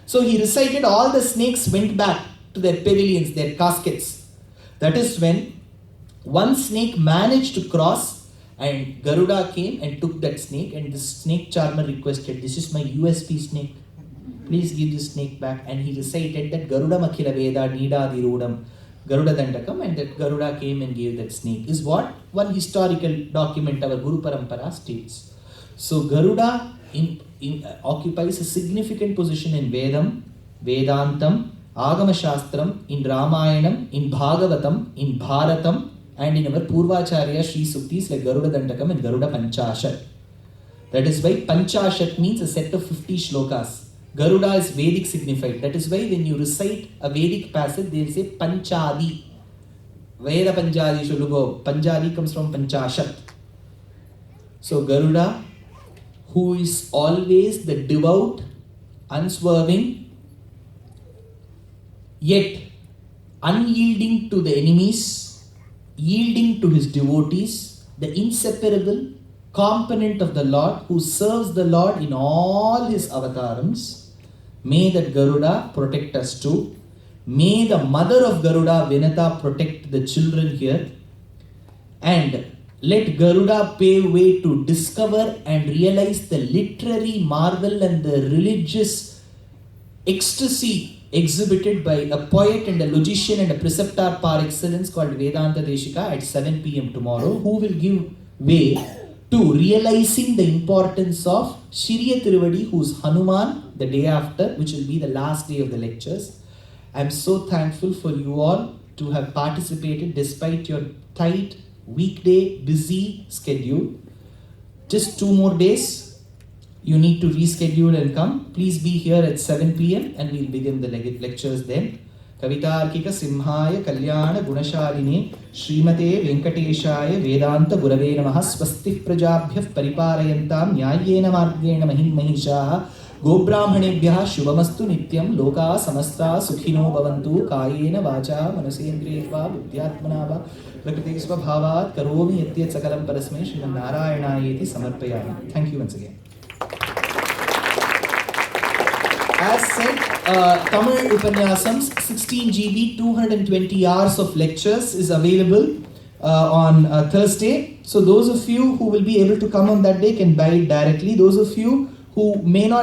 So he recited, all the snakes went back to their pavilions, their caskets. That is when one snake managed to cross, and Garuda came and took that snake, and the snake charmer requested, this is my USP snake, please give this snake back. And he recited that Garuda Makhila Veda Nida Dirudam Garuda Dandakam, and that Garuda came and gave that snake, is what one historical document our Guru Parampara states. So Garuda occupies a significant position in Vedam, Vedantam, Agama Shastram, in Ramayanam, in Bhagavatam, in Bharatam, and in our Purvacharya Sri Suktis like Garuda Dandakam and Garuda Panchashat. That is why Panchashat means a set of 50 shlokas. Garuda is Vedic signified. That is why when you recite a Vedic passage, they will say Panchadi. Veda Panchadi Shulugo. Panchadi comes from Panchashat. So Garuda, who is always the devout, unswerving, yet unyielding to the enemies, yielding to his devotees, the inseparable component of the Lord, who serves the Lord in all his avatarams. May that Garuda protect us too. May the mother of Garuda, Vinata, protect the children here. And let Garuda pave way to discover and realize the literary marvel and the religious ecstasy exhibited by a poet and a logician and a preceptor par excellence called Vedanta Deshika at 7 p.m. tomorrow, who will give way to realizing the importance of Shirya Tiruvadi, who is Hanuman, the day after, which will be the last day of the lectures. I am so thankful for you all to have participated despite your tight, weekday, busy schedule. Just 2 more days, you need to reschedule and come. Please be here at 7 p.m. and we'll begin the lectures then. Kavitarkika Simhaya Kalyana Gunashaline Srimate Venkateshaya Vedanta Gurave Namaha Swasti Prajabhyah Pariparayantam Nyayena Margena Mahin Mahishaha Gobrahmanebhyah Shubhamastu Nityam Loka Samasta Sukhino Bhavantu Kayena Vacha Manasendriyatva Buddhyatmana Va Prakriti Svabhavat Karomi Yatyat Sakalam Parasme Srimad Narayanayeti Samarpayami. Thank you once again. As said, Tamil Upanyasams 16 GB, 220 hours of lectures is available on Thursday. So those of you who will be able to come on that day can buy it directly. Those of you who may not